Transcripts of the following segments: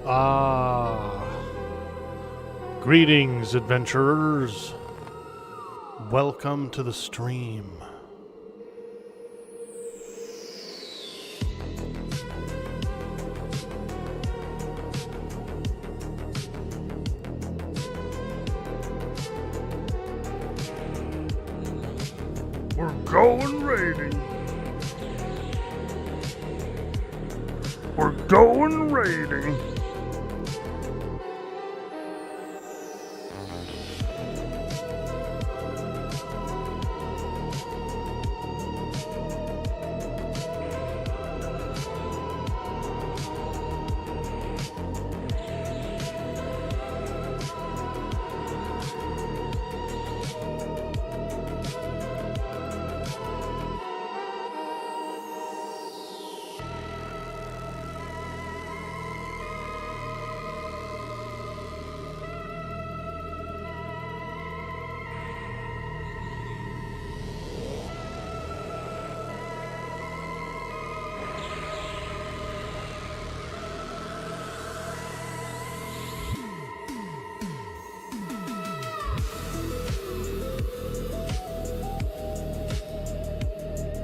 Ah, greetings, adventurers. Welcome to the stream. We're going raiding. We're going raiding.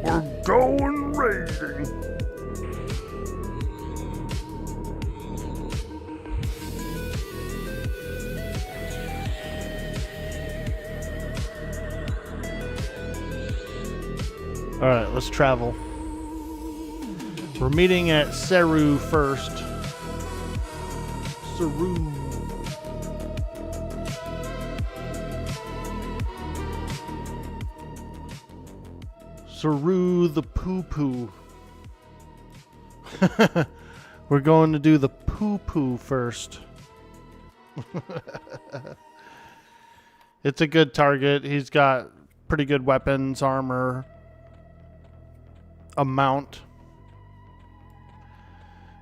We're going raiding. Alright, let's travel. We're meeting at Seru first. Seru. Seru the poo-poo. We're going to do the poo-poo first. It's a good target. He's got pretty good weapons, armor, a mount.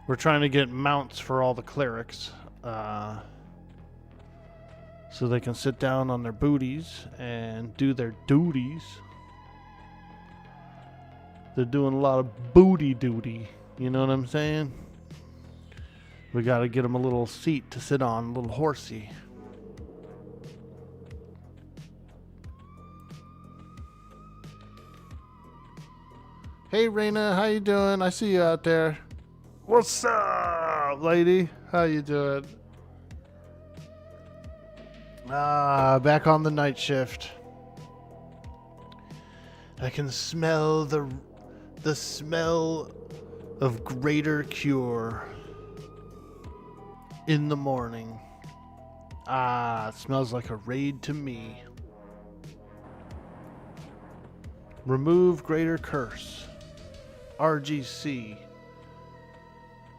We're trying to get mounts for all the clerics. So they can sit down on their booties and do their duties. They're doing a lot of booty duty. You know what I'm saying? We got to get them a little seat to sit on, a little horsey. Hey, Raina, how you doing? I see you out there. What's up, lady? How you doing? Back on the night shift. I can smell the smell of greater cure in the morning. It smells like a raid to me. Remove greater curse. RGC.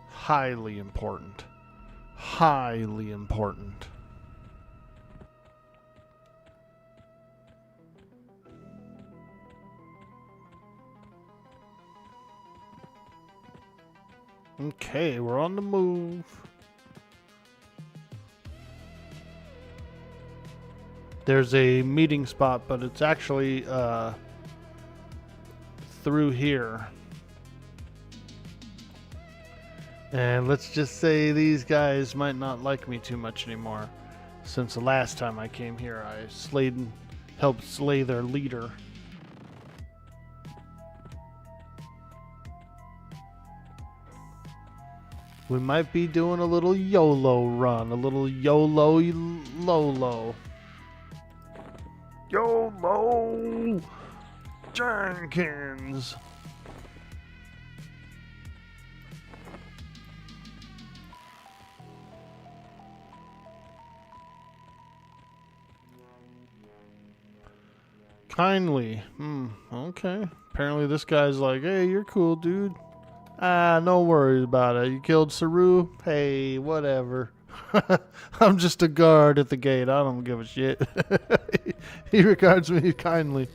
Highly important. Highly important. Okay, we're on the move. There's a meeting spot, but it's actually through here. And let's just say these guys might not like me too much anymore. Since the last time I came here, I helped slay their leader. We might be doing a little YOLO run, a little YOLO Lolo. YOLO Jenkins. Kindly. Okay. Apparently this guy's like, hey, you're cool, dude. No worries about it. You killed Seru? Hey, whatever. I'm just a guard at the gate. I don't give a shit. He regards me kindly.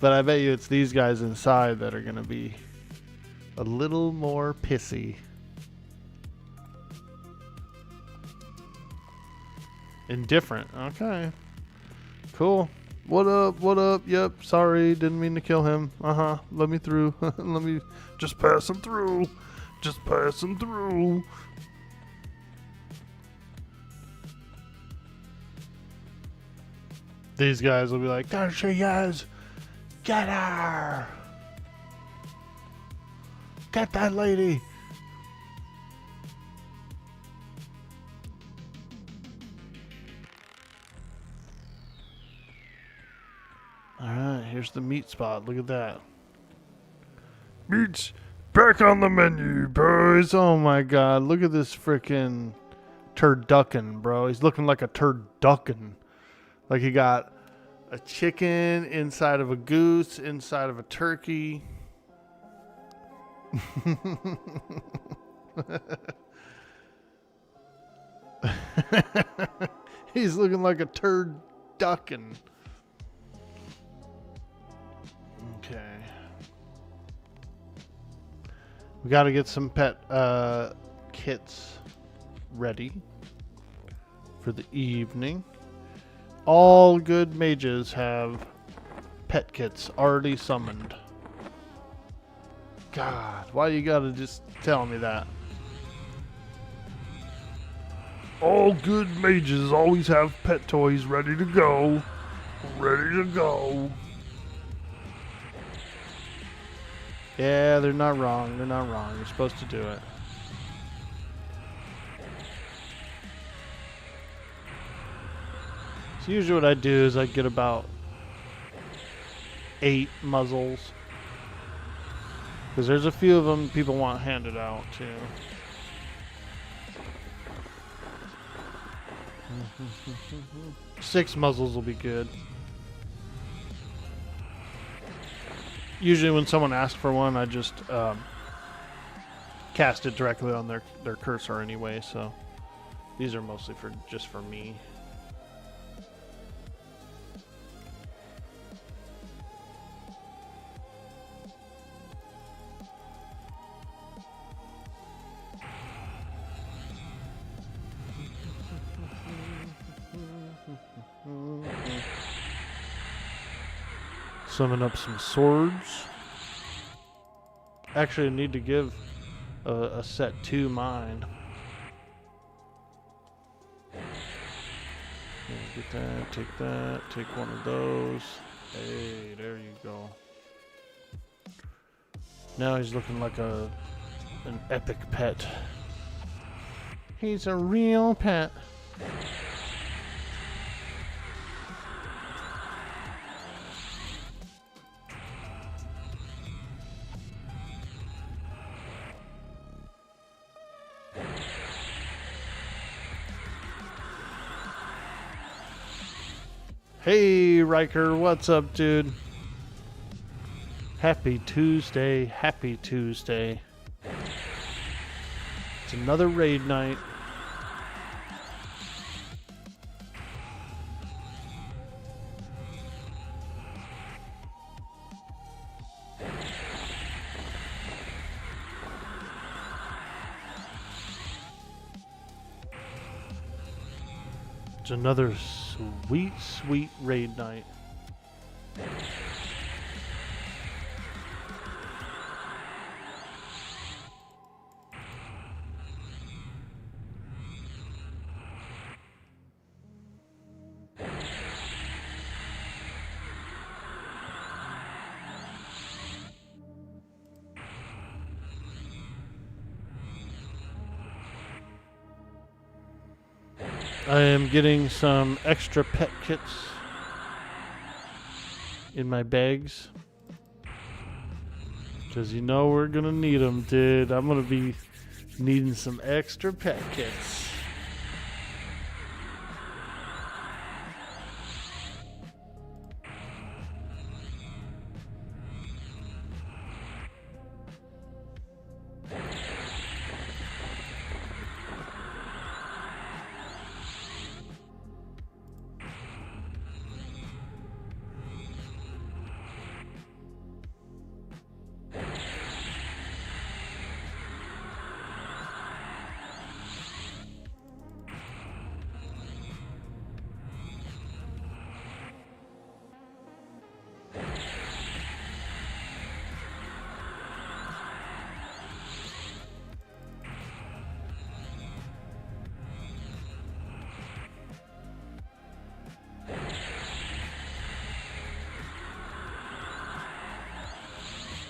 But I bet you it's these guys inside that are going to be a little more pissy. Indifferent. Okay. Cool. What up? What up? Yep. Sorry. Didn't mean to kill him. Let me through. Let me just pass him through. Just pass him through. These guys will be like, there she is! Get her! Get that lady! Alright, here's the meat spot. Look at that. Meat's back on the menu, boys! Oh my god, look at this frickin' turducken, bro. He's looking like a turducken. Like he got a chicken inside of a goose, inside of a turkey. He's looking like a turducken. Okay. We got to get some pet kits ready for the evening. All good mages have pet kits already summoned. God, why you gotta just tell me that? All good mages always have pet toys ready to go. Ready to go. Yeah, they're not wrong. They're not wrong. You're supposed to do it. So usually what I do is I get about 8 muzzles. Because there's a few of them people want handed out too. Six muzzles will be good. Usually when someone asks for one, I just cast it directly on their cursor anyway, so these are mostly just for me. Summon up some swords. Actually, I need to give a set to mine. Yeah, get that, take one of those. Hey, there you go. Now he's looking like an epic pet. He's a real pet. Hey, Riker, what's up, dude? Happy Tuesday, happy Tuesday. It's another raid night. It's another sweet, sweet raid night. I am getting some extra pet kits in my bags. Because you know we're going to need them, dude. I'm going to be needing some extra pet kits.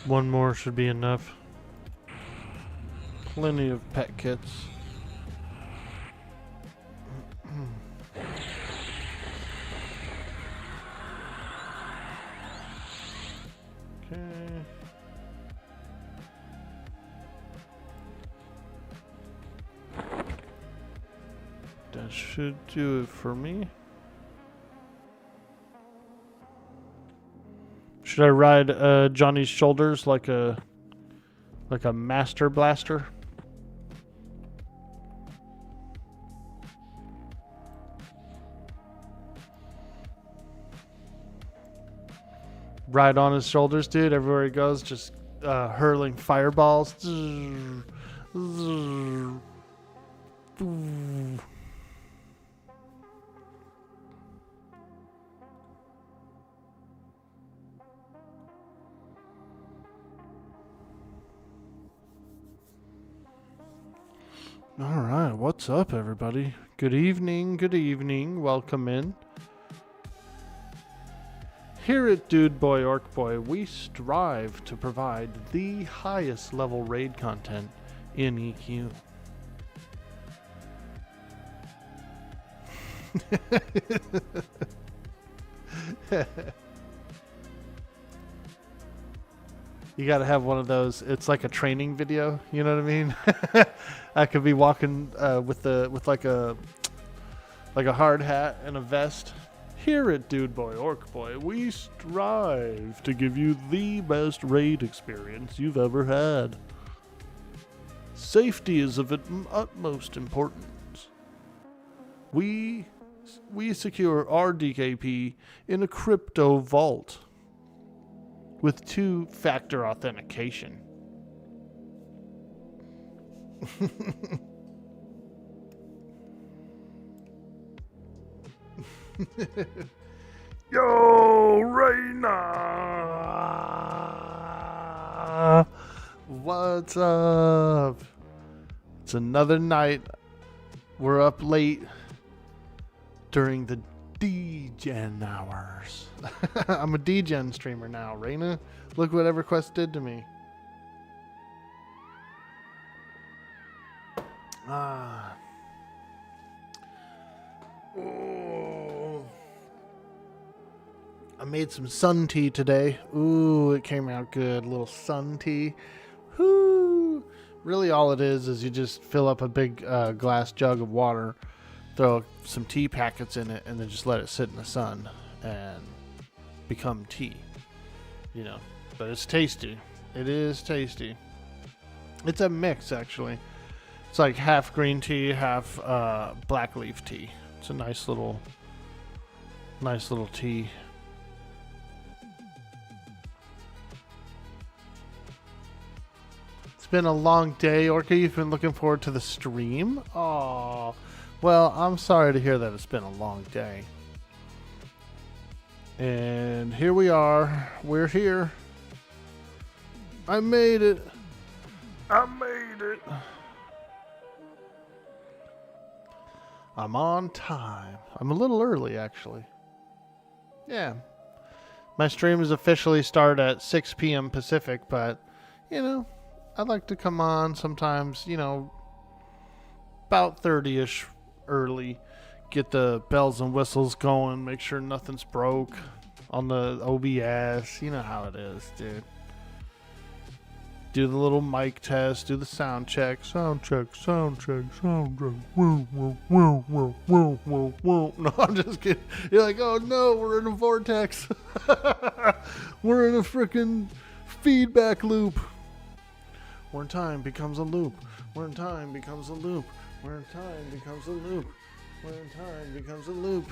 One more should be enough. Plenty of pet kits. Okay. That should do it for me. Should I ride Johnny's shoulders like a master blaster? Ride on his shoulders, dude. Everywhere he goes, just hurling fireballs. All right, what's up, everybody? Good evening, welcome in. Here at Dude Boy Orkboy, we strive to provide the highest level raid content in EQ. You gotta have one of those. It's like a training video. You know what I mean? I could be walking with like a hard hat and a vest. Here at Dude Boy Orkboy, we strive to give you the best raid experience you've ever had. Safety is of utmost importance. We secure our DKP in a crypto vault with 2-factor authentication. Yo, Reina! What's up? It's another night. We're up late during the D-Gen hours. I'm a D-Gen streamer now, Reina. Look what EverQuest did to me. Oh. I made some sun tea today. Ooh, it came out good. A little sun tea. Whoo! Really all it is you just fill up a big glass jug of water, throw some tea packets in it, and then just let it sit in the sun and become tea. You know, but it's tasty. It is tasty. It's a mix, actually. It's like half green tea, half black leaf tea. It's a nice little tea. It's been a long day, Orca. You've been looking forward to the stream? Aw. Well, I'm sorry to hear that it's been a long day. And here we are. We're here. I made it. I'm on time. I'm a little early, actually. Yeah. My streams officially start at 6 p.m. Pacific, but, you know, I'd like to come on sometimes, you know, about 30-ish early. Get the bells and whistles going. Make sure nothing's broke on the OBS. You know how it is, dude. Do the little mic test. Do the sound check. Sound check. Woo, woo, woo, woo, woo, woo, woo. No, I'm just kidding. You're like, oh no, we're in a vortex. We're in a freaking feedback loop. Where time becomes a loop. Where time becomes a loop. Where time becomes a loop. Where time becomes a loop.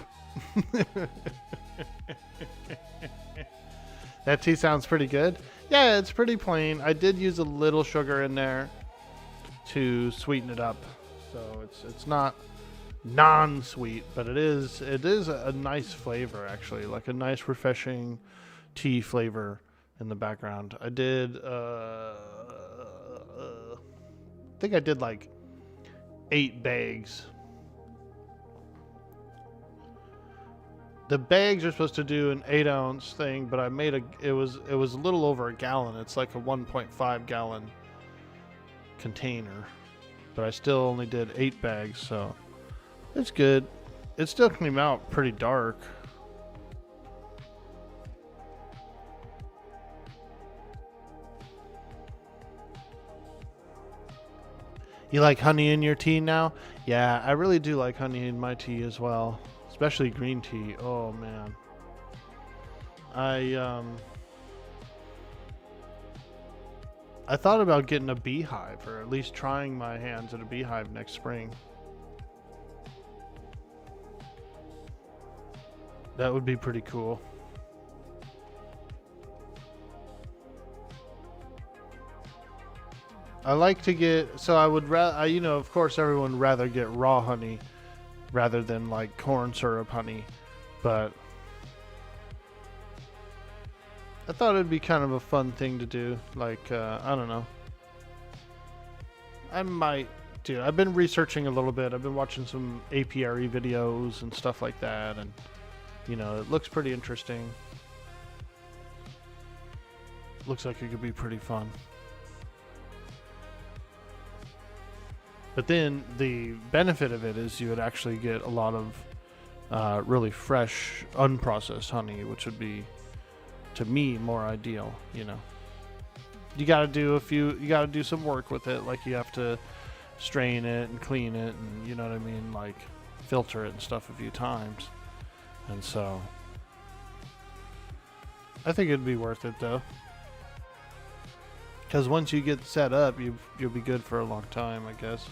That tea sounds pretty good. Yeah, it's pretty plain. I did use a little sugar in there to sweeten it up. So it's not non-sweet, but it is a nice flavor, actually. Like a nice refreshing tea flavor in the background. I did I think I did like 8 bags. The bags are supposed to do an 8-ounce thing, but I made it was a little over a gallon. It's like a 1.5 gallon container, but I still only did 8 bags, so it's good. It still came out pretty dark. You like honey in your tea now? Yeah, I really do like honey in my tea as well, especially green tea. Oh man. I thought about getting a beehive, or at least trying my hands at a beehive next spring. That would be pretty cool. I like to get, so I would rather, you know, of course everyone would rather get raw honey rather than like corn syrup honey, but I thought it'd be kind of a fun thing to do. Like, I don't know. I might do. I've been researching a little bit. I've been watching some apiary videos and stuff like that, and you know, it looks pretty interesting. Looks like it could be pretty fun. But then the benefit of it is you would actually get a lot of really fresh, unprocessed honey, which would be, to me, more ideal. You know, you got to do some work with it. Like you have to strain it and clean it, and you know what I mean, like filter it and stuff a few times. And so, I think it'd be worth it though, because once you get set up, you'll be good for a long time, I guess.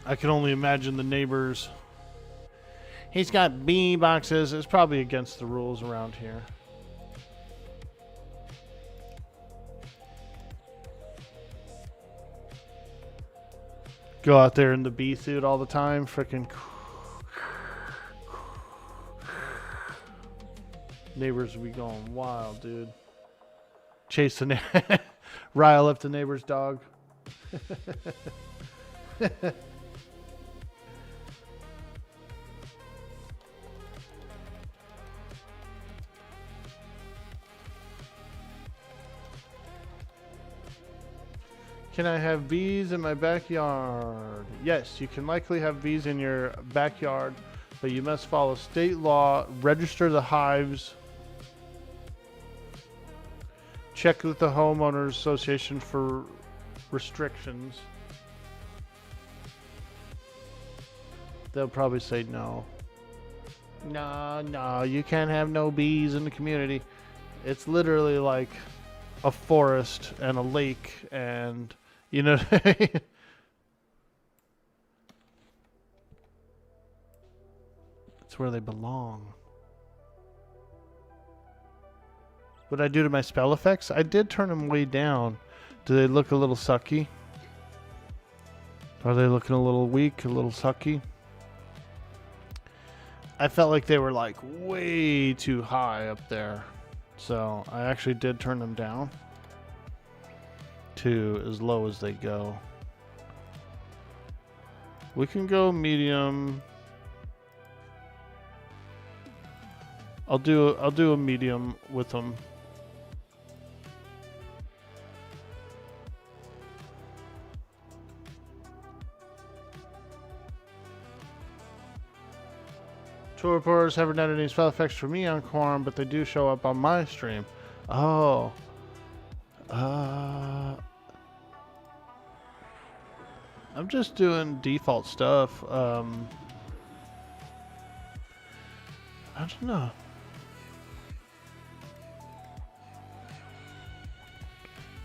I can only imagine the neighbors. He's got bee boxes. It's probably against the rules around here. Go out there in the bee suit all the time. Freaking neighbors will be going wild, dude. Chase the rile up the neighbor's dog. Can I have bees in my backyard? Yes, you can likely have bees in your backyard, but you must follow state law, register the hives, check with the homeowners association for restrictions. They'll probably say no. No, you can't have no bees in the community. It's literally like a forest and a lake, and you know. It's where they belong. What I do to my spell effects? I did turn them way down. Do they look a little sucky? Are they looking a little weak, a little sucky? I felt like they were like way too high up there. So I actually did turn them down to as low as they go. We can go medium. I'll do a medium with them. Tour reporters haven't done any spell effects for me on Quarm, but they do show up on my stream. Oh. I'm just doing default stuff. I don't know.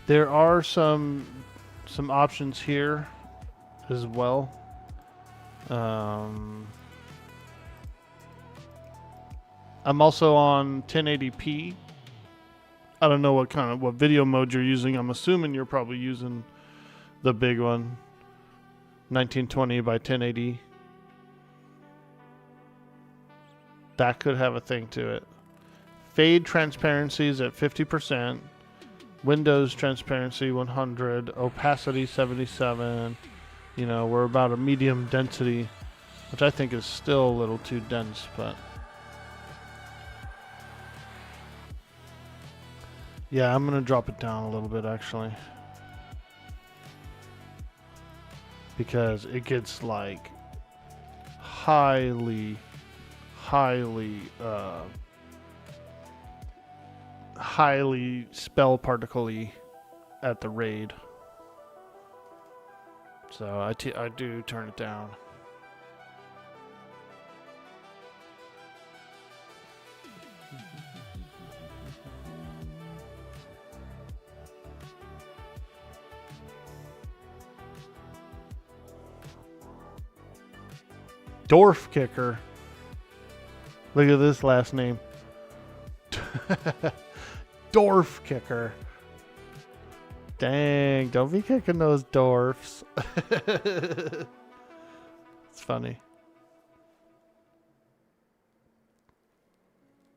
There are some options here as well. I'm also on 1080p. I don't know what video mode you're using. I'm assuming you're probably using the big one, 1920 by 1080. That could have a thing to it. Fade transparency is at 50%. Windows transparency 100. Opacity 77. You know, we're about a medium density which I think is still a little too dense, but yeah, I'm gonna drop it down a little bit actually, because it gets like highly spell particle-y at the raid. So I do turn it down. Dwarf Kicker. Look at this last name. Dwarf Kicker. Dang, don't be kicking those dwarfs. It's funny.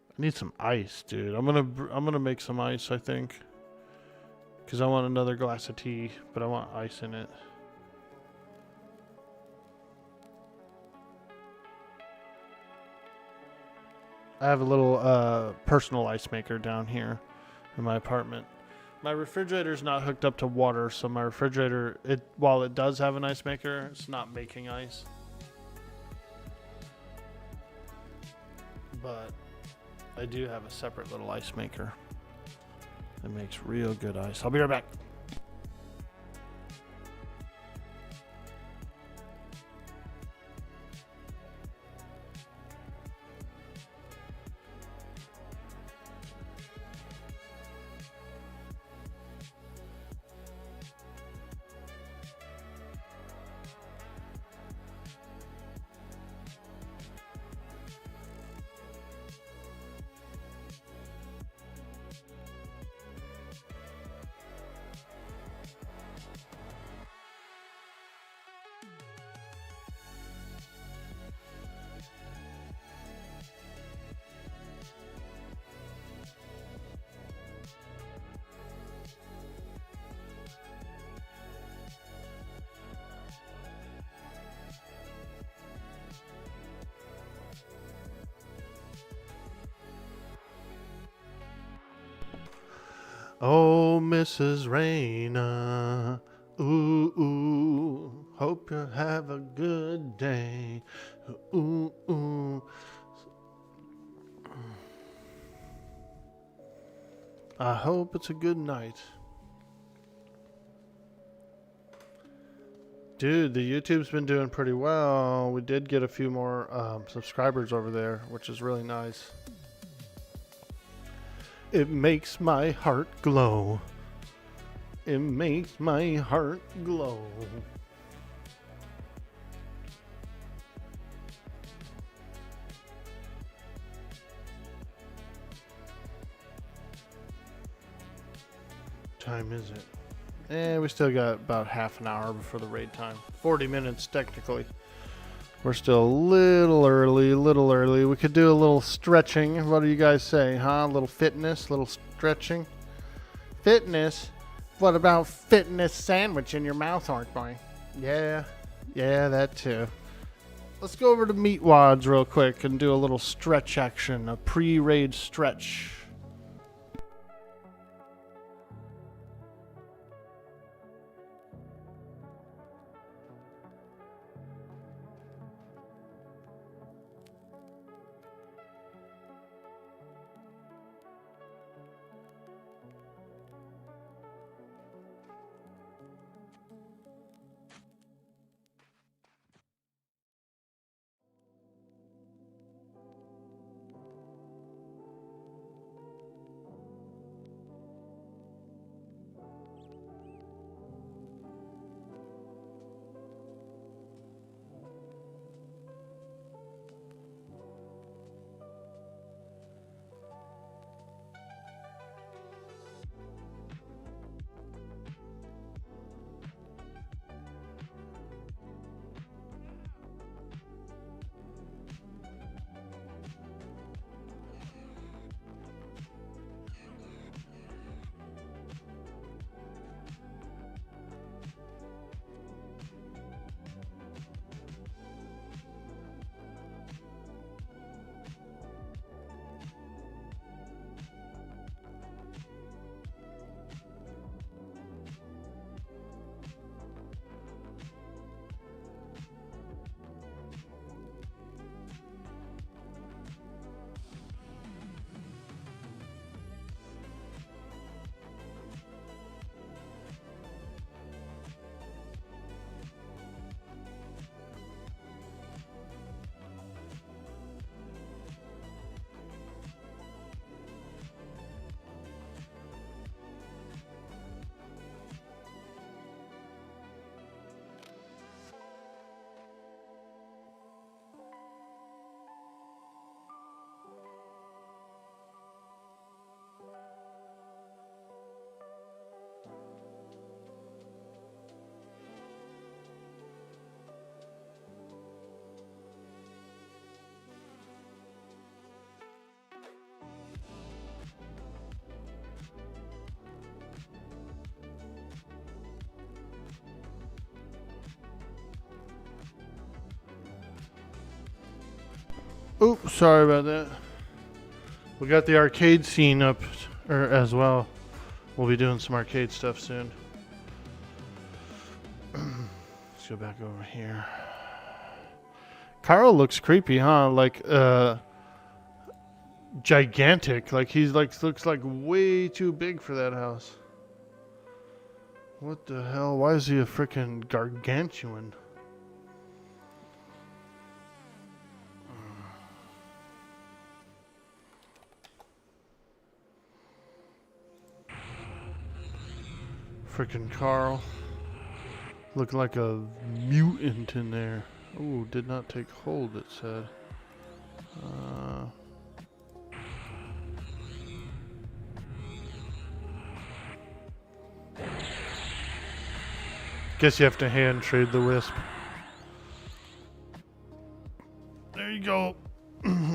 I need some ice, dude. I'm gonna make some ice, I think. Because I want another glass of tea, but I want ice in it. I have a little personal ice maker down here in my apartment. My refrigerator's not hooked up to water, so my refrigerator, while it does have an ice maker, it's not making ice. But I do have a separate little ice maker that makes real good ice. I'll be right back. Oh, Mrs. Raina, ooh, ooh, hope you have a good day, ooh, ooh. I hope it's a good night. Dude, the YouTube's been doing pretty well. We did get a few more subscribers over there, which is really nice. It makes my heart glow. It makes my heart glow. Time is it? We still got about half an hour before the raid time. 40 minutes technically. We're still a little early. We could do a little stretching. What do you guys say, huh? A little fitness, a little stretching. Fitness? What about fitness sandwich in your mouth, Orkboy? Yeah, that too. Let's go over to Meat Wads real quick and do a little stretch action, a pre-raid stretch. Oops, sorry about that. We got the arcade scene up as well. We'll be doing some arcade stuff soon. Let's go back over here. Carl looks creepy, huh? Like, gigantic. Like, he's like, looks like way too big for that house. What the hell? Why is he a freaking gargantuan? Freaking Carl. Looking like a mutant in there. Ooh, did not take hold, it said. Guess you have to hand trade the wisp. There you go.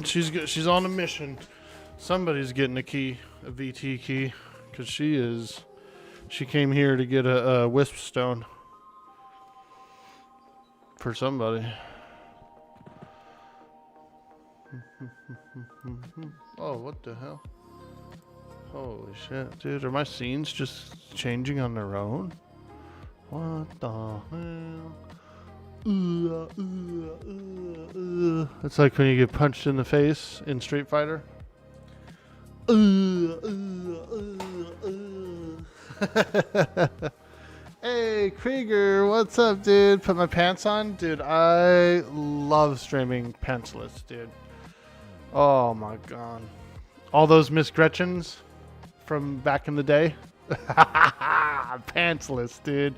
She's on a mission. Somebody's getting a key, a VT key, because she came here to get a wisp stone for somebody. Oh, what the hell? Holy shit, dude! Are my scenes just changing on their own? What the hell? It's like when you get punched in the face in Street Fighter. Hey, Krieger, what's up, dude? Put my pants on? Dude, I love streaming pantsless, dude. Oh my god. All those Miss Gretchens from back in the day. Pantsless, dude.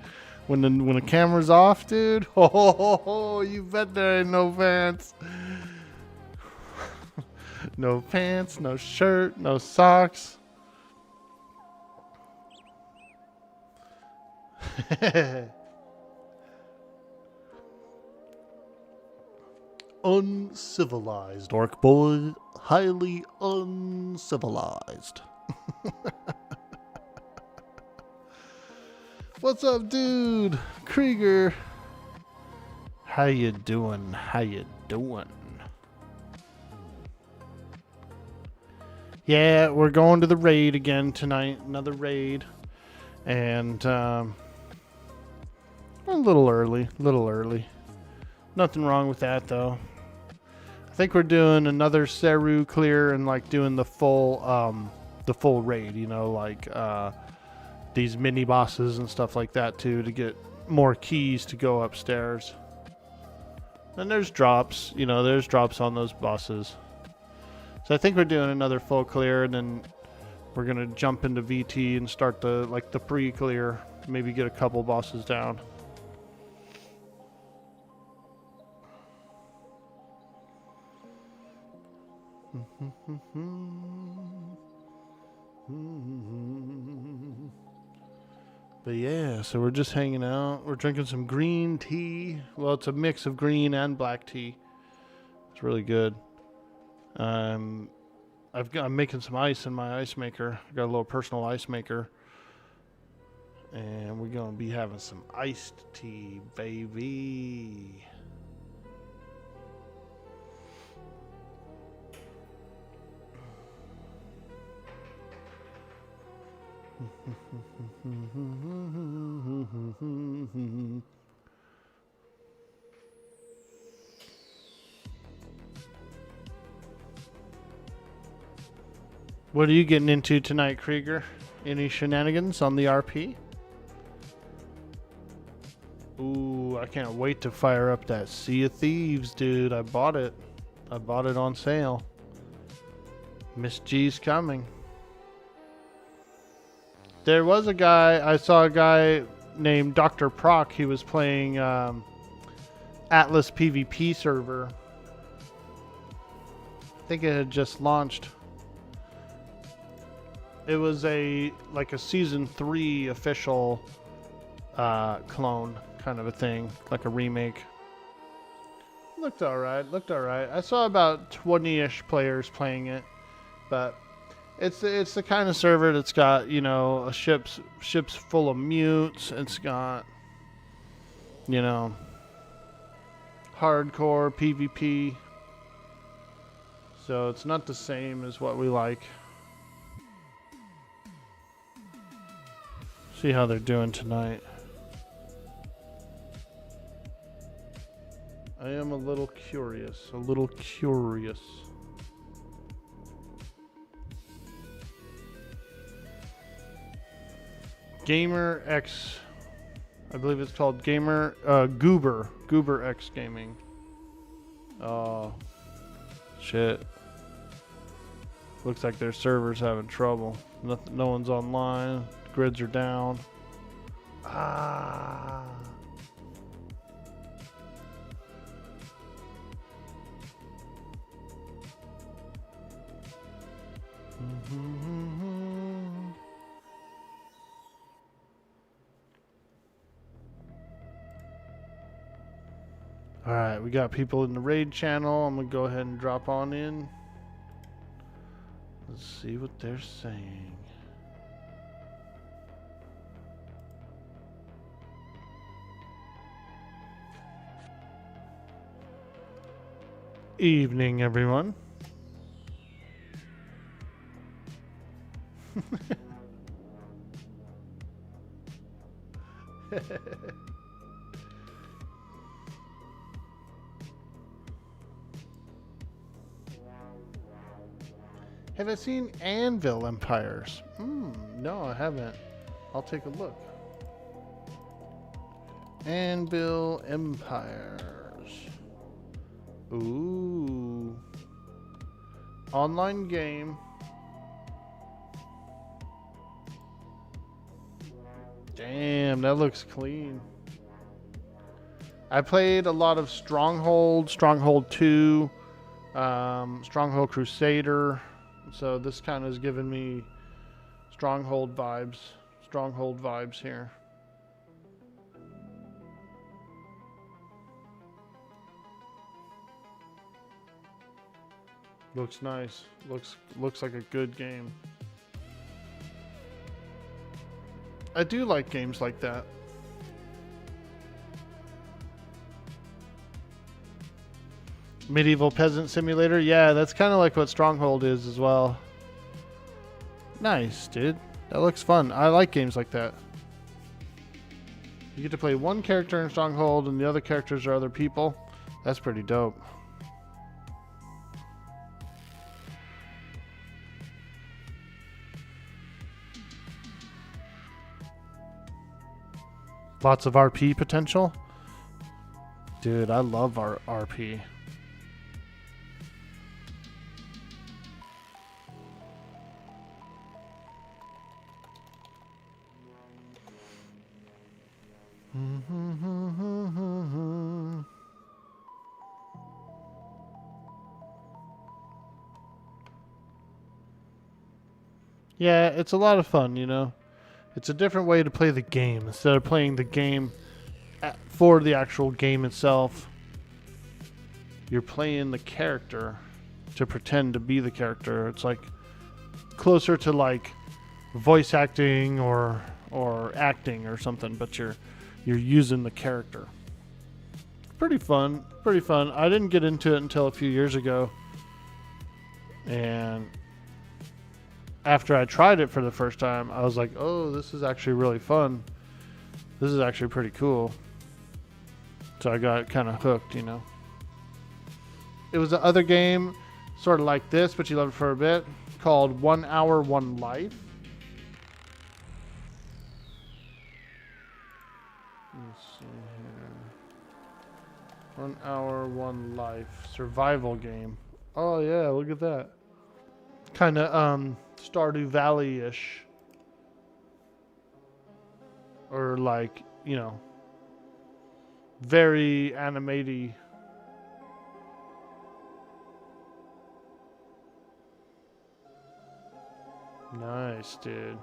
When the camera's off, dude. Oh, you bet there ain't no pants. No pants, no shirt, no socks. Uncivilized, Orkboy. Highly uncivilized. What's up, dude? Krieger. How you doing? How you doing? Yeah, we're going to the raid again tonight. Another raid. And, a little early. Nothing wrong with that, though. I think we're doing another Seru clear and, like, doing the full raid, you know, like, these mini bosses and stuff like that too, to get more keys to go upstairs. And there's drops, you know, there's drops on those bosses. So I think we're doing another full clear, and then we're gonna jump into VT and start the pre-clear, maybe get a couple bosses down. But yeah, so we're just hanging out. We're drinking some green tea. Well, it's a mix of green and black tea. It's really good. I'm making some ice in my ice maker. I got a little personal ice maker. And we're going to be having some iced tea, baby. What are you getting into tonight, Krieger? Any shenanigans on the RP? Ooh, I can't wait to fire up that Sea of Thieves, dude. I bought it. I bought it on sale. Miss G's coming. There was a guy, I saw a guy named Dr. Proc. He was playing Atlas PvP server. I think it had just launched. It was like a season 3 official clone kind of a thing, like a remake. Looked alright, I saw about 20-ish players playing it, but it's the kind of server that's got, you know, a ship's full of mutes. It's got, you know, hardcore PvP. So it's not the same as what we like. See how they're doing tonight. I am a little curious. A little curious. Gamer X. I believe it's called Goober X Gaming. Oh. Shit. Looks like their server's having trouble. No one's online. Grids are down. Ah. Alright, we got people in the raid channel. I'm gonna go ahead and drop on in. Let's see what they're saying. Evening, everyone. Have I seen Anvil Empires? No, I haven't. I'll take a look. Anvil Empires. Ooh. Online game. Damn, that looks clean. I played a lot of Stronghold, Stronghold 2, Stronghold Crusader. So this kind of is giving me Stronghold vibes here. Looks nice. Looks like a good game. I do like games like that. Medieval Peasant Simulator? Yeah, that's kind of like what Stronghold is as well. Nice, dude. That looks fun. I like games like that. You get to play one character in Stronghold and the other characters are other people. That's pretty dope. Lots of RP potential. Dude, I love our RP. Yeah, it's a lot of fun, you know. It's a different way to play the game. Instead of playing the game for the actual game itself, you're playing the character to pretend to be the character. It's like closer to like voice acting or acting or something, but you're using the character. Pretty fun. I didn't get into it until a few years ago. And after I tried it for the first time, I was like, oh, this is actually really fun. This is actually pretty cool. So I got kind of hooked, you know. It was the other game, sort of like this, but you loved it for a bit, called 1 Hour, 1 Life. Let's see here. 1 Hour, 1 Life. Survival game. Oh, yeah, look at that. Kind of, Stardew Valley-ish. Or like, you know, very animated. Nice, dude.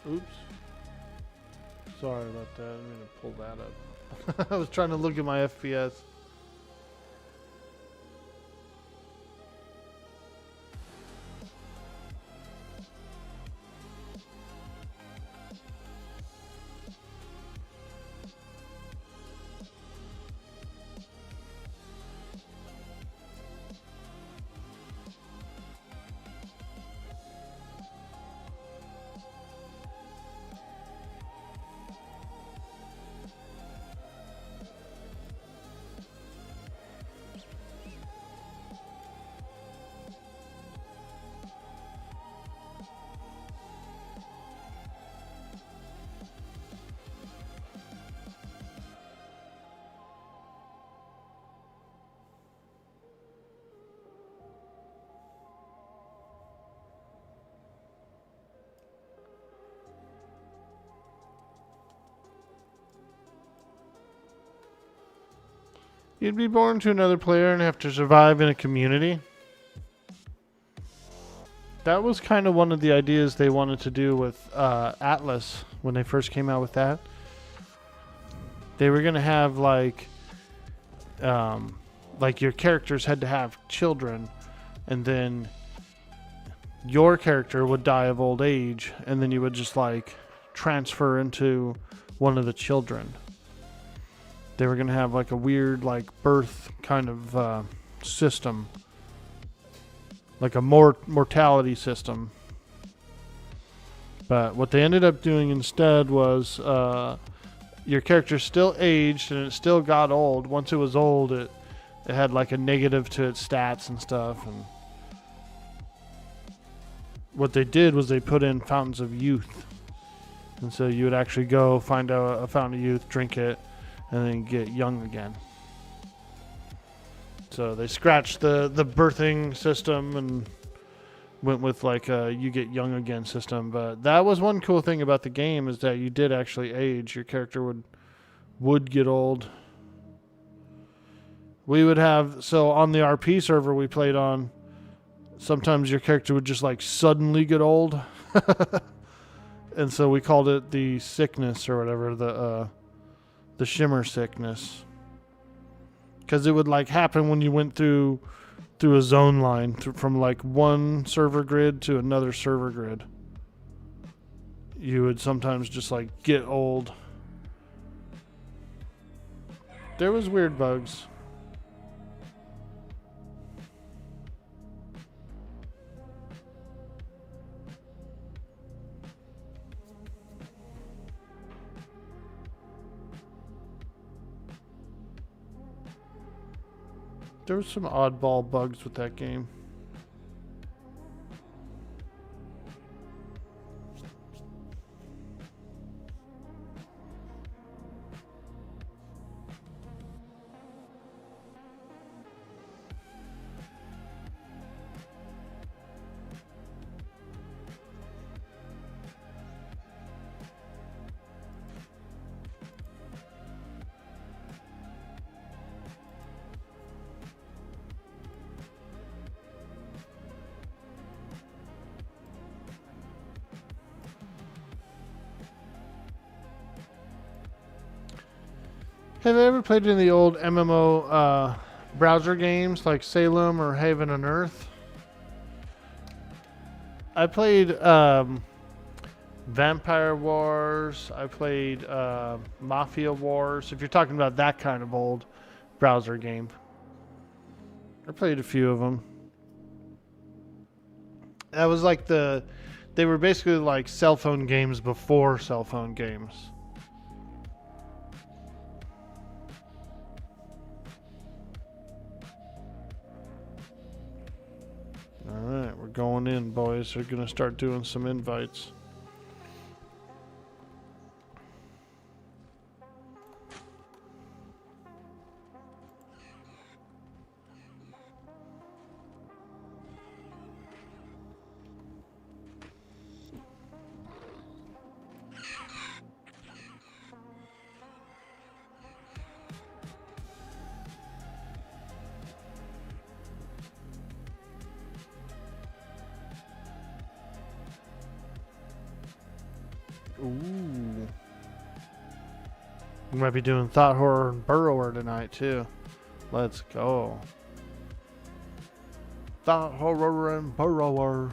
Oops. Sorry about that. I'm going to pull that up. I was trying to look at my FPS. You'd be born to another player and have to survive in a community. That was kind of one of the ideas they wanted to do with Atlas when they first came out with that. They were going to have like your characters had to have children, and then your character would die of old age, and then you would just like transfer into one of the children. They were going to have like a weird like birth kind of system, like a mortality system. But what they ended up doing instead was your character still aged and it still got old. Once it was old, it had like a negative to its stats and stuff. And what they did was they put in fountains of youth. And so you would actually go find a fountain of youth, drink it, and then get young again. So they scratched the birthing system and went with like a you get young again system. But that was one cool thing about the game, is that you did actually age. Your character would get old. We would have, so on the RP server we played on, sometimes your character would just like suddenly get old. And so we called it the sickness or whatever, the shimmer sickness, because it would like happen when you went through a zone line from like one server grid to another server grid. You would sometimes just like get old. There was weird bugs. There was some oddball bugs with that game. Have you ever played any of the old MMO browser games like Salem or Haven and Earth? I played Vampire Wars. I played Mafia Wars. If you're talking about that kind of old browser game, I played a few of them. That was like they were basically like cell phone games before cell phone games. Alright, we're going in, boys. We're going to start doing some invites. Ooh. We might be doing Thought Horror and Burrower tonight, too. Let's go. Thought Horror and Burrower.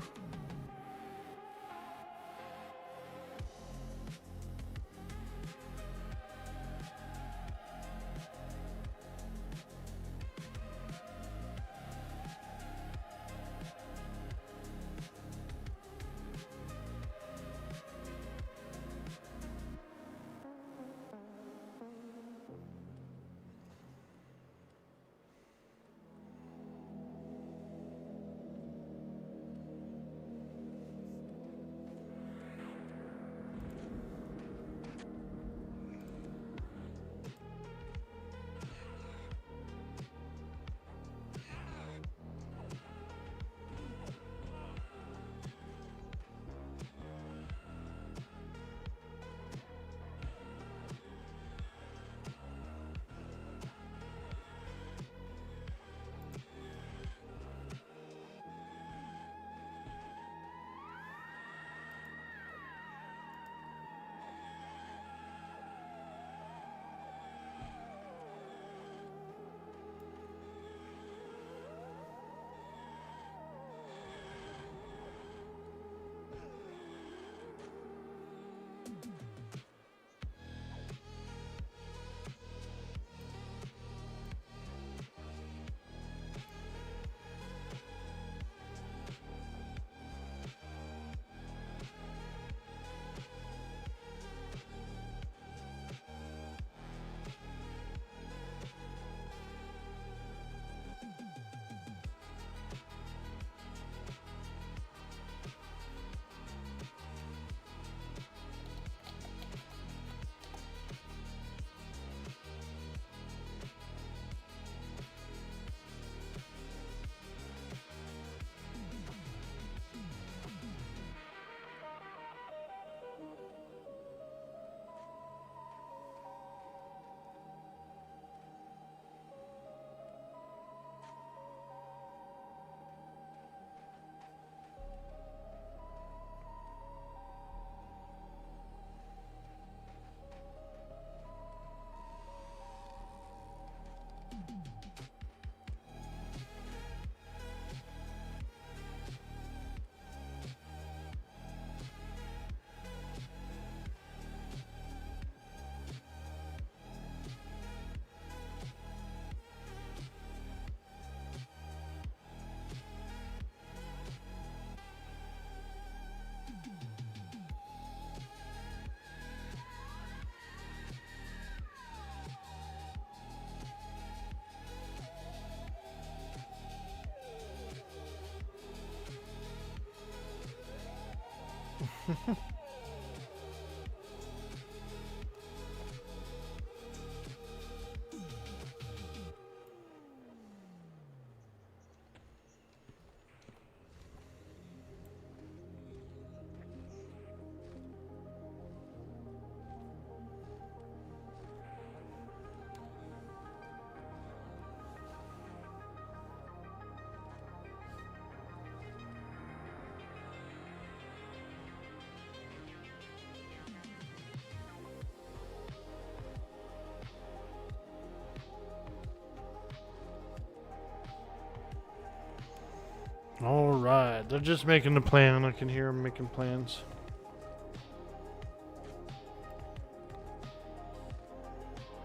Alright, they're just making the plan. I can hear them making plans.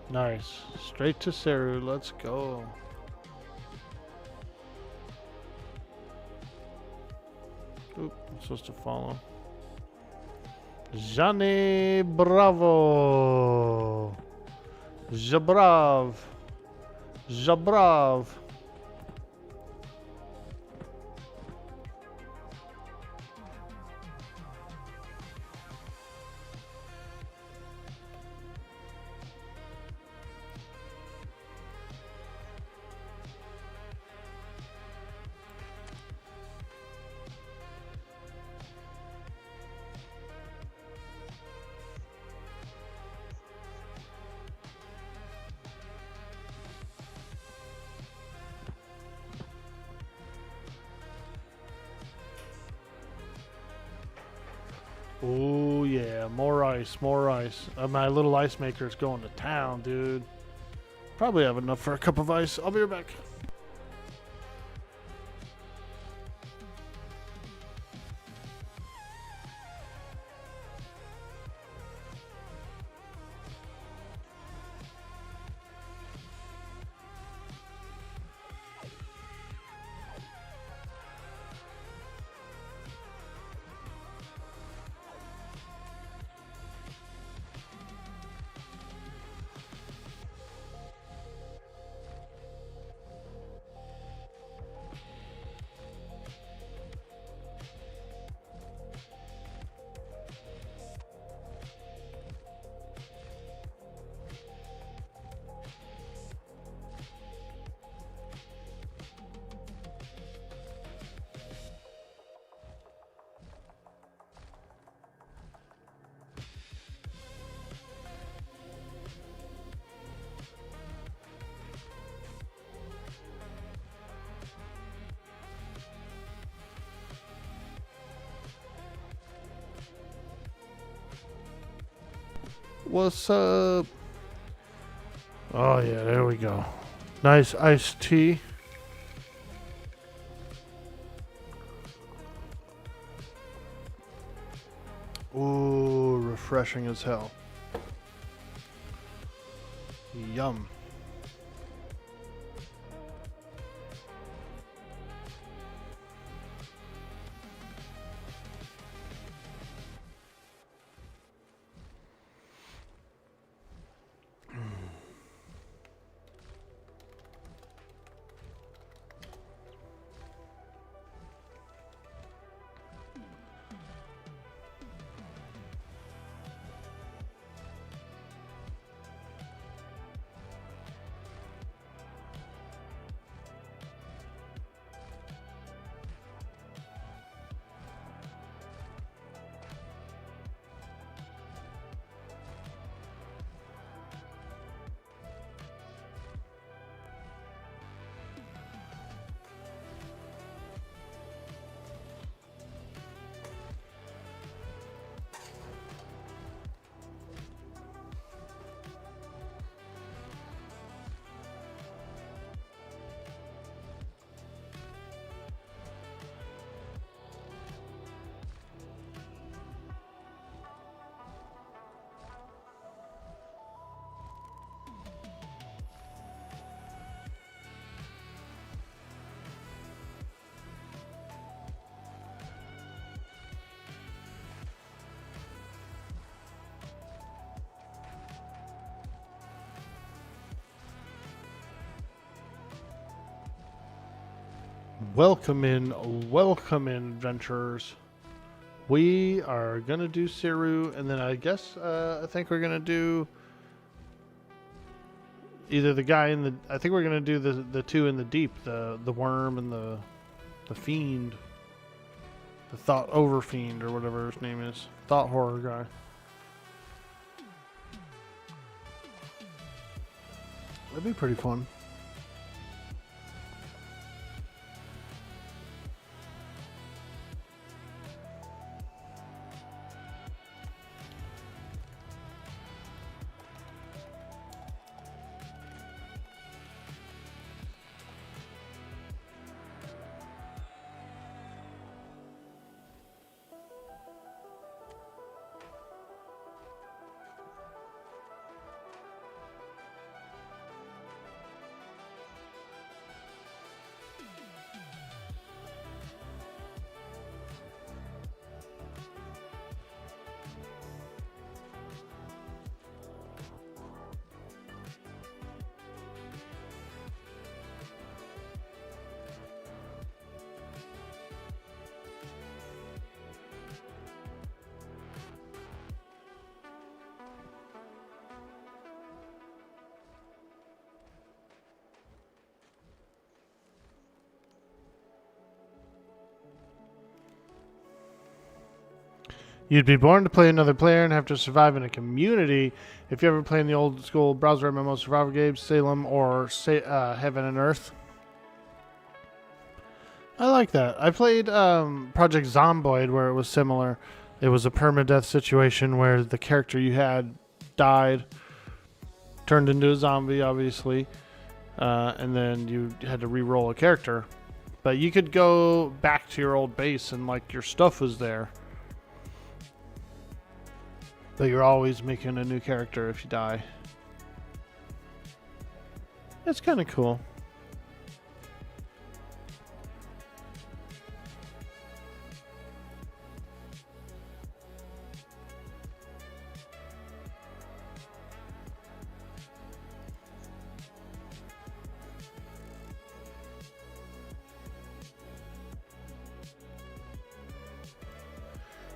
Nice. Straight to Seru. Let's go. Oop, I'm supposed to follow. Johnny Bravo. Jabrav. Jabrav. Oh, yeah, more ice, more ice. My little ice maker is going to town, dude. Probably have enough for a cup of ice. I'll be right back. What's up? Oh yeah, there we go. Nice iced tea. Ooh, refreshing as hell. Yum. Welcome in, adventurers. We are gonna do Seru, and then I guess I think we're gonna do either the guy in the. I think we're gonna do the two in the deep, the worm and the fiend, the thought over fiend or whatever his name is, thought horror guy. That'd be pretty fun. You'd be born to play another player and have to survive in a community. If you ever play in the old school browser MMO survival games, Salem or Heaven and Earth. I like that. I played Project Zomboid where it was similar. It was a permadeath situation where the character you had died, turned into a zombie, obviously, and then you had to re-roll a character. But you could go back to your old base and like your stuff was there. But you're always making a new character if you die. It's kind of cool.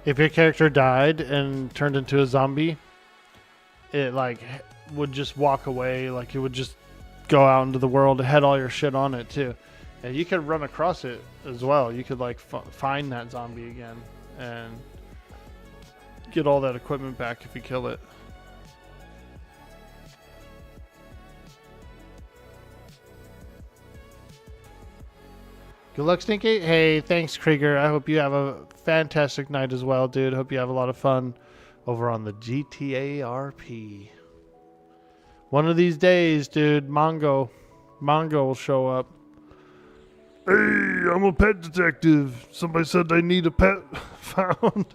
If your character died and turned into a zombie, it like would just walk away. Like it would just go out into the world. It had all your shit on it too. And you could run across it as well. You could like find that zombie again and get all that equipment back if you kill it. Good luck, Stinky. Hey, thanks, Krieger. I hope you have a fantastic night as well, dude. Hope you have a lot of fun over on the GTA RP. One of these days, dude, Mongo will show up. Hey, I'm a pet detective. Somebody said they need a pet found.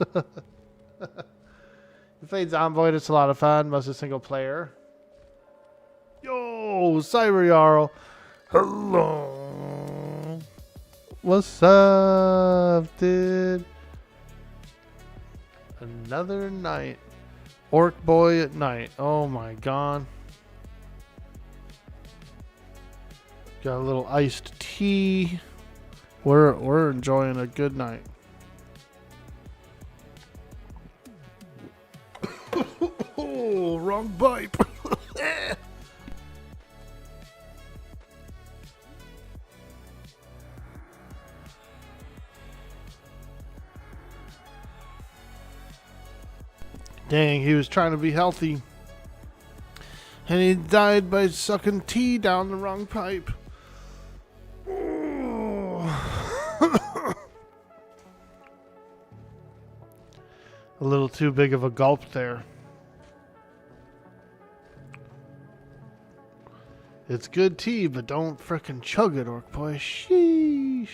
You played Zomboid. It's a lot of fun. Mostly single player. Yo, Cyber Jarl. Hello. What's up, dude? Another night. Orkboy at night. Oh my god. Got a little iced tea. We're enjoying a good night. Oh, wrong pipe. Dang, he was trying to be healthy. And he died by sucking tea down the wrong pipe. A little too big of a gulp there. It's good tea, but don't frickin' chug it, Orkboy. Sheesh.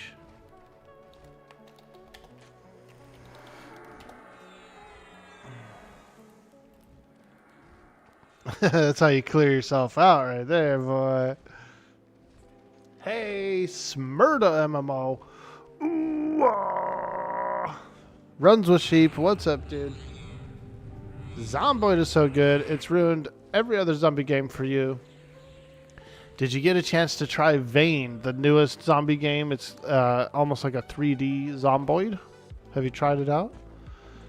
That's how you clear yourself out right there, boy. Hey, Smurda MMO. Ooh, ah. Runs with sheep. What's up, dude? Zomboid is so good. It's ruined every other zombie game for you. Did you get a chance to try Vane, the newest zombie game? It's almost like a 3D Zomboid. Have you tried it out?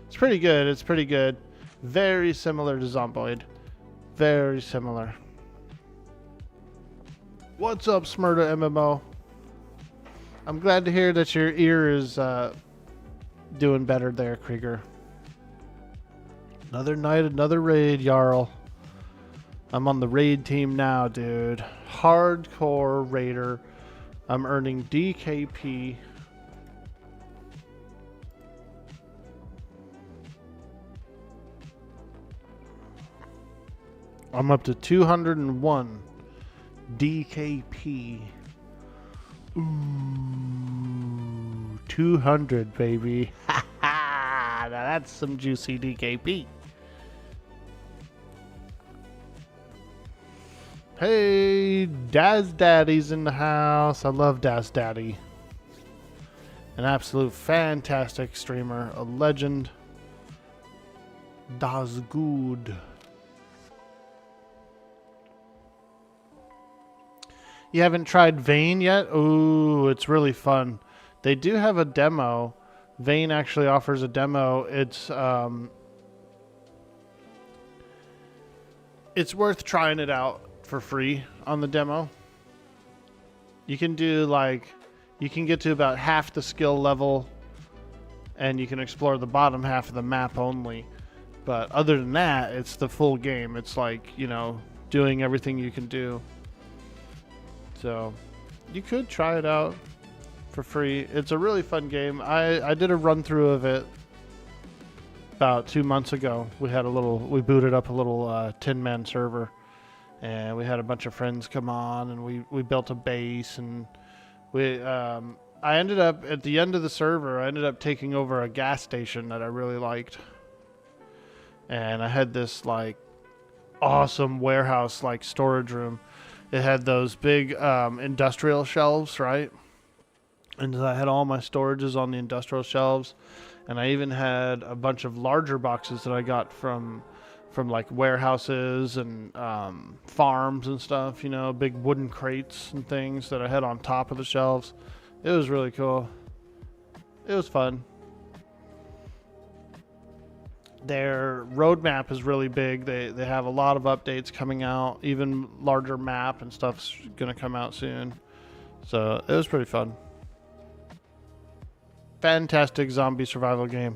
It's pretty good. It's pretty good. Very similar to Zomboid. Very similar. What's up, Smurda MMO? I'm glad to hear that your ear is doing better there, Krieger. Another night, another raid, Jarl. I'm on the raid team now, dude. Hardcore raider. I'm earning DKP. I'm up to 201 DKP. Ooh, 200, baby. Ha ha! Now that's some juicy DKP. Hey, Daz Daddy's in the house. I love Daz Daddy. An absolute fantastic streamer. A legend. Das good. You haven't tried Vane yet? Ooh, it's really fun. They do have a demo. Vane actually offers a demo. It's worth trying it out for free on the demo. You can do you can get to about half the skill level and you can explore the bottom half of the map only. But other than that, it's the full game. It's doing everything you can do. So you could try it out for free. It's a really fun game. I did a run through of it about 2 months ago. We booted up a little 10-man server, and we had a bunch of friends come on, and we built a base, and I ended up at the end of the server. I ended up taking over a gas station that I really liked, and I had this like awesome warehouse like storage room. It had those big industrial shelves, right? And I had all my storages on the industrial shelves, and I even had a bunch of larger boxes that I got from like warehouses and farms and stuff. You know, big wooden crates and things that I had on top of the shelves. It was really cool. It was fun. Their roadmap is really big. They have a lot of updates coming out. Even larger map and stuff's gonna come out soon. So it was pretty fun. Fantastic zombie survival game,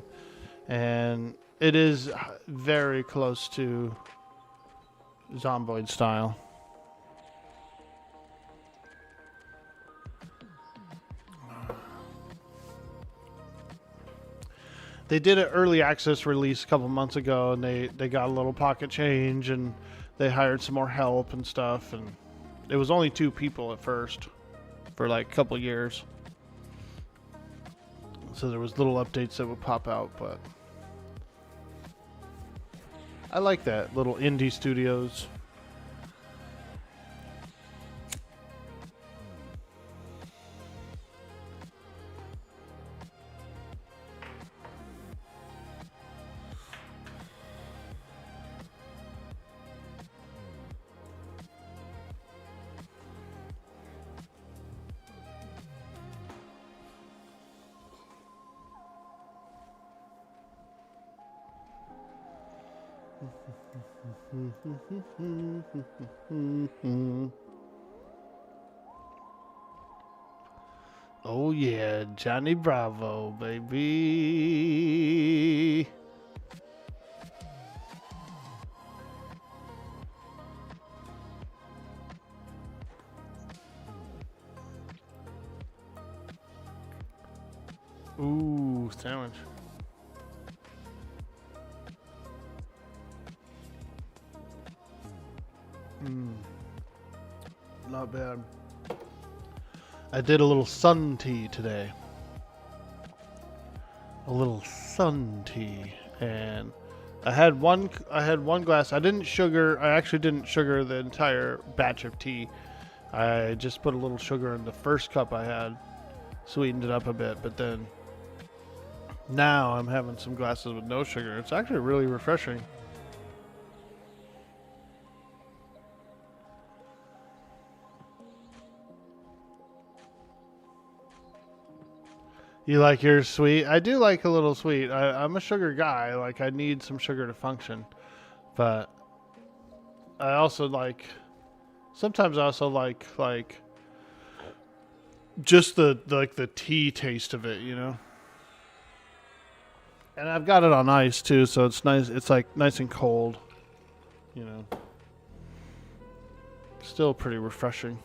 and it is very close to Zomboid style. They did an early access release a couple months ago, and they got a little pocket change, and they hired some more help and stuff, and it was only 2 people at first for like a couple years. So there was little updates that would pop out, but I like that, little indie studios. Oh yeah, Johnny Bravo, baby. Ooh, sandwich. Not bad. I did a little sun tea today. A little sun tea, and I had one glass. I actually didn't sugar the entire batch of tea. I just put a little sugar in the first cup I had, sweetened it up a bit, but then now I'm having some glasses with no sugar. It's actually really refreshing. You like yours sweet? I do like a little sweet. I'm a sugar guy. Like, I need some sugar to function. But I also like... Sometimes I also like just the tea taste of it, you know? And I've got it on ice, too, so it's nice. It's, like, nice and cold, you know? Still pretty refreshing.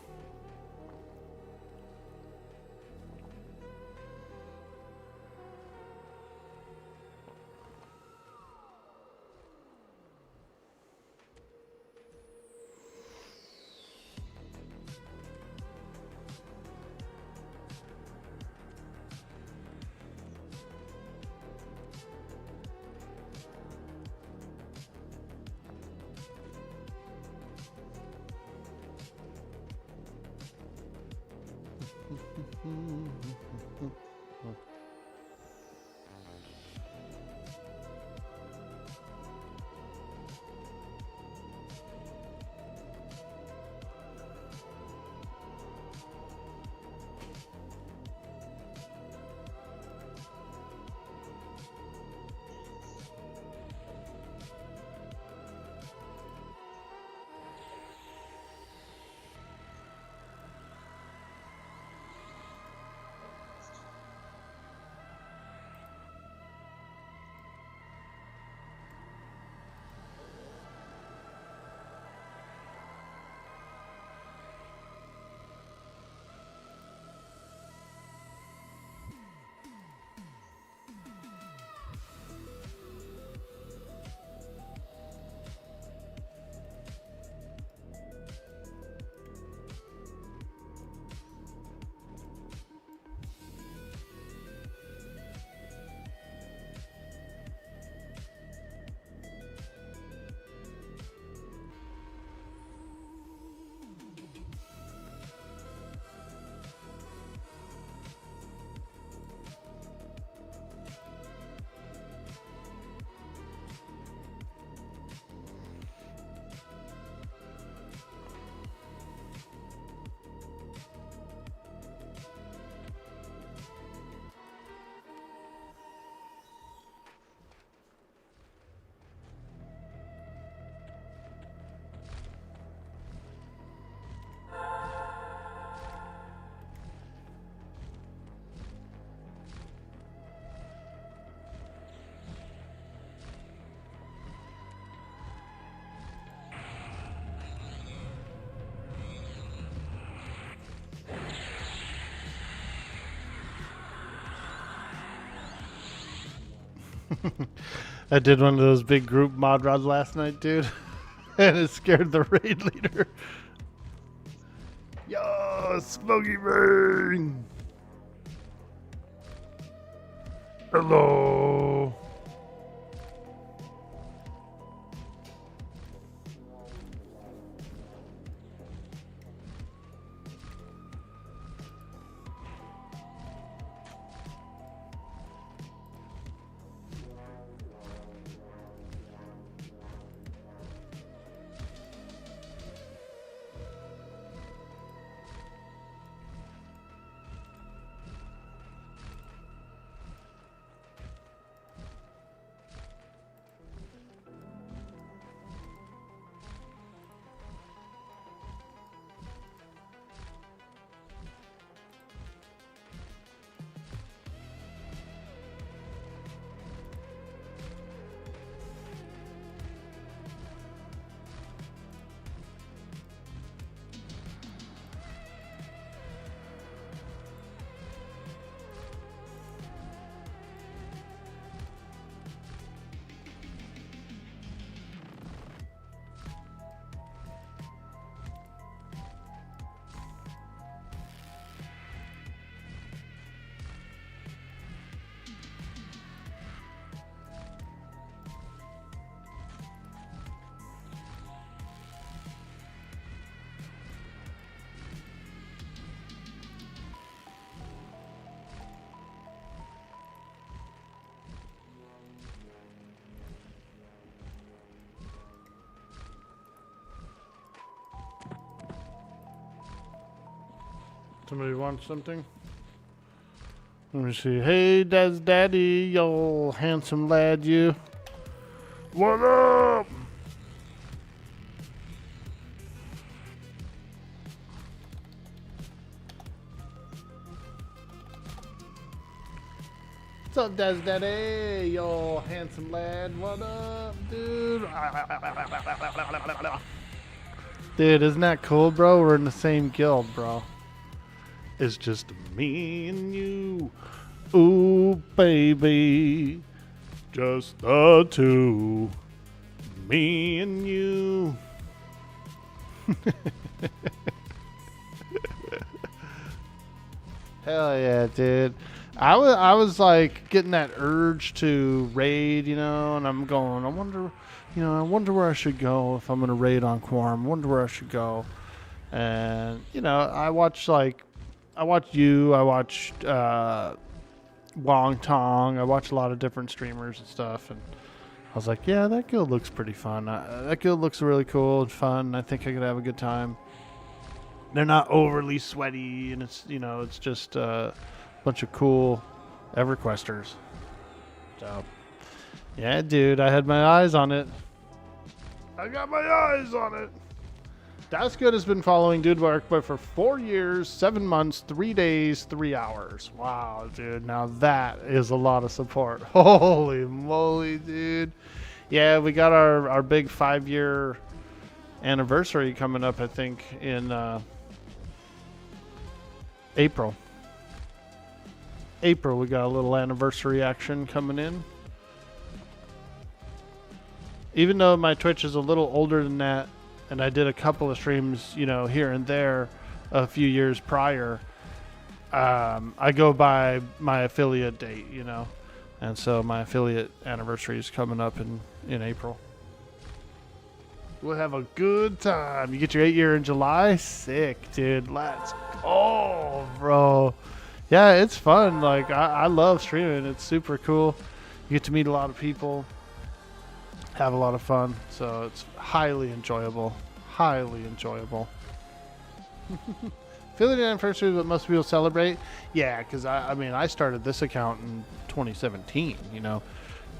I did one of those big group mod rods last night, dude, and it scared the raid leader. Yo, Smoky Ring! Hello! Somebody wants something? Let me see. Hey, that's Daddy, yo handsome lad, you. What up? What's up, Dad's Daddy, yo handsome lad? What up, dude? Dude, isn't that cool, bro? We're in the same guild, bro. It's just me and you. Ooh, baby. Just the two. Me and you. Hell yeah, dude. I was like getting that urge to raid, you know, and I'm going, I wonder where I should go if I'm going to raid on Quarm. I wonder where I should go. And, you know, I watched you, I watched Wong Tong, I watched a lot of different streamers and stuff, and I was like, yeah, that guild looks pretty fun. That guild looks really cool and fun. I think I could have a good time. They're not overly sweaty, and it's just a bunch of cool EverQuesters. So, yeah, dude, I had my eyes on it. I got my eyes on it. Dasgood has been following Dude Orkboy for 4 years, 7 months, 3 days, 3 hours. Wow, dude. Now that is a lot of support. Holy moly, dude. Yeah, we got our big 5-year anniversary coming up, I think, in April. April, we got a little anniversary action coming in. Even though my Twitch is a little older than that, and I did a couple of streams, you know, here and there a few years prior, I go by my affiliate date, you know. And so my affiliate anniversary is coming up in April. We'll have a good time. You get your 8-year in July? Sick, dude. Let's go, bro. Yeah, it's fun. Like, I love streaming. It's super cool. You get to meet a lot of people. Have a lot of fun, so it's highly enjoyable. Highly enjoyable. Affiliate anniversary that most people celebrate. Yeah, because I mean I started this account in 2017. You know,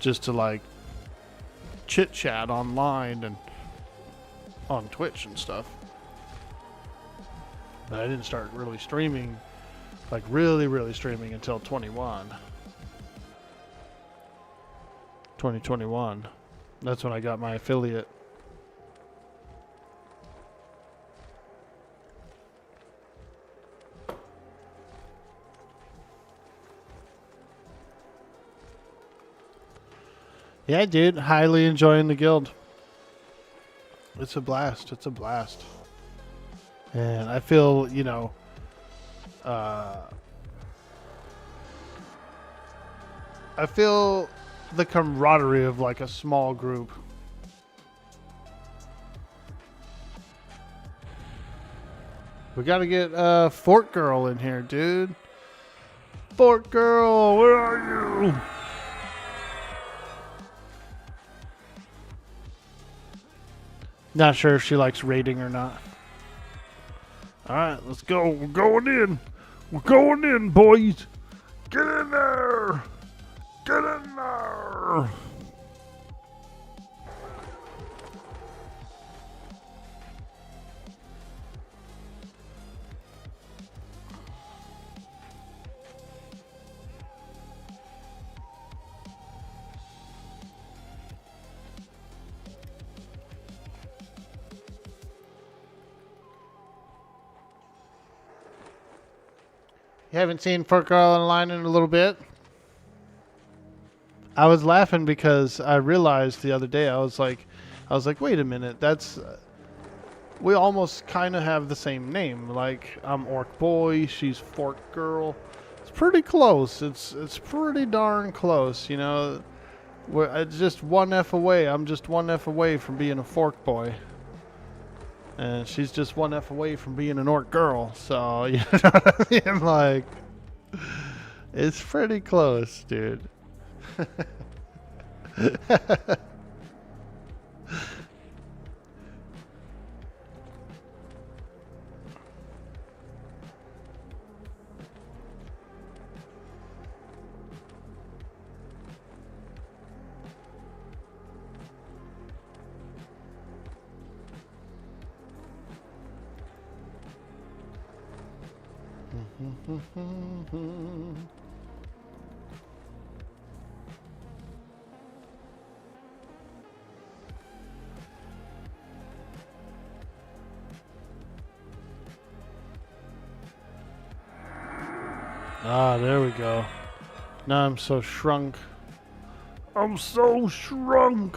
just to like chit chat online and on Twitch and stuff. But I didn't start really streaming, like really streaming until 2021. That's when I got my affiliate. Yeah, dude. Highly enjoying the guild. It's a blast. It's a blast. And I feel, uh, I feel the camaraderie of like a small group. We gotta get Fort Girl in here, dude. Fort Girl, where are you? Not sure if she likes raiding or not. Alright, let's go. We're going in. We're going in, boys. Get in there. Get in there. You haven't seen Fort Girl online in a little bit? I was laughing because I realized the other day I was like, wait a minute, that's we almost kind of have the same name. Like I'm Orkboy, she's Fort Girl. It's pretty close. It's pretty darn close. It's just one F away. I'm just one F away from being a Fork Boy. And she's just one F away from being an Orc Girl. So, you know what I mean? Like, it's pretty close, dude. Ah, there we go. Now I'm so shrunk. I'm so shrunk.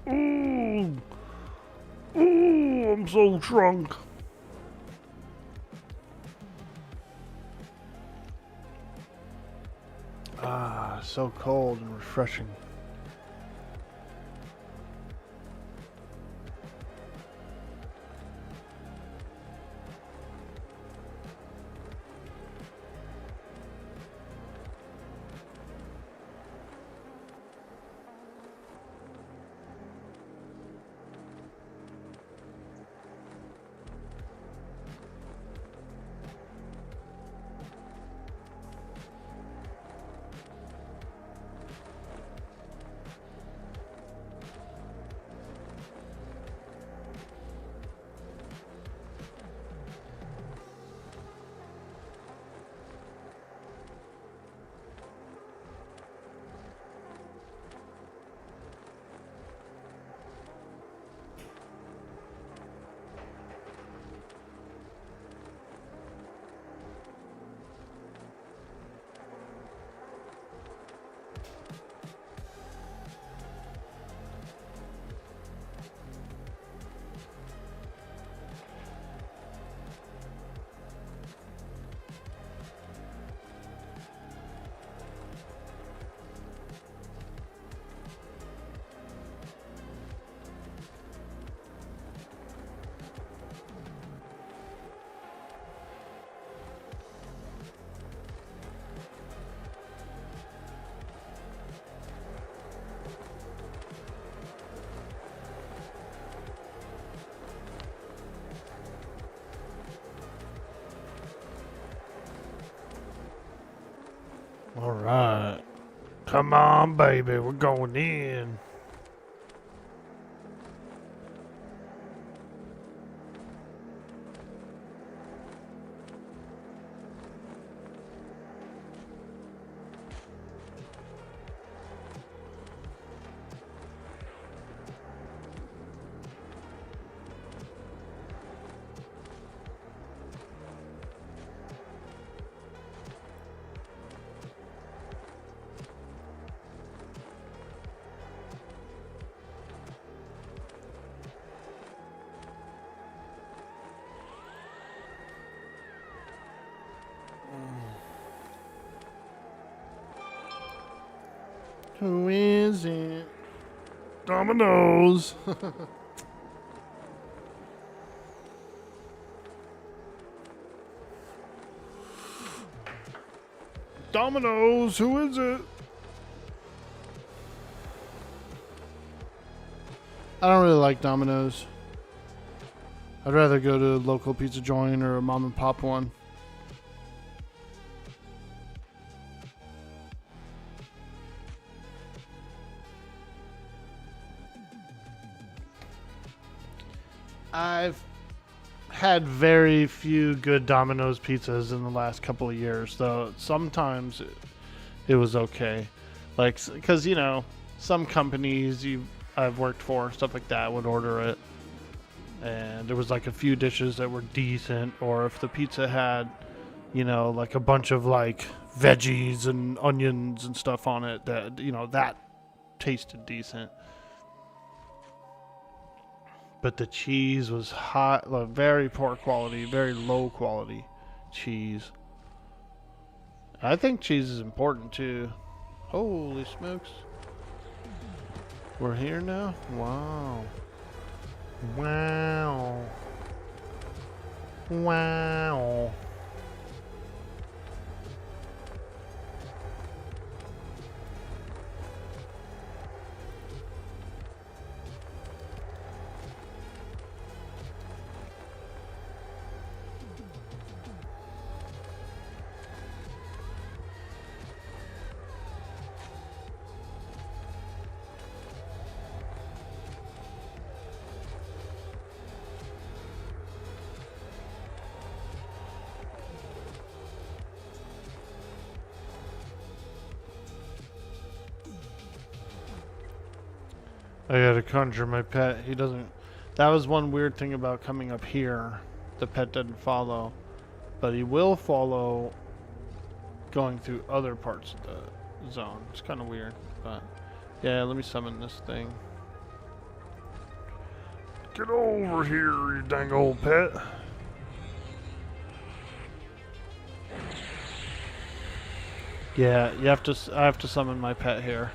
Ooh. Ooh, I'm so shrunk. Ah, so cold and refreshing. All right. Come on, baby. We're going in. Who is it? Dominoes. Dominoes, who is it? I don't really like Domino's. I'd rather go to a local pizza joint or a mom and pop one. I've had very few good Domino's pizzas in the last couple of years, though sometimes it was okay. Like, because, you know, some companies I've worked for, stuff like that, would order it. And there was like a few dishes that were decent, or if the pizza had, you know, like a bunch of like veggies and onions and stuff on it, that, you know, that tasted decent. But the cheese was hot, like, very poor quality, very low quality cheese. I think cheese is important too. Holy smokes. We're here now? Wow. Wow. Wow. I gotta conjure my pet. He doesn't. That was one weird thing about coming up here. The pet doesn't follow, but he will follow going through other parts of the zone. It's kind of weird, but yeah, let me summon this thing. Get over here, you dang old pet. Yeah, you have to. I have to summon my pet here.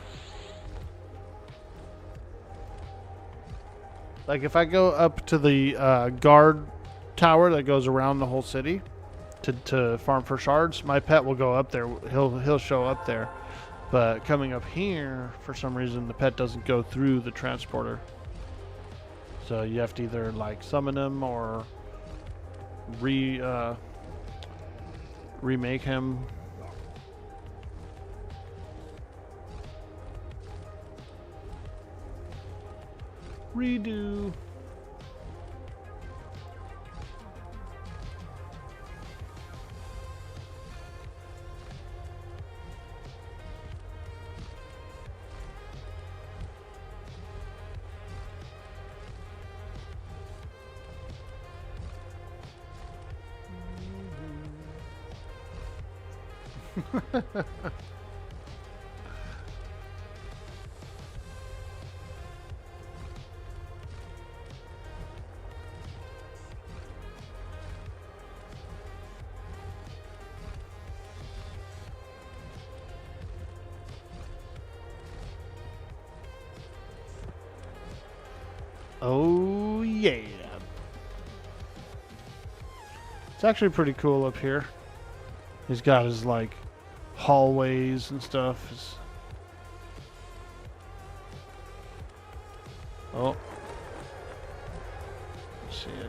Like if I go up to the guard tower that goes around the whole city to farm for shards, my pet will go up there. He'll show up there. But coming up here, for some reason, the pet doesn't go through the transporter. So you have to either like summon him or remake him. Redo. Oh yeah. It's actually pretty cool up here. He's got his like hallways and stuff. Oh. Let's see it.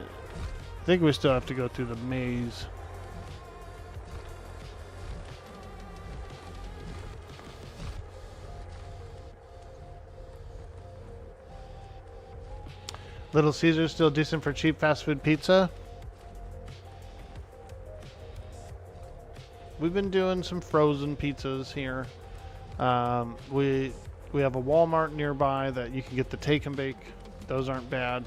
I think we still have to go through the maze. Little Caesar's still decent for cheap fast food pizza. We've been doing some frozen pizzas here. We have a Walmart nearby that you can get the take and bake. Those aren't bad.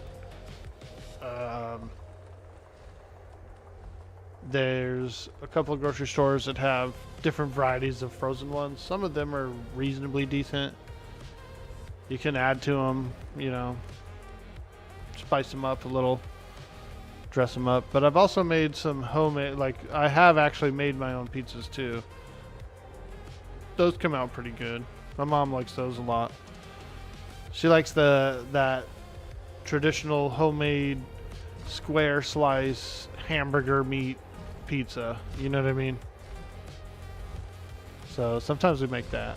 There's a couple of grocery stores that have different varieties of frozen ones. Some of them are reasonably decent. You can add to them, you know, spice them up a little, dress them up. But I've also made some homemade, like I have actually made my own pizzas too. Those come out pretty good. My mom likes those a lot. She likes that traditional homemade square slice hamburger meat pizza. You know what I mean? So sometimes we make that.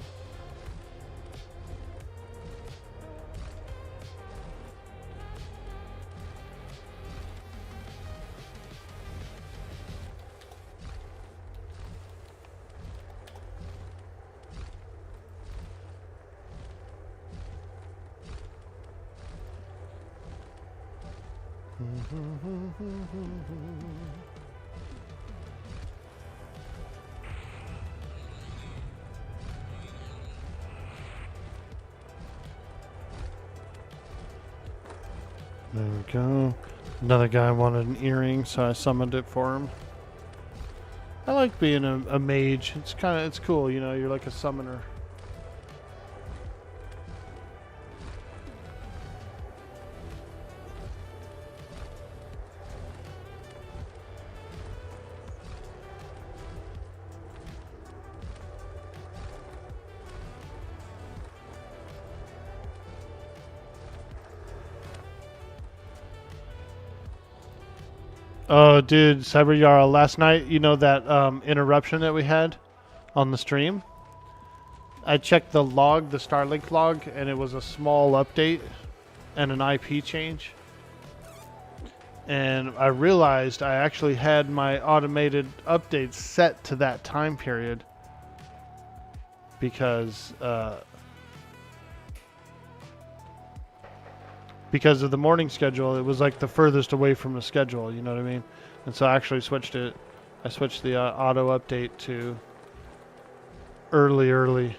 There we go. Another guy wanted an earring, so I summoned it for him. I like being a mage. It's cool, you know, you're like a summoner. Oh, dude, Cyber Yarl, last night, you know that interruption that we had on the stream? I checked the log, the Starlink log, and it was a small update and an IP change. And I realized I actually had my automated updates set to that time period because of the morning schedule. It was like the furthest away from the schedule, you know what I mean? And so I actually switched it. I switched the auto update to early.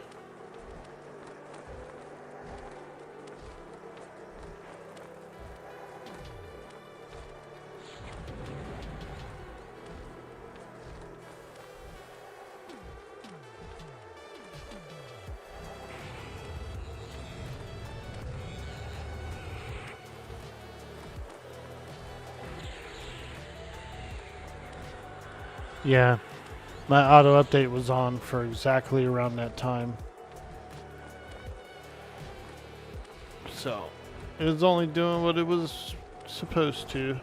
Yeah, my auto update was on for exactly around that time. So, it was only doing what it was supposed to.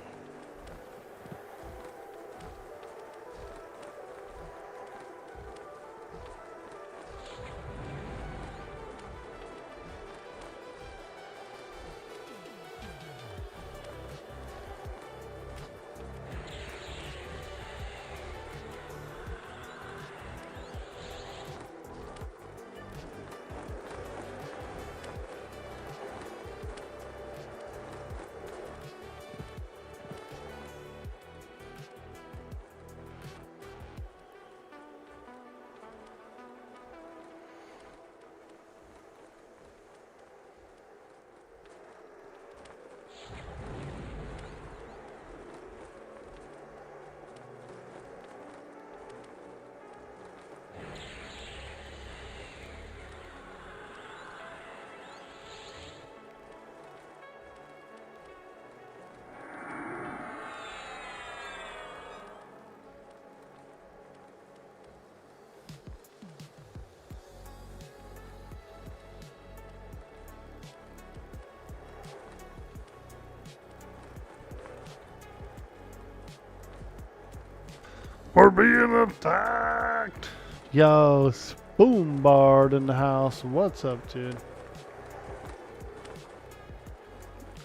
We're being attacked! Yo, Spoombard in the house. What's up, dude?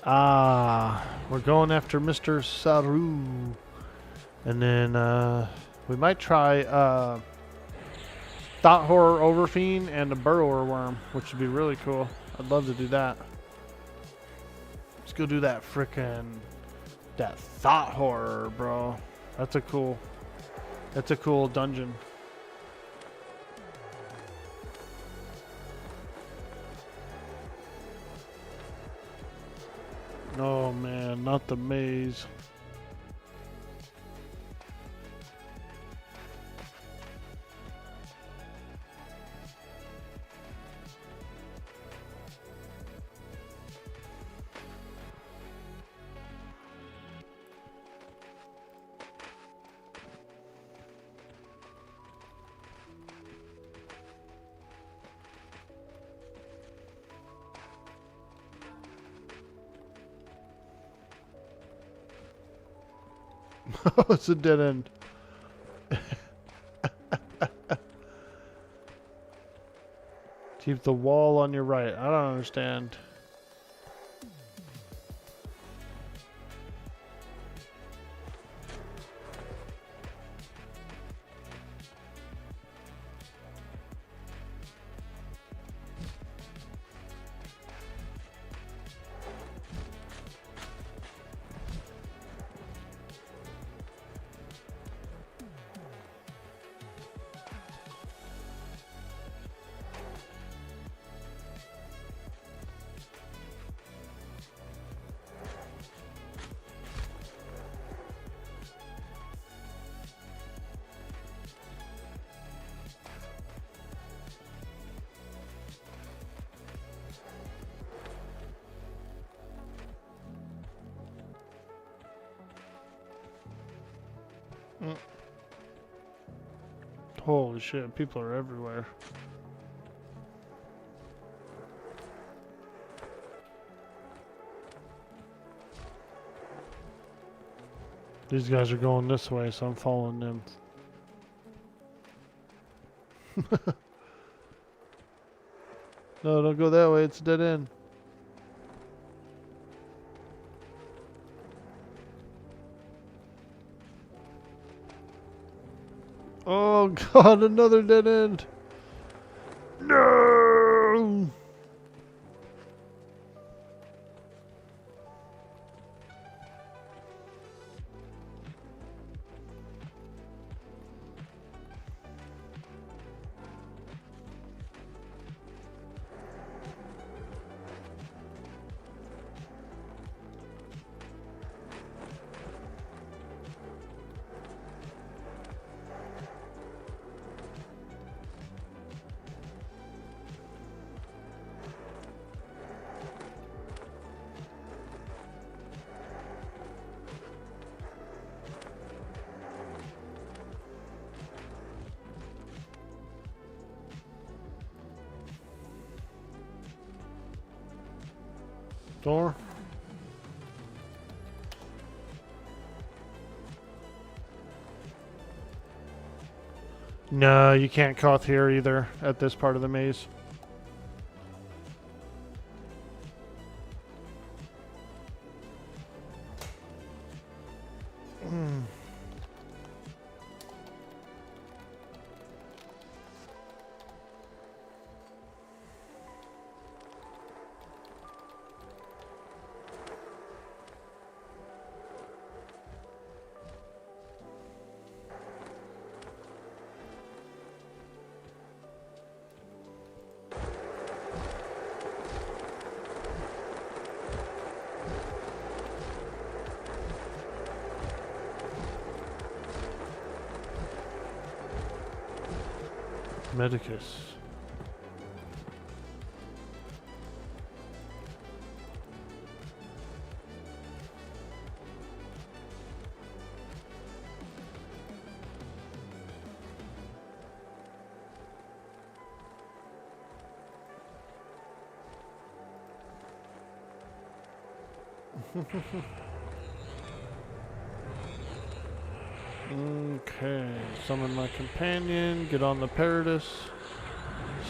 We're going after Mr. Seru. And then, we might try, Thought Horror Overfiend and a Burrower Worm, which would be really cool. I'd love to do that. Let's go do that that Thought Horror, bro. That's a cool dungeon. Oh man, not the maze. Oh, it's a dead end. Keep the wall on your right. I don't understand. Holy shit, people are everywhere. These guys are going this way, so I'm following them. No, don't go that way, it's a dead end. Oh god, another dead end. No! Door? No, you can't cough here either at this part of the maze. Medicus. Okay, summon my companion, get on the Paradis,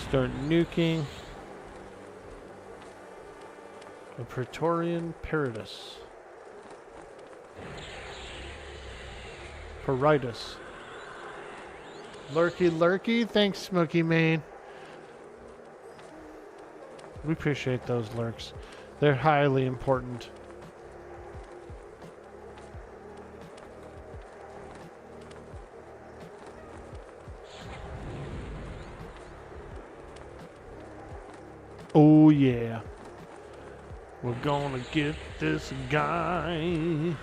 start nuking. A Praetorian Paradis. Paridus. Lurky lurky, thanks Smoky Mane. We appreciate those lurks. They're highly important. Oh yeah. We're gonna get this guy.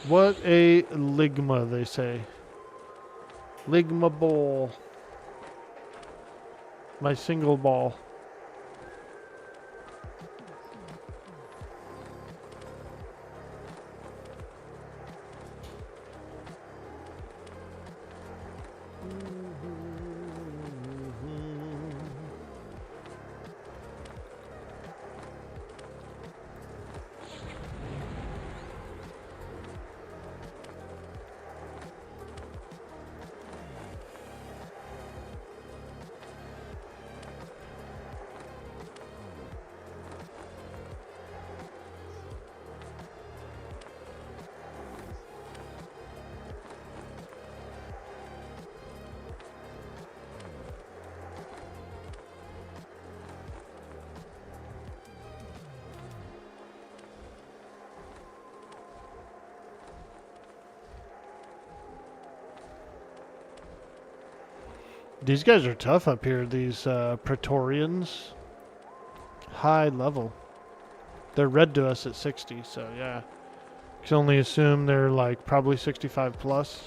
What a ligma, they say. Ligma ball. My single ball. These guys are tough up here, these Praetorians. High level. They're red to us at 60, so yeah. Can only assume they're like probably 65 plus.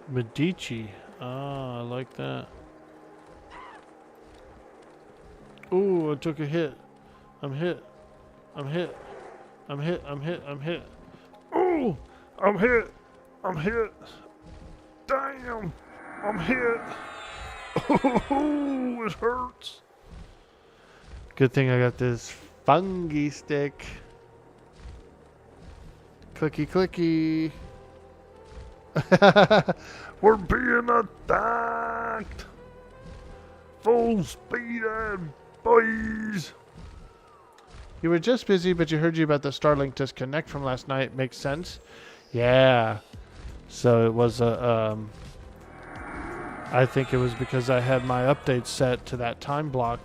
Medici. Ah, I like that. Ooh, I took a hit. I'm hit. I'm hit. I'm hit. I'm hit. I'm hit. Ooh, I'm hit. I'm hit. Damn. I'm hit. Oh, it hurts. Good thing I got this fungi stick. Clicky clicky. We're being attacked. Full speed ahead, boys. You were just busy, but you heard you about the Starlink disconnect from last night. Makes sense. Yeah. So it was a. I think it was because I had my update set to that time block.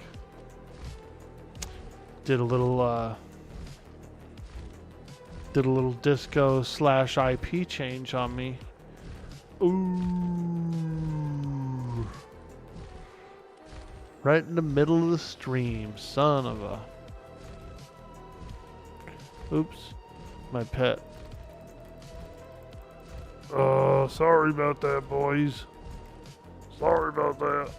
Did a little disco / IP change on me. Ooh. Right in the middle of the stream, son of a. Oops, my pet. Oh, sorry about that, boys. Sorry about that.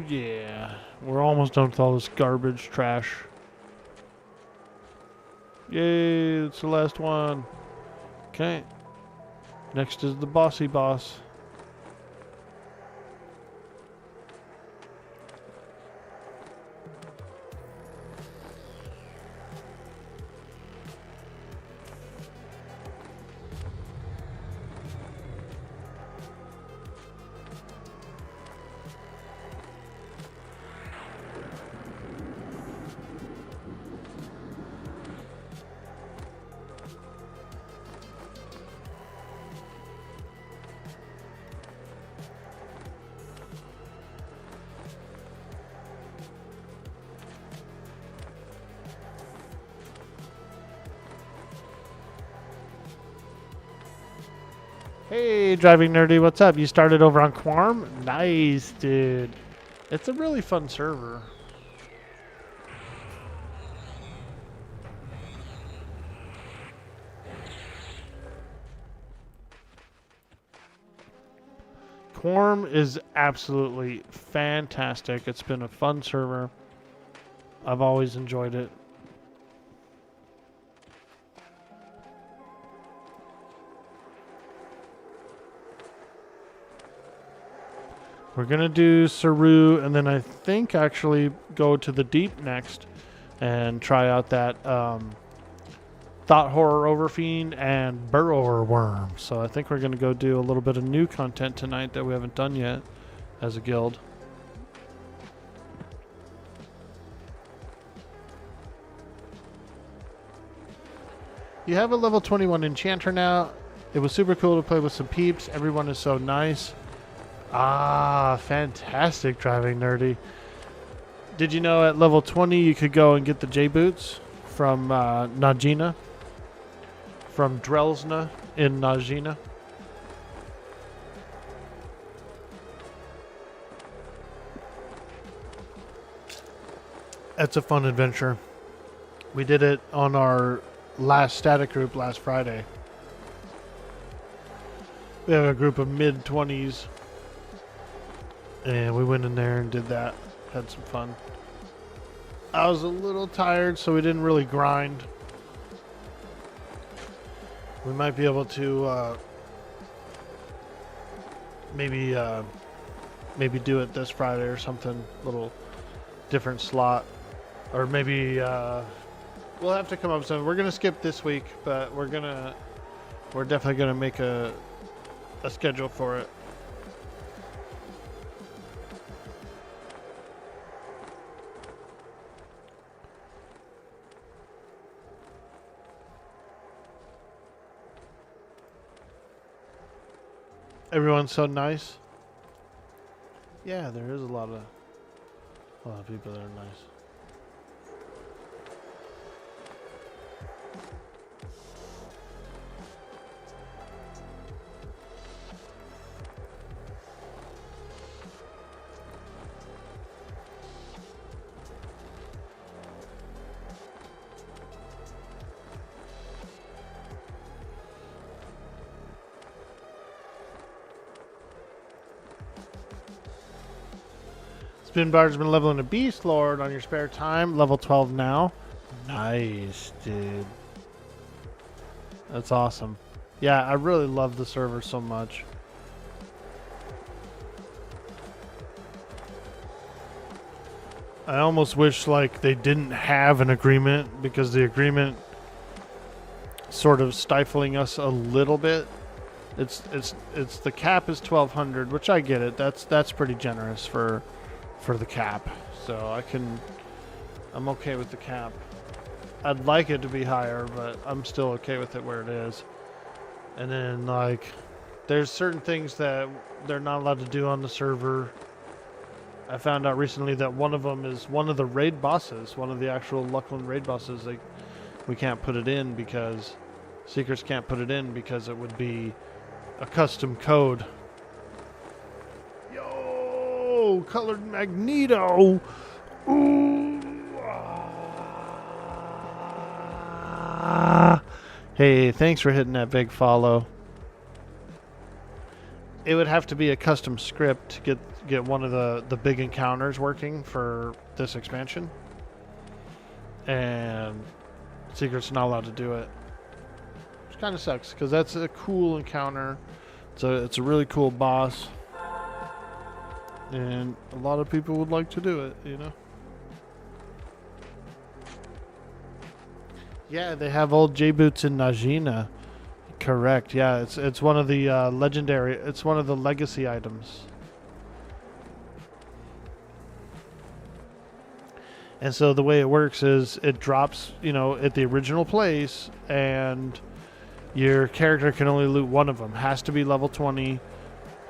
Yeah. We're almost done with all this garbage trash. Yay, it's the last one. Okay. Next is the bossy boss. Hey, Driving Nerdy, what's up? You started over on Quarm? Nice, dude. It's a really fun server. Quarm is absolutely fantastic. It's been a fun server. I've always enjoyed it. We're going to do Seru and then I think actually go to the deep next and try out that Thought Horror Overfiend and Burrower Worm. So I think we're going to go do a little bit of new content tonight that we haven't done yet as a guild. You have a level 21 enchanter now. It was super cool to play with some peeps. Everyone is so nice. Ah, fantastic, Driving Nerdy. Did you know at level 20 you could go and get the J-Boots from Najina? From Drelsna in Najina? That's a fun adventure. We did it on our last static group last Friday. We have a group of mid-20s. And we went in there and did that. Had some fun. I was a little tired, so we didn't really grind. We might be able to maybe do it this Friday or something. Little different slot. Or maybe we'll have to come up with something. We're gonna skip this week, but we're definitely gonna make a schedule for it. Everyone's so nice. Yeah, there is a lot of people that are nice. Spinbar's been leveling a Beast Lord on your spare time. Level 12 now. Nice, dude. That's awesome. Yeah, I really love the server so much. I almost wish like they didn't have an agreement because the agreement sort of stifling us a little bit. It's the cap is 1200, which I get it. That's pretty generous for the cap. So I'm okay with the cap. I'd like it to be higher, but I'm still okay with it where it is. And then like there's certain things that they're not allowed to do on the server. I found out recently that one of them is one of the raid bosses, one of the actual Luckland raid bosses. We can't put it in because Seekers can't put it in because it would be a custom code. Yo, colored Magneto. Ooh. Hey, thanks for hitting that big follow. it would have to be a custom script to get one of the big encounters working for this expansion. And Secret's not allowed to do it. Which kind of sucks, because that's a cool encounter. It's a really cool boss. And a lot of people would like to do it, you know? Yeah, they have old J-Boots in Najina. Correct, yeah. It's one of the legendary, it's one of the legacy items. And so the way it works is it drops, you know, at the original place, and your character can only loot one of them. Has to be level 20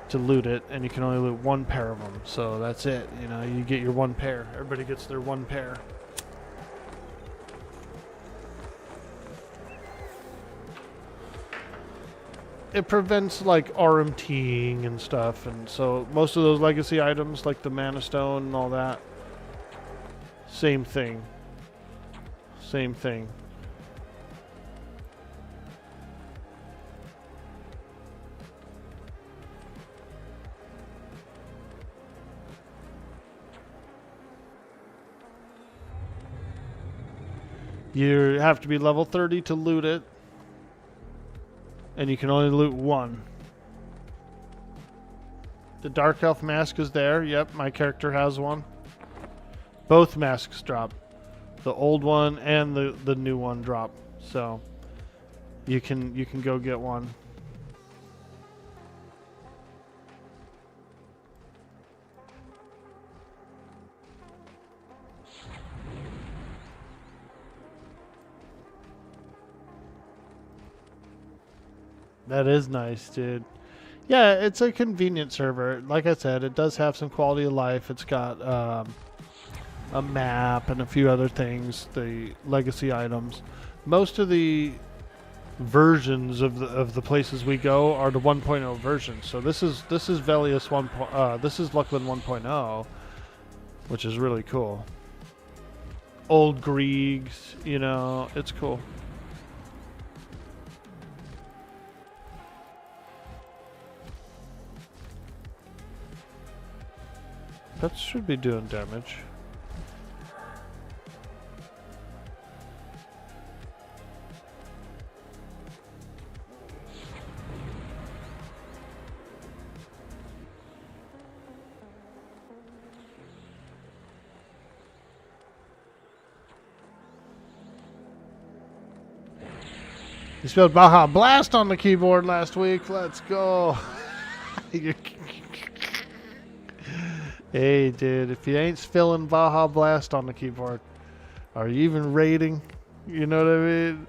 to loot it, and you can only loot one pair of them. So that's it. You know, you get your one pair. Everybody gets their one pair. It prevents like RMTing and stuff, and so most of those legacy items, like the Mana Stone and all that, same thing. Same thing. You have to be level 30 to loot it, and you can only loot one. The Dark Elf mask is there. Yep, my character has one. Both masks drop. The old one and the new one drop. So you can go get one. That is nice, dude. Yeah, it's a convenient server. Like I said, it does have some quality of life. It's got a map and a few other things, the legacy items. Most of the versions of the places we go are the 1.0 versions. So this is Velius 1. This is Luckland 1.0, which is really cool. Old Griegs, you know, it's cool. That should be doing damage. You spelled Baja Blast on the keyboard last week. Let's go. Hey, dude, if you ain't spelling Baja Blast on the keyboard, are you even raiding? You know what I mean?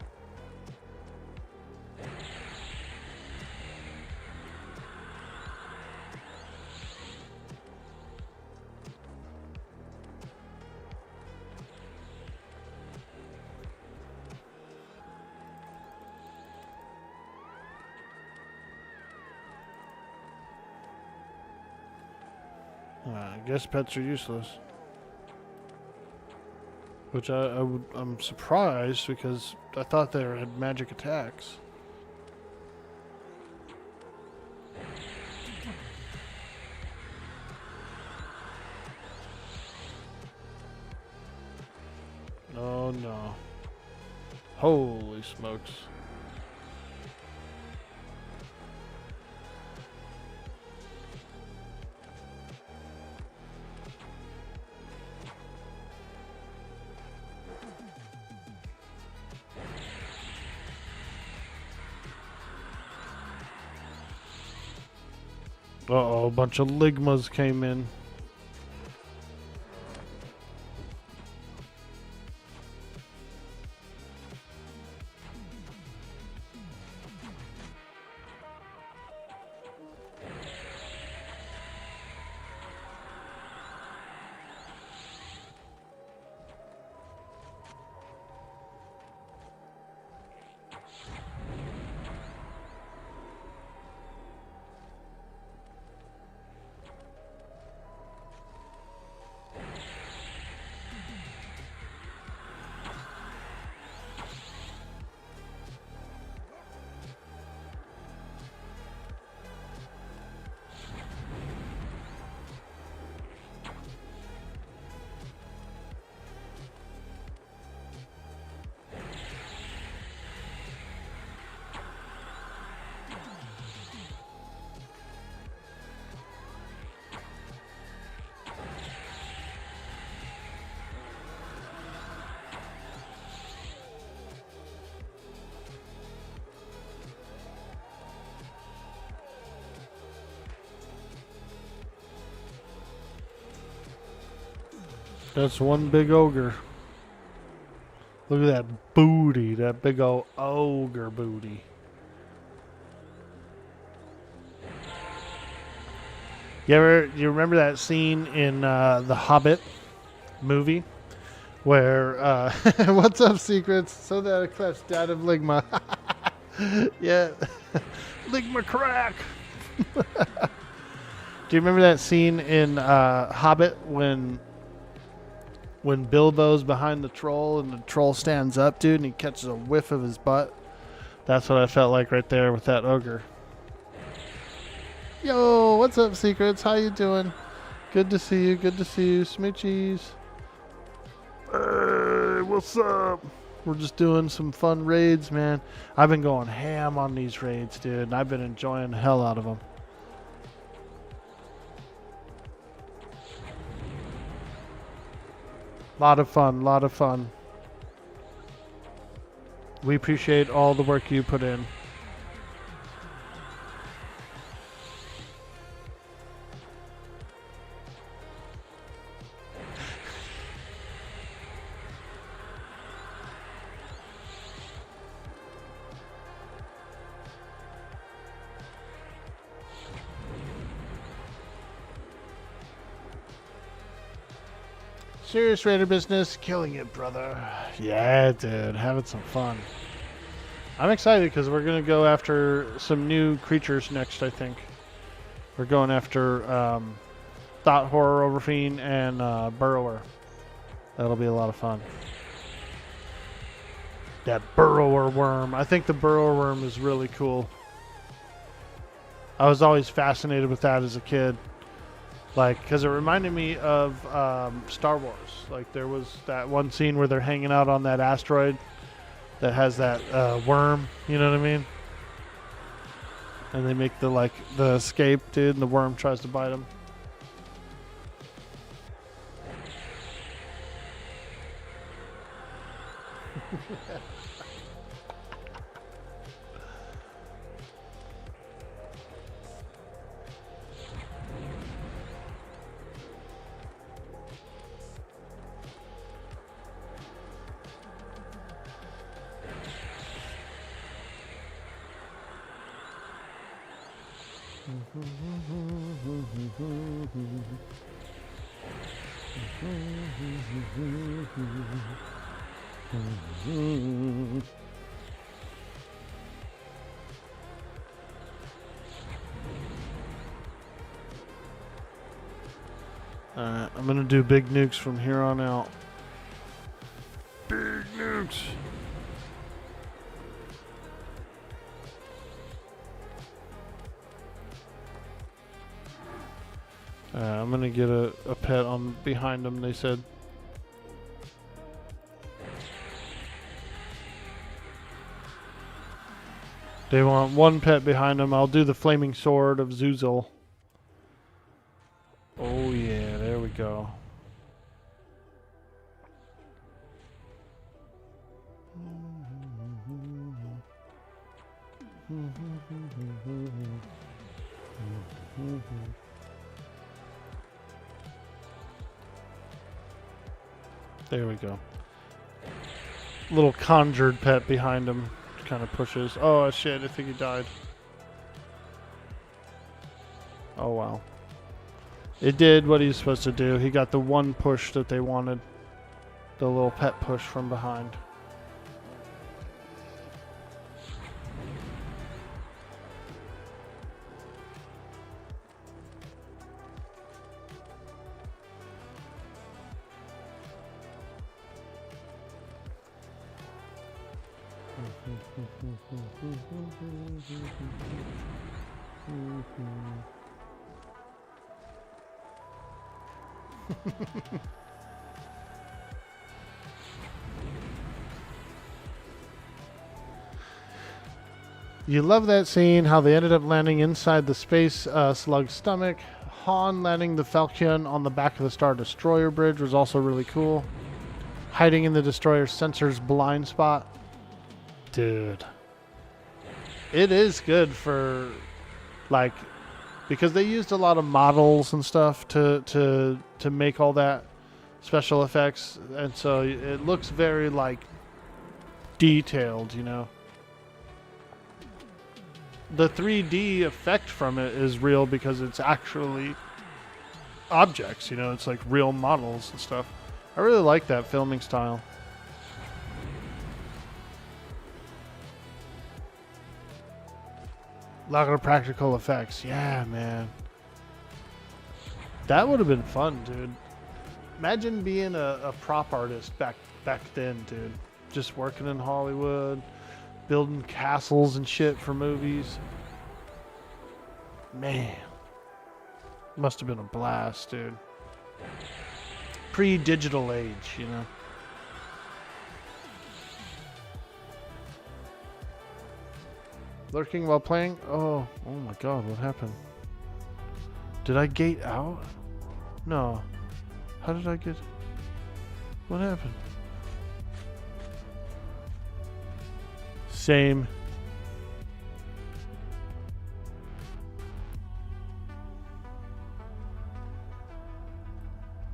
I guess pets are useless. Which I'm surprised, because I thought they had magic attacks. Oh no. Holy smokes. Uh-oh, a bunch of Ligmas came in. That's one big ogre. Look at that booty, that big old ogre booty. You remember that scene in the Hobbit movie where what's up, secrets? So that Eclipse died of ligma. Yeah, ligma crack. Do you remember that scene in Hobbit when Bilbo's behind the troll and the troll stands up, dude, and he catches a whiff of his butt? That's what I felt like right there with that ogre. Yo, what's up, secrets? How you doing? Good to see you. Good to see you, Smoochies. Hey, what's up? We're just doing some fun raids, man. I've been going ham on these raids, dude, and I've been enjoying the hell out of them. Lot of fun, lot of fun. We appreciate all the work you put in. Serious raider business, killing it, brother. Yeah, dude, having some fun. I'm excited because we're going to go after some new creatures next, I think. We're going after Thought Horror Overfiend and Burrower. That'll be a lot of fun. That Burrower worm. I think the Burrower worm is really cool. I was always fascinated with that as a kid. Like, because it reminded me of Star Wars. Like, there was that one scene where they're hanging out on that asteroid that has that worm, you know what I mean? And they make the escape, dude, and the worm tries to bite them. Alright, I'm gonna do big nukes from here on out. Big nukes! I'm gonna get a pet on behind them, they said. They want one pet behind them. I'll do the flaming sword of Zuzul. Oh yeah, there we go. There we go. Little conjured pet behind him kind of pushes. Oh shit, I think he died. Oh wow. It did what he's supposed to do. He got the one push that they wanted. The little pet push from behind. You love that scene, how they ended up landing inside the space slug's stomach. Han landing the Falcon on the back of the Star Destroyer bridge was also really cool. Hiding in the Destroyer's sensor's blind spot. Dude. It is good for, like, because they used a lot of models and stuff to make all that. special effects, and so it looks very like detailed, you know. The 3D effect from it is real because it's actually objects, you know, it's like real models and stuff. I really like that filming style. A lot of practical effects. Yeah, man. That would have been fun, dude. Imagine being a prop artist back then, dude. Just working in Hollywood, building castles and shit for movies. Man. Must have been a blast, dude. Pre-digital age, you know. Lurking while playing? Oh my god, what happened? Did I gate out? No. How did I get... What happened? Same.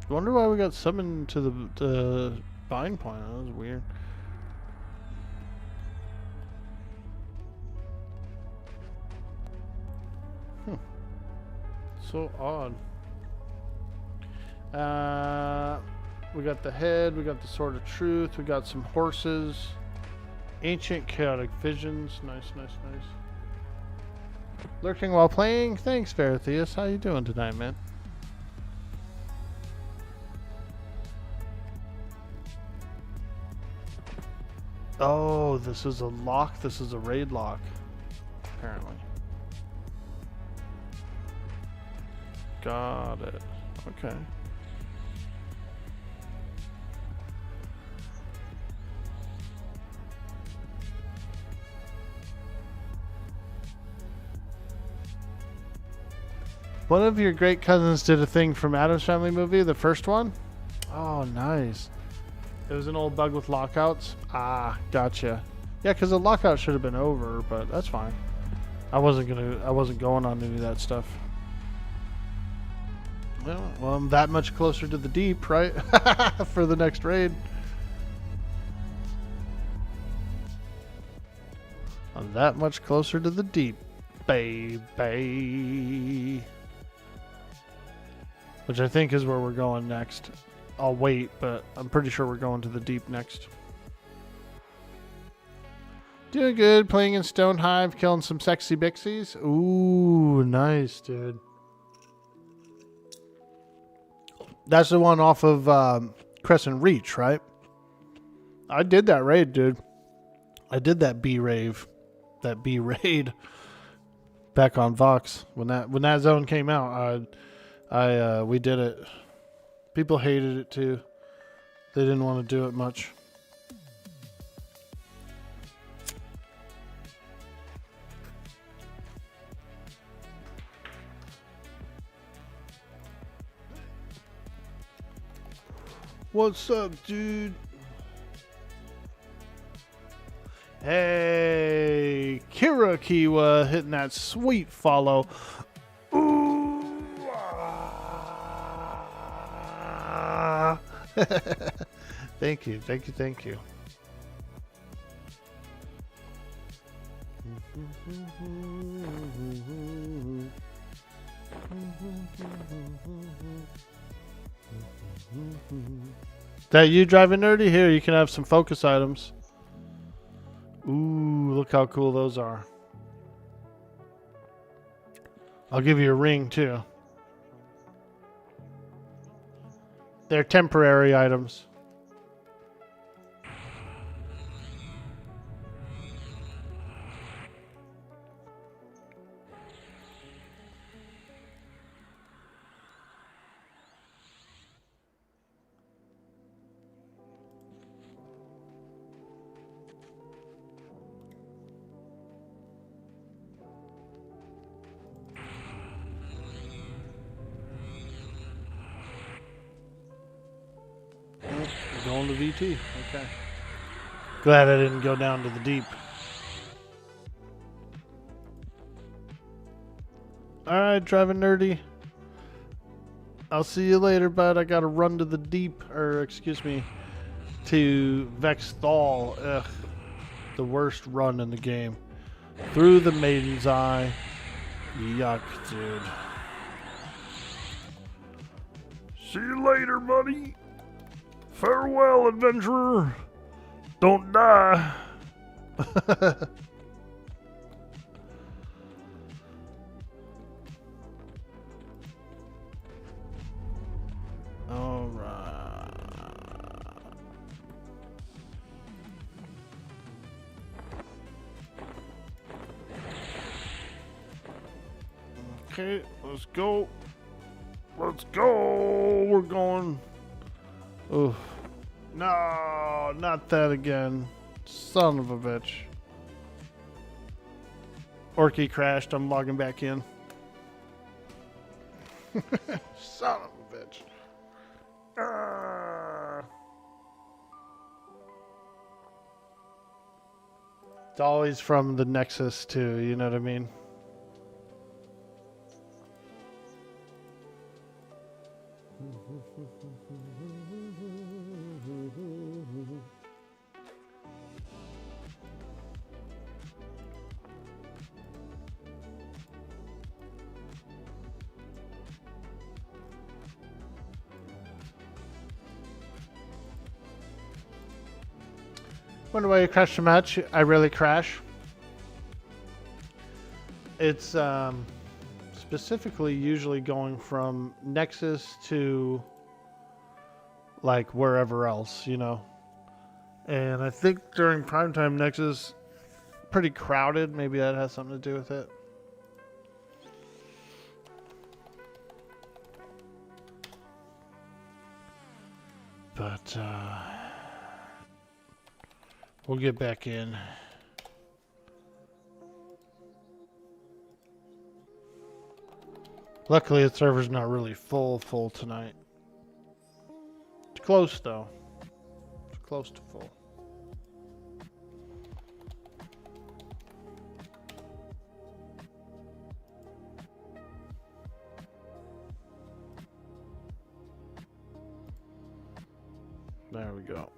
I wonder why we got summoned to the bind point. That was weird. So odd. We got the head, we got the sword of truth, we got some horses. Ancient chaotic visions. Nice, nice, nice. Lurking while playing. Thanks, Veratheus. How you doing tonight, man? Oh, this is a lock. This is a raid lock, apparently. Got it. Okay. One of your great cousins did a thing from Addams Family movie, the first one. Oh, nice. It was an old bug with lockouts. Ah, gotcha. Yeah, because the lockout should have been over, but that's fine. I wasn't going on any of that stuff. Well, I'm that much closer to the deep, right? For the next raid. I'm that much closer to the deep, baby. Which I think is where we're going next. I'll wait, but I'm pretty sure we're going to the deep next. Doing good, playing in Stone Hive, killing some sexy bixies. Ooh, nice, dude. That's the one off of Crescent Reach, right? I did that raid, dude. I did that B raid back on Vox when that zone came out. We did it. People hated it too. They didn't want to do it much. What's up, dude? Hey, Kira Kiwa hitting that sweet follow. Ooh. Ah. Thank you, thank you, thank you. That you driving nerdy? Here, you can have some focus items. Ooh, look how cool those are. I'll give you a ring too. They're temporary items. Going to VT. Okay. Glad I didn't go down to the deep. Alright, driving nerdy. I'll see you later, bud. I gotta run to the deep, or excuse me, to Vexthal. Ugh, the worst run in the game. Through the Maiden's Eye. Yuck, dude. See you later, buddy. Farewell, adventurer. Don't die. All right. Okay, let's go. Let's go. We're going. Oh, no, not that again. Son of a bitch. Orky crashed. I'm logging back in. Son of a bitch. It's always from the Nexus too, you know what I mean? Wonder why you crashed the match. I rarely crash. It's specifically usually going from Nexus to like wherever else, you know. And I think during primetime Nexus, pretty crowded. Maybe that has something to do with it. But we'll get back in. Luckily, the server's not really full tonight. It's close, though. It's close to full. There we go.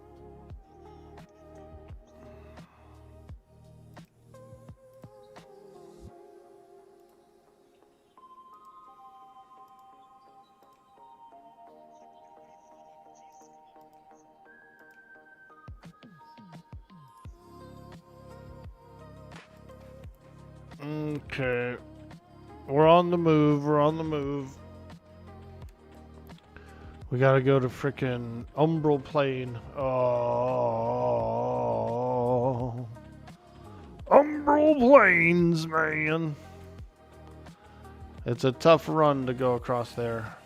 Okay. We're on the move. We're on the move. We gotta go to frickin' Umbral Plain. Oh. Umbral Plains, man. It's a tough run to go across there.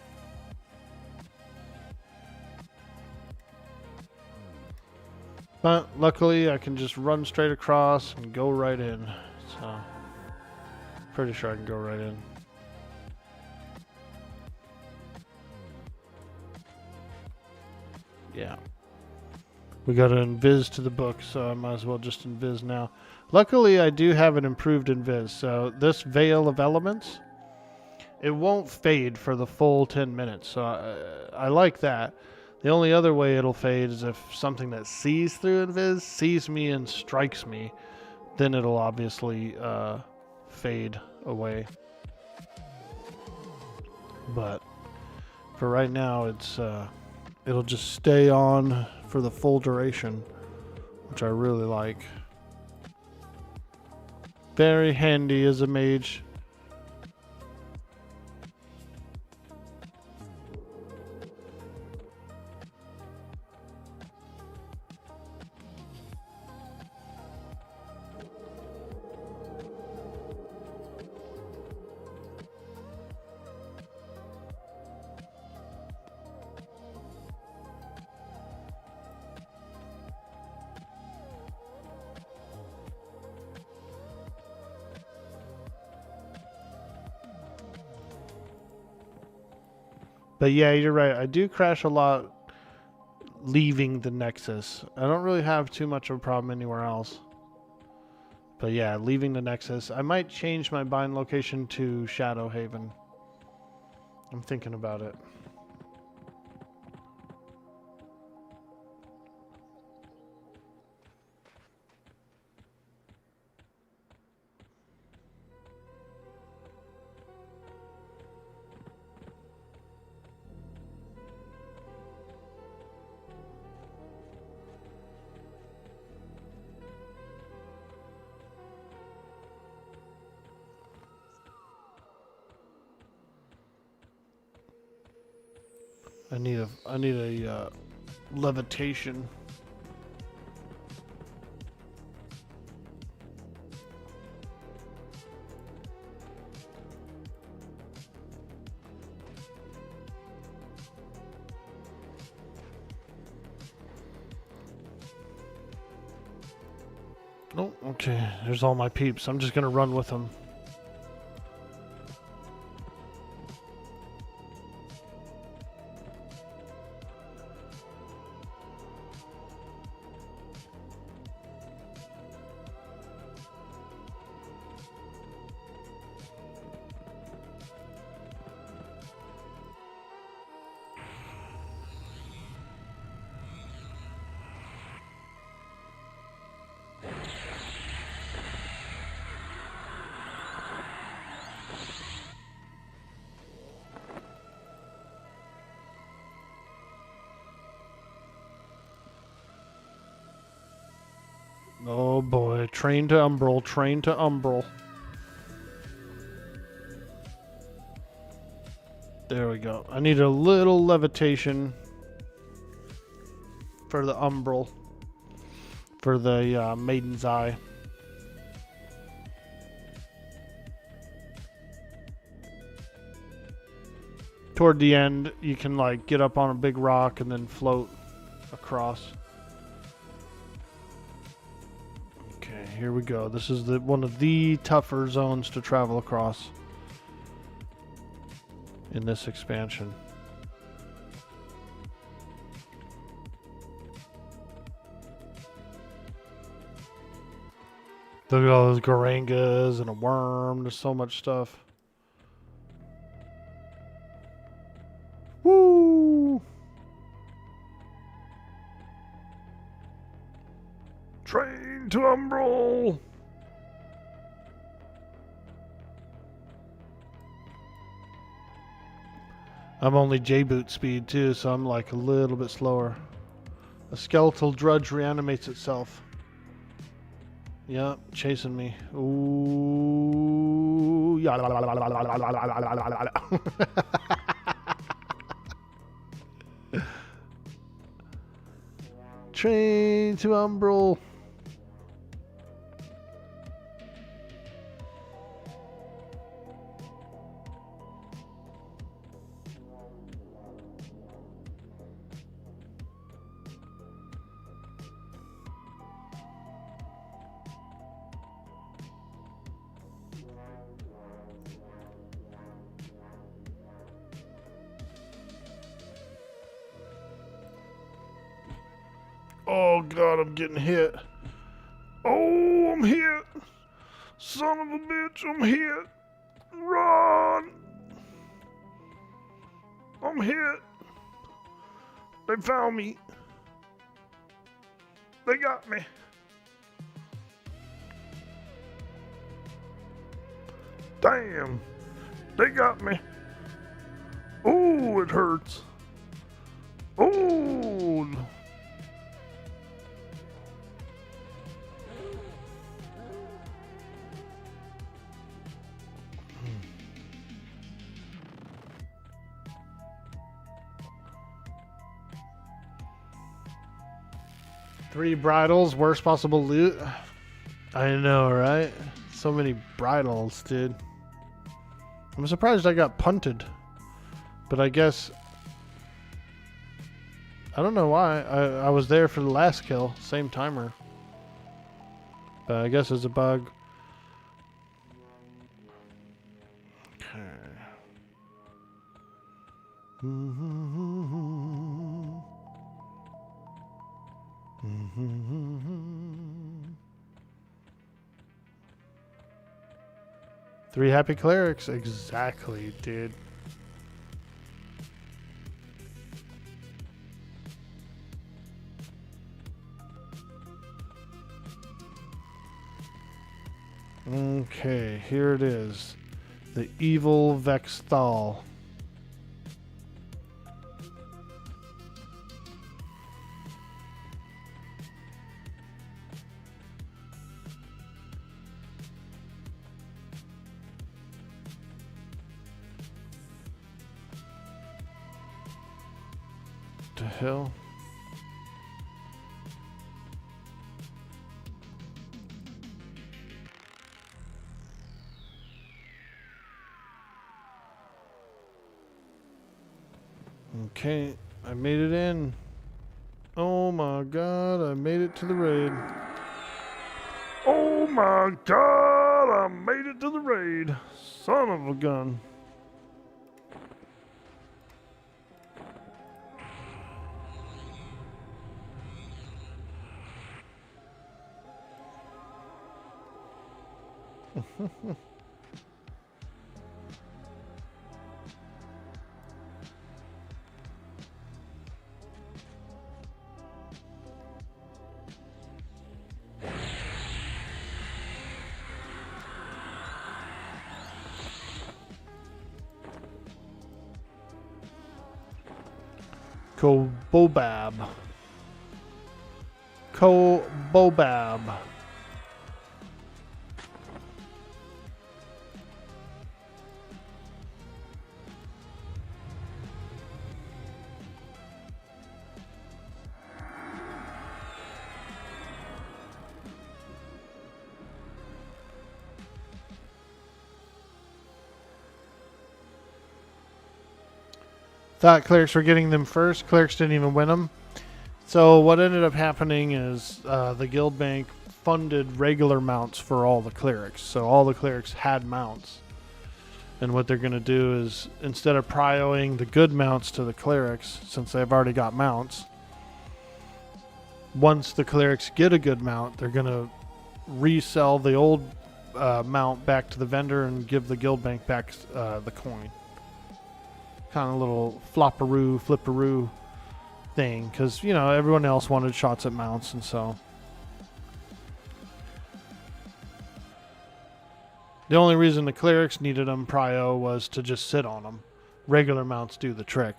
But luckily, I can just run straight across and go right in. So, pretty sure I can go right in. Yeah. We got to invis to the book, so I might as well just invis now. Luckily, I do have an improved invis, so this Veil of Elements, it won't fade for the full 10 minutes, so I like that. The only other way it'll fade is if something that sees through invis sees me and strikes me, then it'll obviously fade away. But for right now, it'll just stay on for the full duration, which I really like. Very handy as a mage. But yeah, you're right. I do crash a lot leaving the Nexus. I don't really have too much of a problem anywhere else. But yeah, leaving the Nexus. I might change my bind location to Shadow Haven. I'm thinking about it. I need a levitation. Oh, okay. There's all my peeps. I'm just gonna run with them. Oh boy, train to Umbral, train to Umbral. There we go. I need a little levitation for the Umbral, for the Maiden's Eye. Toward the end, you can like get up on a big rock and then float across. Okay, here we go. This is one of the tougher zones to travel across in this expansion. Look at all those Garangas and a worm. There's so much stuff. Woo! Train to Umbral! I'm only J-boot speed too, so I'm like a little bit slower. A skeletal drudge reanimates itself. Yep, chasing me. Ooh. Train to Umbral. Oh god, I'm getting hit. Oh, I'm hit. Son of a bitch, I'm hit. Run. I'm hit. They found me. They got me. Damn. They got me. Oh, it hurts. Oh. 3 bridles, worst possible loot. I know, right? So many bridles, dude. I'm surprised I got punted. But I guess... I don't know why. I was there for the last kill. Same timer. But I guess it's a bug. Okay. Three happy clerics, exactly, dude. Okay, here it is. The Evil Vexthal. the hell? Okay, I made it in. Oh my god, I made it to the raid. Oh my god, I made it to the raid. Son of a gun. Kobobab. Kobobab. Thought clerics were getting them first. Clerics didn't even win them. So what ended up happening is the guild bank funded regular mounts for all the clerics. So all the clerics had mounts. And what they're going to do is, instead of prioing the good mounts to the clerics, since they've already got mounts, once the clerics get a good mount, they're going to resell the old mount back to the vendor and give the guild bank back the coin. Kind of little flipperoo thing, because you know everyone else wanted shots at mounts, and so the only reason the clerics needed them prio was to just sit on them. Regular mounts do the trick.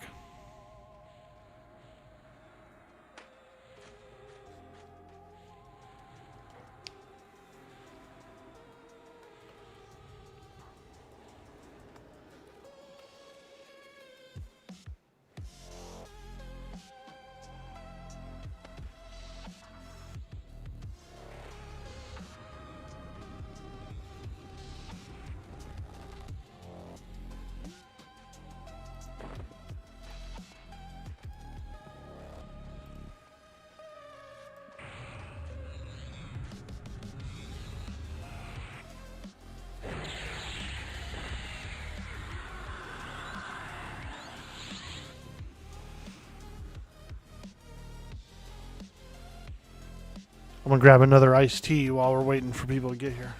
I'm gonna grab another iced tea while we're waiting for people to get here.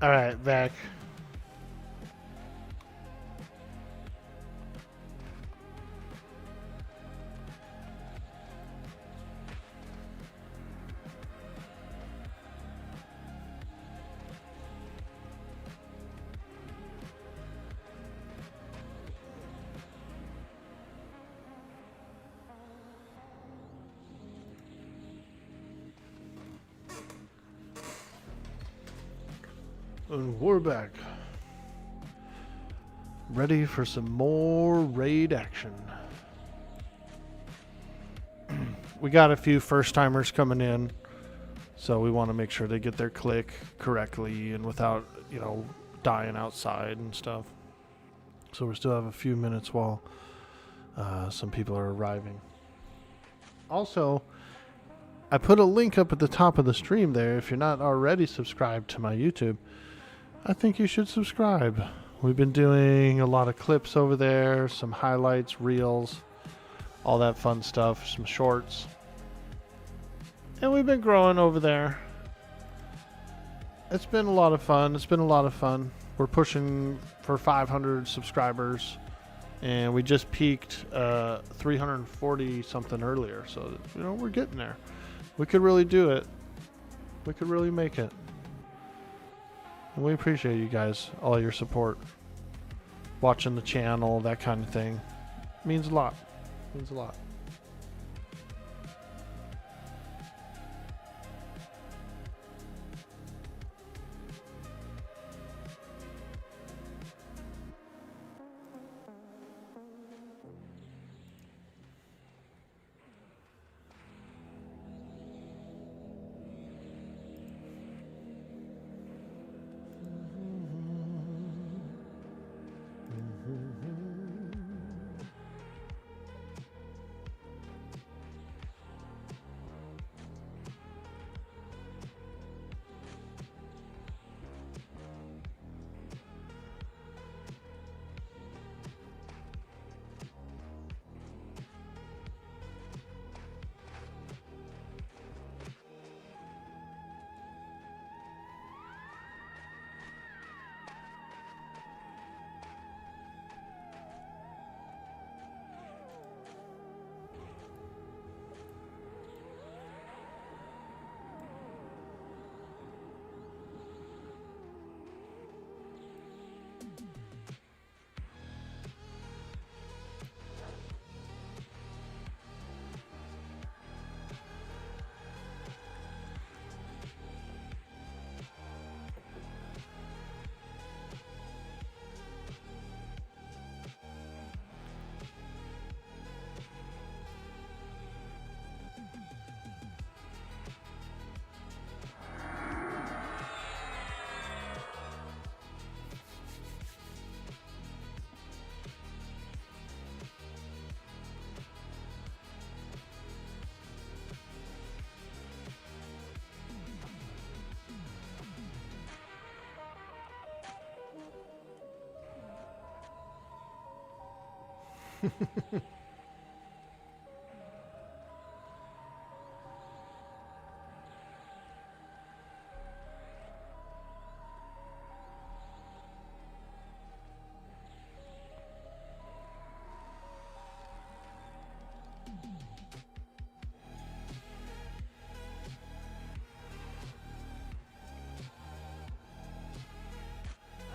All right, back. And we're back. Ready for some more raid action. We got a few first timers coming in, so we want to make sure they get their click correctly and without, you know, dying outside and stuff. So we still have a few minutes while some people are arriving. Also, I put a link up at the top of the stream there. If you're not already subscribed to my YouTube, I think you should subscribe. We've been doing a lot of clips over there, some highlights, reels, all that fun stuff, some shorts. And we've been growing over there. It's been a lot of fun. We're pushing for 500 subscribers, and we just peaked 340 something earlier. So, you know, we're getting there. We could really do it. We could really make it. And we appreciate you guys, all your support, watching the channel, that kind of thing. Means a lot. Means a lot.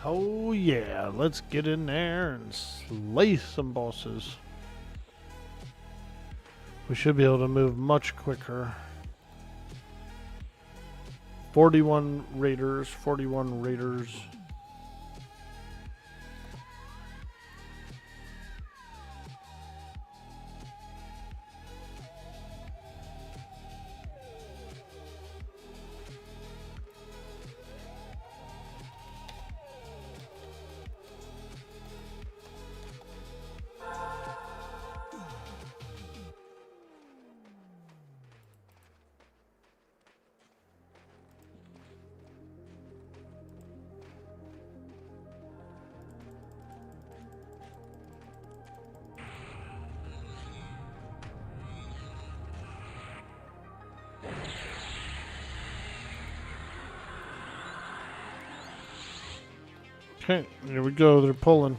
Oh yeah, let's get in there and slay some bosses. We should be able to move much quicker. 41 raiders, 41 raiders. Okay, here we go. They're pulling.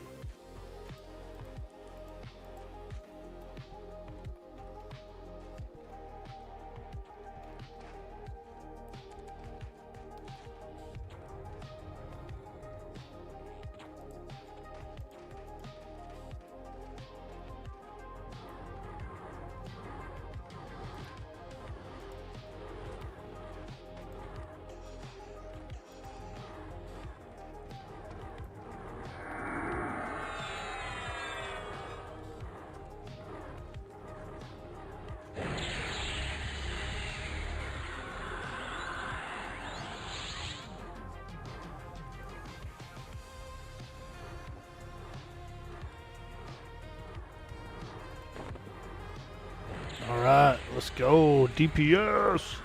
Alright, let's go. DPS.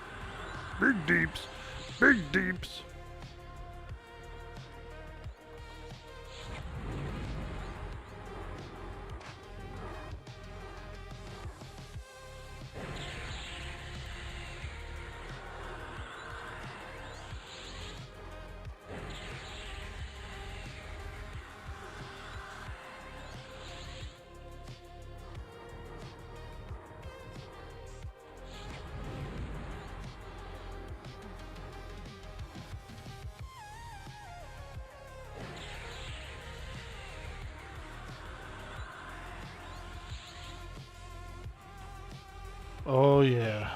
Big deeps. Big deeps. Oh, yeah.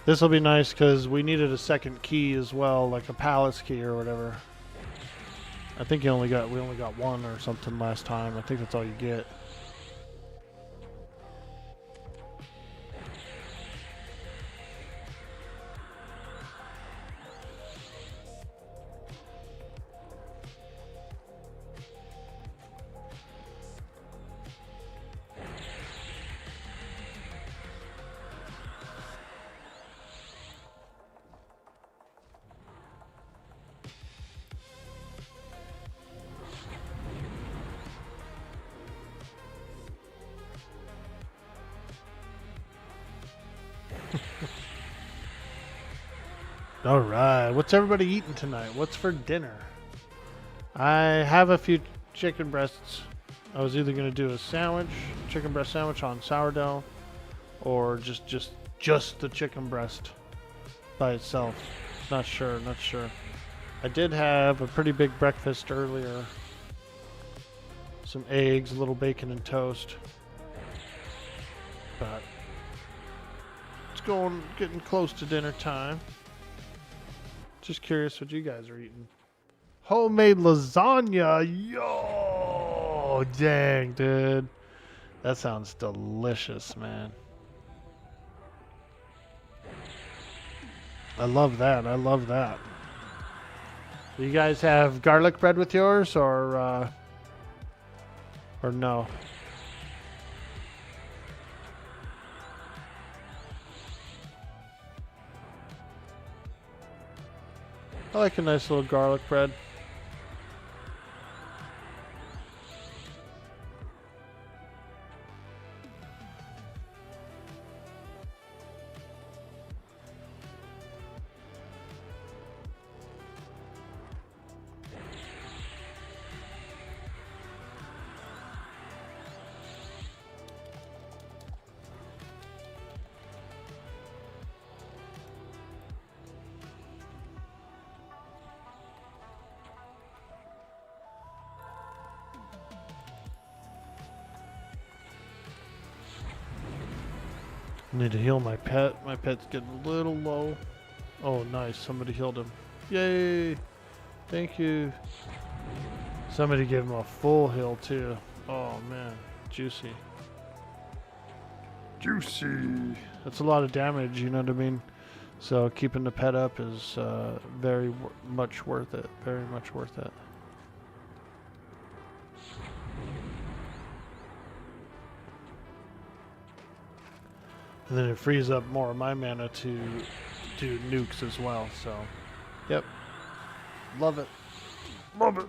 This will be nice because we needed a second key as well, like a palace key or whatever. I think we only got one or something last time. I think that's all you get. All right, what's everybody eating tonight? What's for dinner? I have a few chicken breasts. I was either gonna do a sandwich, chicken breast sandwich on sourdough, or just the chicken breast by itself. Not sure. I did have a pretty big breakfast earlier. Some eggs, a little bacon and toast. But it's getting close to dinner time. Just curious what you guys are eating. Homemade lasagna. Yo, dang, dude. That sounds delicious, man. I love that. Do you guys have garlic bread with yours or no? I like a nice little garlic bread. I need to heal my pet. My pet's getting a little low. Oh, nice. Somebody healed him. Yay! Thank you. Somebody gave him a full heal, too. Oh, man. Juicy. Juicy! That's a lot of damage, you know what I mean? So keeping the pet up is very much worth it. Very much worth it. And then it frees up more of my mana to do nukes as well, so. Yep. Love it. Love it.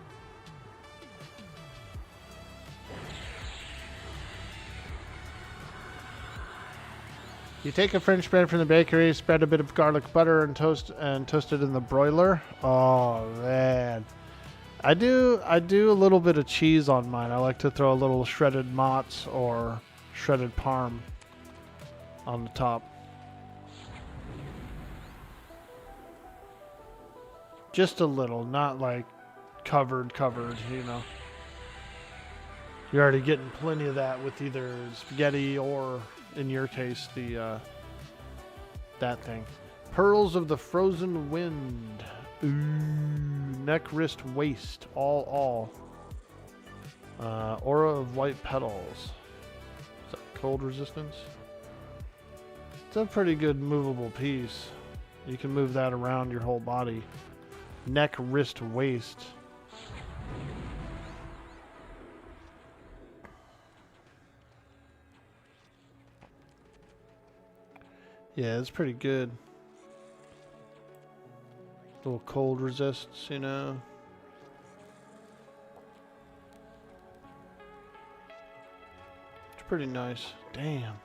You take a French bread from the bakery, spread a bit of garlic butter and toast it in the broiler. Oh man. I do a little bit of cheese on mine. I like to throw a little shredded mozz or shredded parm on the top. Just a little, not like covered, you know. You're already getting plenty of that with either spaghetti or, in your case, the that thing. Pearls of the Frozen Wind. Ooh, neck, wrist, waist, all. Aura of white petals. Is that cold resistance? It's a pretty good movable piece. You can move that around your whole body. Neck, wrist, waist. Yeah, it's pretty good. Little cold resists, you know. It's pretty nice. Damn.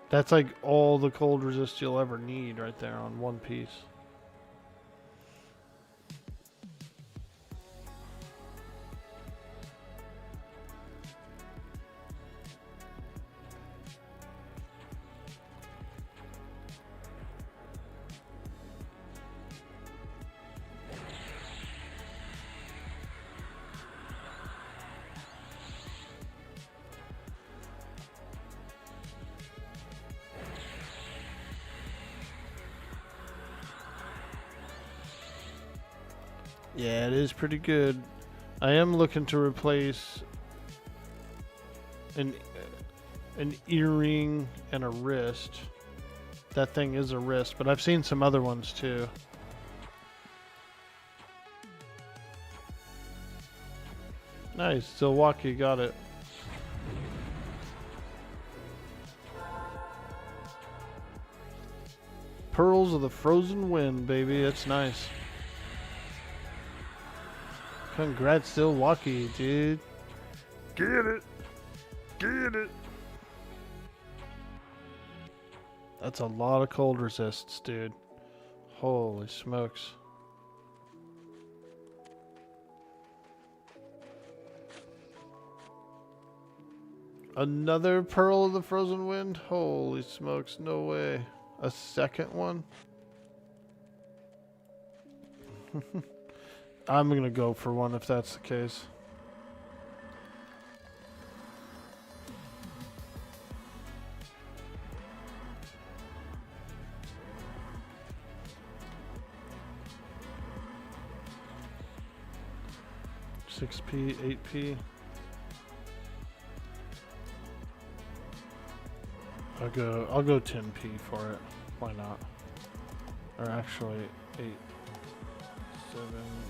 That's like all the cold resist you'll ever need right there on one piece. Yeah, it is pretty good. I am looking to replace an earring and a wrist. That thing is a wrist, but I've seen some other ones too. Nice, Zilwaki got it. Pearls of the Frozen Wind, baby. That's nice. Congrats, Zilwaki, dude. Get it. Get it. That's a lot of cold resists, dude. Holy smokes. Another Pearl of the Frozen Wind? Holy smokes, no way. A second one? I'm gonna go for one if that's the case. $6p, $8p. I'll go 10p for it. Why not? Or actually 8, 7p.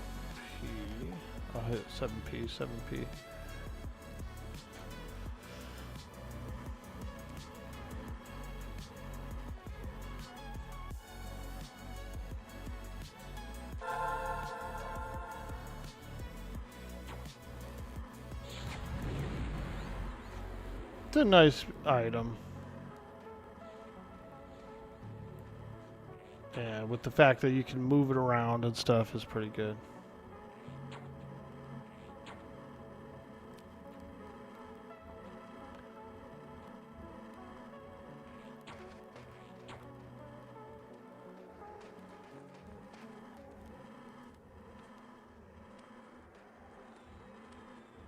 I'll hit 7p, 7p. It's a nice item. Yeah, with the fact that you can move it around and stuff is pretty good.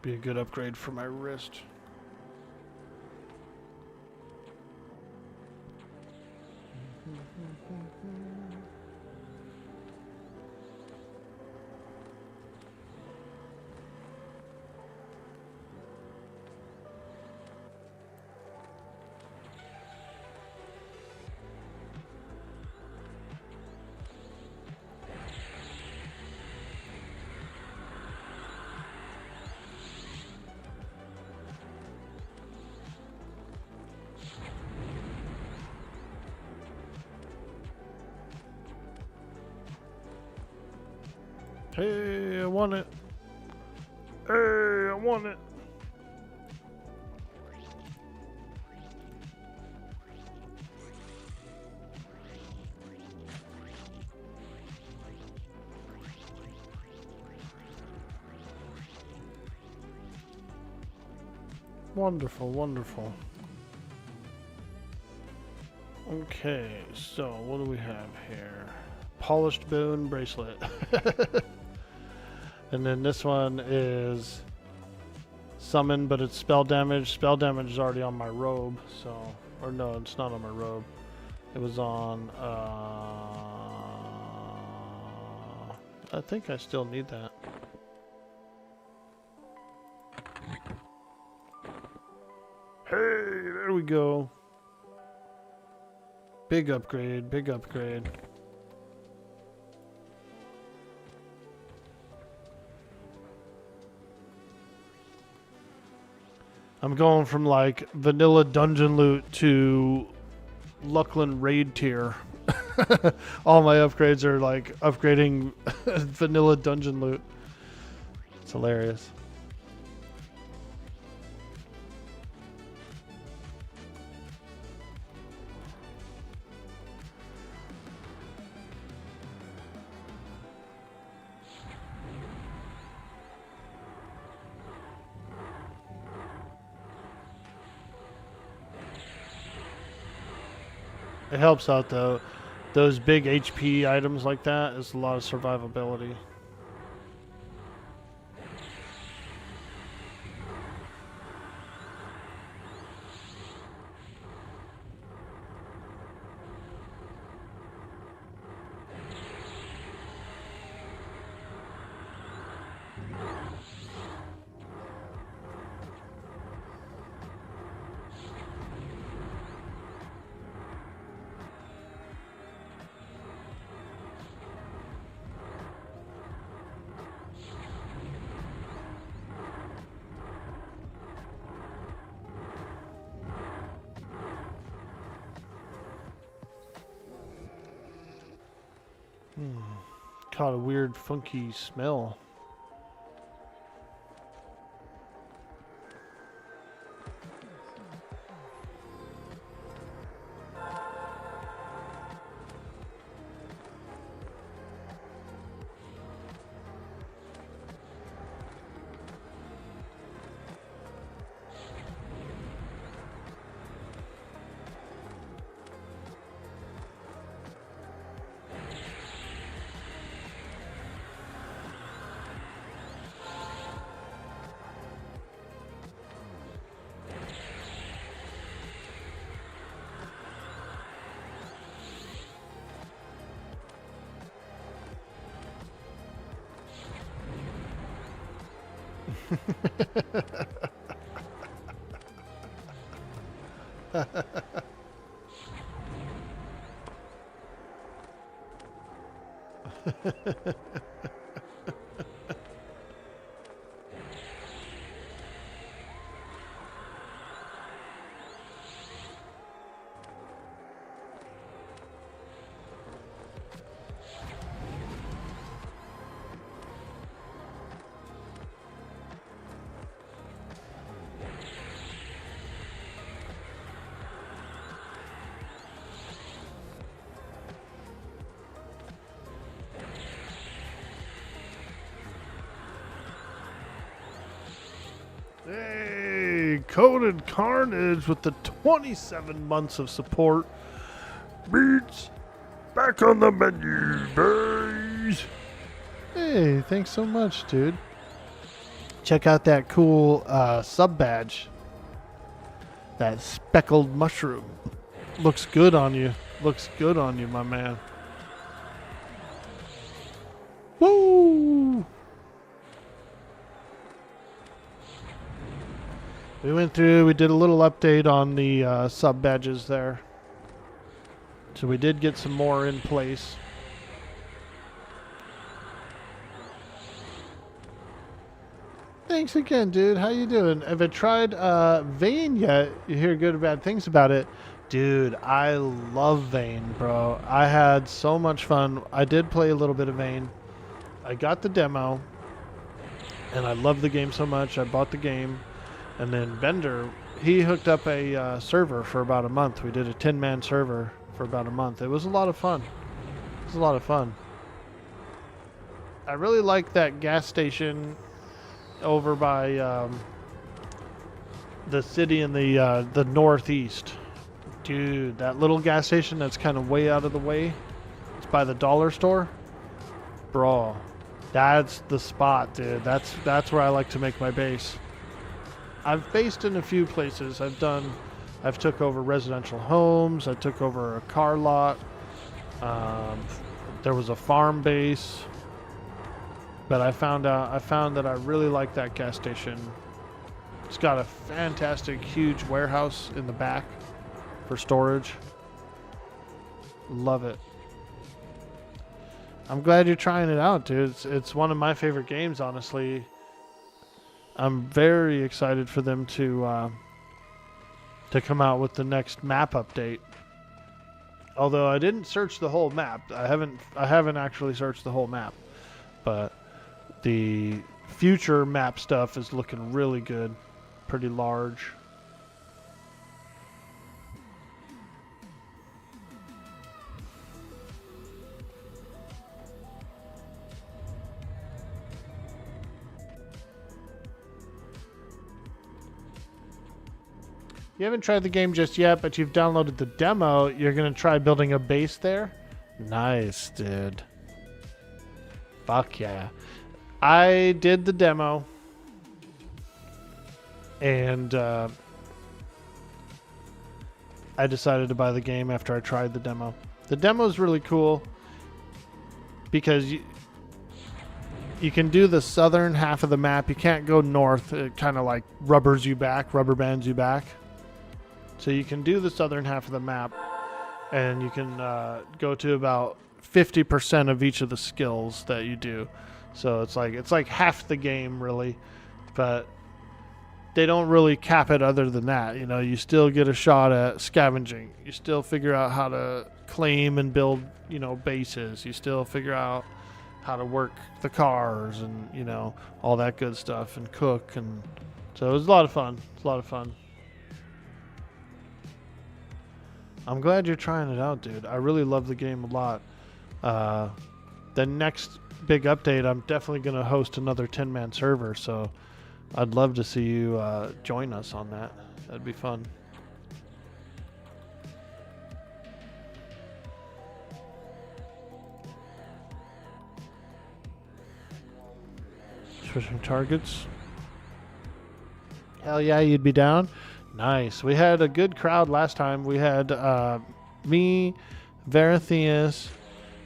Be a good upgrade for my wrist. Hey, I want it. Hey, I want it. Wonderful, wonderful. Okay, so what do we have here? Polished bone bracelet. And then this one is summon, but it's spell damage. Spell damage is already on my robe, so... Or no, it's not on my robe. It was on... I think I still need that. Hey, there we go. Big upgrade, big upgrade. I'm going from like vanilla dungeon loot to Luckland raid tier. All my upgrades are like upgrading vanilla dungeon loot. It's hilarious. It helps out though. Those big HP items like that is a lot of survivability. Caught a weird funky smell. Hey, Coded Carnage with the 27 months of support. Beats back on the menu, boys. Hey, thanks so much, dude. Check out that cool sub badge. That speckled mushroom. Looks good on you. Looks good on you, my man. Woo! We went through, we did a little update on the sub badges there. So we did get some more in place. Thanks again, dude. How you doing? Have I tried Vayne yet? You hear good or bad things about it? Dude, I love Vayne, bro. I had so much fun. I did play a little bit of Vayne. I got the demo, and I love the game so much. I bought the game. And then Bender, he hooked up a server for about a month. We did a 10-man server for about a month. It was a lot of fun. It was a lot of fun. I really like that gas station over by the city in the northeast. Dude, that little gas station that's kind of way out of the way. It's by the dollar store. Bro, that's the spot, dude. That's where I like to make my base. I've based in a few places. I've took over residential homes. I took over a car lot. There was a farm base. But I found that I really like that gas station. It's got a fantastic, huge warehouse in the back for storage. Love it. I'm glad you're trying it out, dude. It's one of my favorite games, honestly. I'm very excited for them to come out with the next map update. Although I didn't search the whole map. I haven't actually searched the whole map. But the future map stuff is looking really good. Pretty large. You haven't tried the game just yet, but you've downloaded the demo. You're going to try building a base there? Nice, dude. Fuck yeah. I did the demo. And I decided to buy the game after I tried the demo. The demo is really cool because you can do the southern half of the map. You can't go north. It kind of like rubber bands you back. So you can do the southern half of the map, and you can go to about 50% of each of the skills that you do. So it's like half the game really, but they don't really cap it other than that. You know, you still get a shot at scavenging. You still figure out how to claim and build, you know, bases. You still figure out how to work the cars and, you know, all that good stuff and cook. And so it was a lot of fun. It's a lot of fun. I'm glad you're trying it out, dude. I really love the game a lot. The next big update, I'm definitely going to host another 10-man server, so I'd love to see you join us on that. That'd be fun. Switching targets. Hell yeah, you'd be down. Nice. We had a good crowd last time. We had me, Veratheus,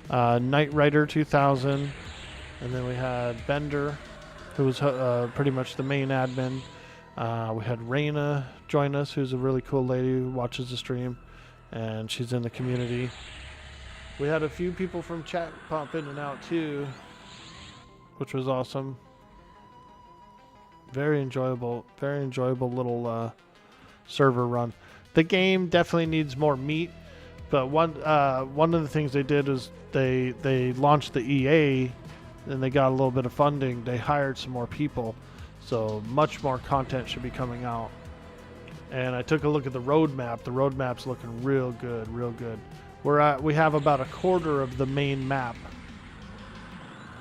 Knight Rider 2000, and then we had Bender, who was pretty much the main admin. We had Raina join us, who's a really cool lady who watches the stream, and she's in the community. We had a few people from chat pop in and out too, which was awesome. Very enjoyable little server run. The game definitely needs more meat, but one of the things they did is they launched the EA, and they got a little bit of funding. They hired some more people, so much more content should be coming out. And I took a look at the roadmap. The roadmap's looking real good, real good. We have about a quarter of the main map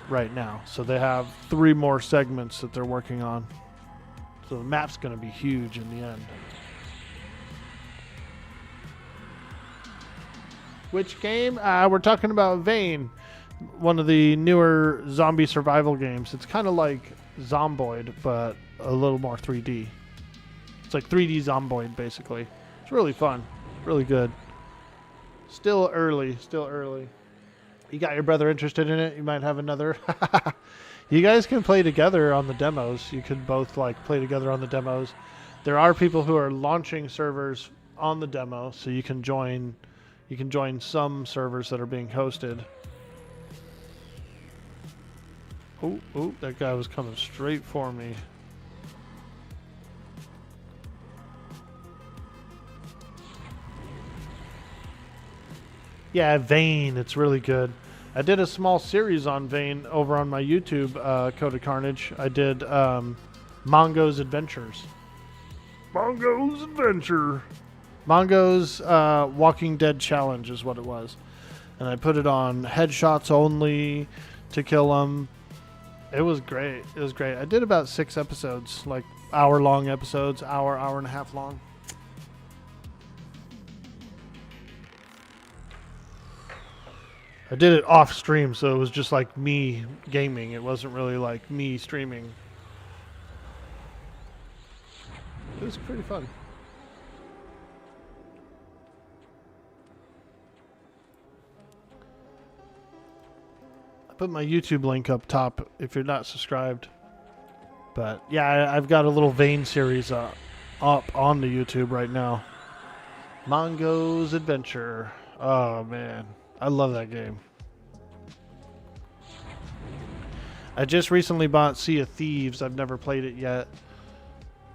right now, so they have 3 more segments that they're working on. So the map's going to be huge in the end. Which game? We're talking about Vane, one of the newer zombie survival games. It's kind of like Zomboid, but a little more 3D. It's like 3D Zomboid, basically. It's really fun. Really good. Still early. You got your brother interested in it? You might have another. You guys can play together on the demos. You could both like play together on the demos. There are people who are launching servers on the demo, so you can join. You can join some servers that are being hosted. Oh, that guy was coming straight for me. Yeah, Vane. It's really good. I did a small series on Vane over on my YouTube, Code of Carnage. I did Mongo's Adventures. Mongo's Adventure. Mongo's Walking Dead Challenge is what it was. And I put it on headshots only to kill them. It was great. I did about 6 episodes. Like, hour-long episodes, hour and a half long. I did it off stream, so it was just like me gaming. It wasn't really like me streaming. It was pretty fun. I put my YouTube link up top if you're not subscribed. But yeah, I've got a little Vane series up on the YouTube right now. Mongo's Adventure. Oh man, I love that game. I just recently bought Sea of Thieves. I've never played it yet,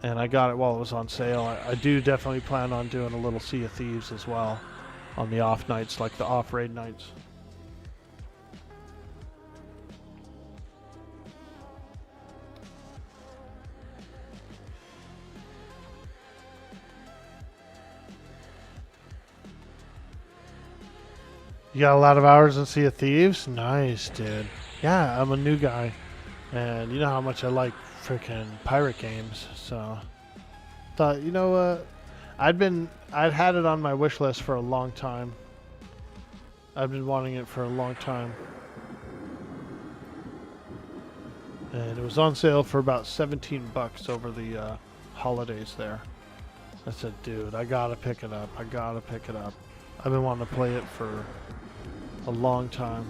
and I got it while it was on sale. I do definitely plan on doing a little Sea of Thieves as well on the off nights, like the off raid nights. You got a lot of hours in Sea of Thieves? Nice, dude. Yeah, I'm a new guy. And you know how much I like freaking pirate games, so thought, you know what? I'd had it on my wish list for a long time. I've been wanting it for a long time. And it was on sale for about 17 bucks over the holidays there. I said, dude, I gotta pick it up. I gotta pick it up. I've been wanting to play it for a long time.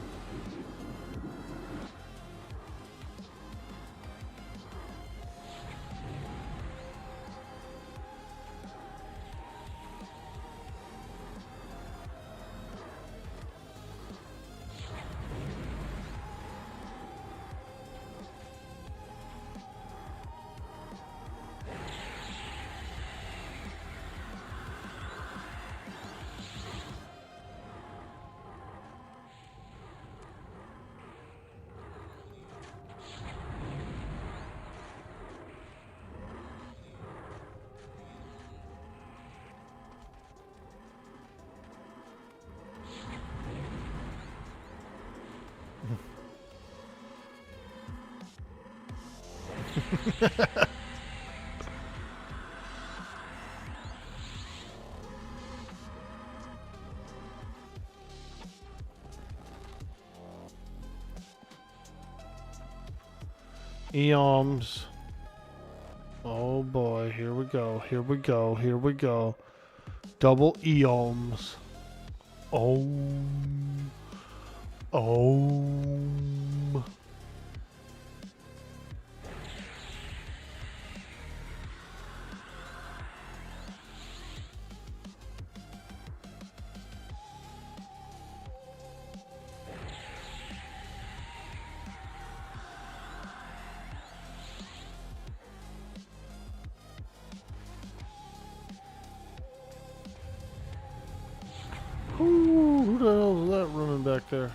Eoms. Oh boy, here we go, here we go, here we go. Double Eoms. Om. Om. Ooh, who the hell is that running back there?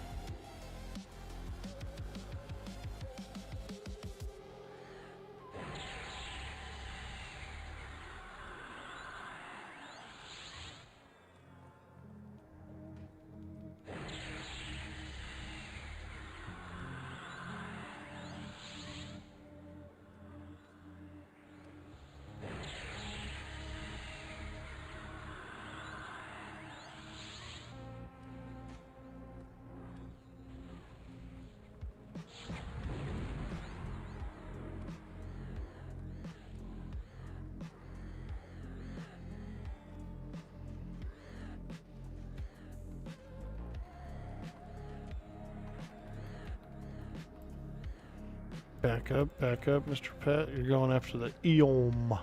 Back up, Mr. Pet. You're going after the Eom.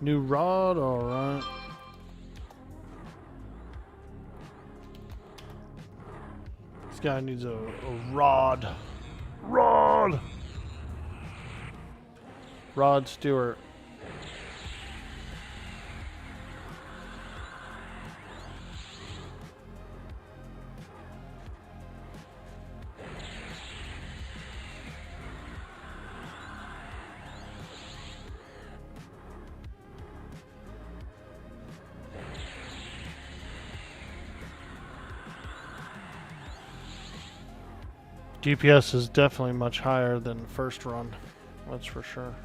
New rod, alright. This guy needs a rod. Rod! Rod Stewart. DPS is definitely much higher than first run. That's for sure.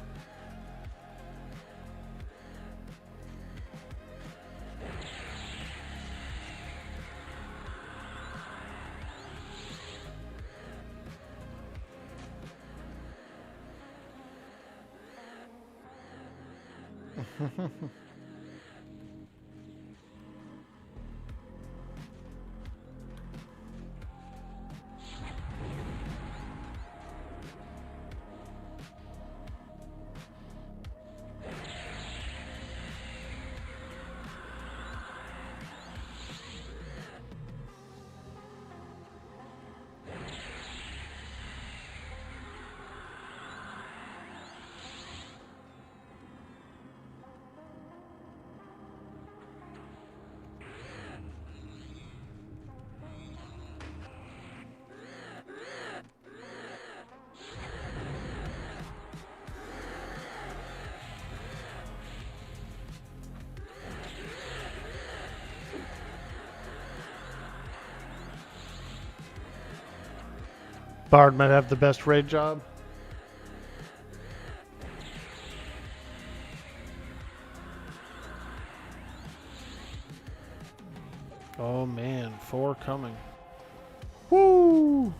Bard might have the best raid job. Oh man, 4 coming. Woo!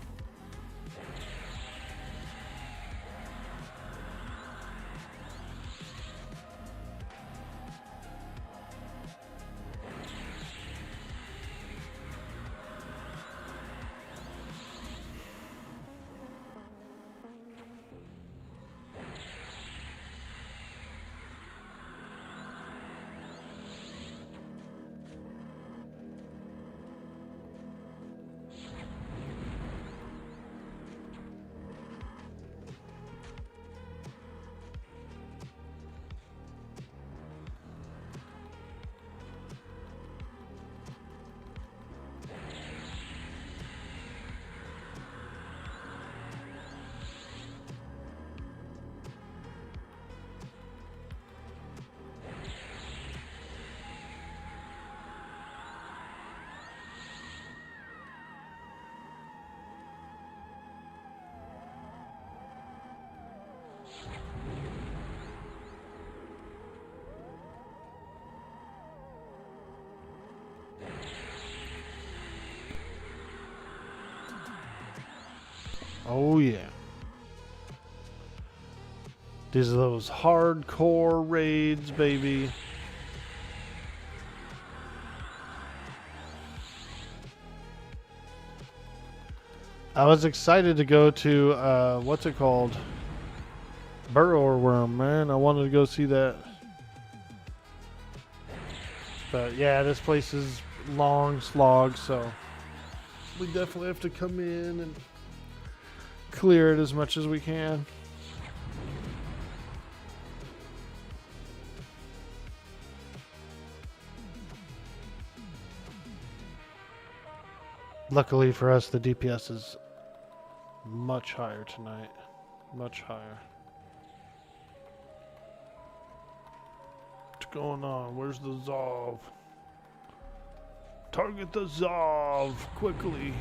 Oh yeah. These are those hardcore raids, baby. I was excited to go to, what's it called? Burrow Worm, man. I wanted to go see that. But yeah, this place is long slog, so we definitely have to come in and clear it as much as we can. Luckily for us, the DPS is much higher tonight. Much higher. What's going on? Where's the Zov? Target the Zov quickly.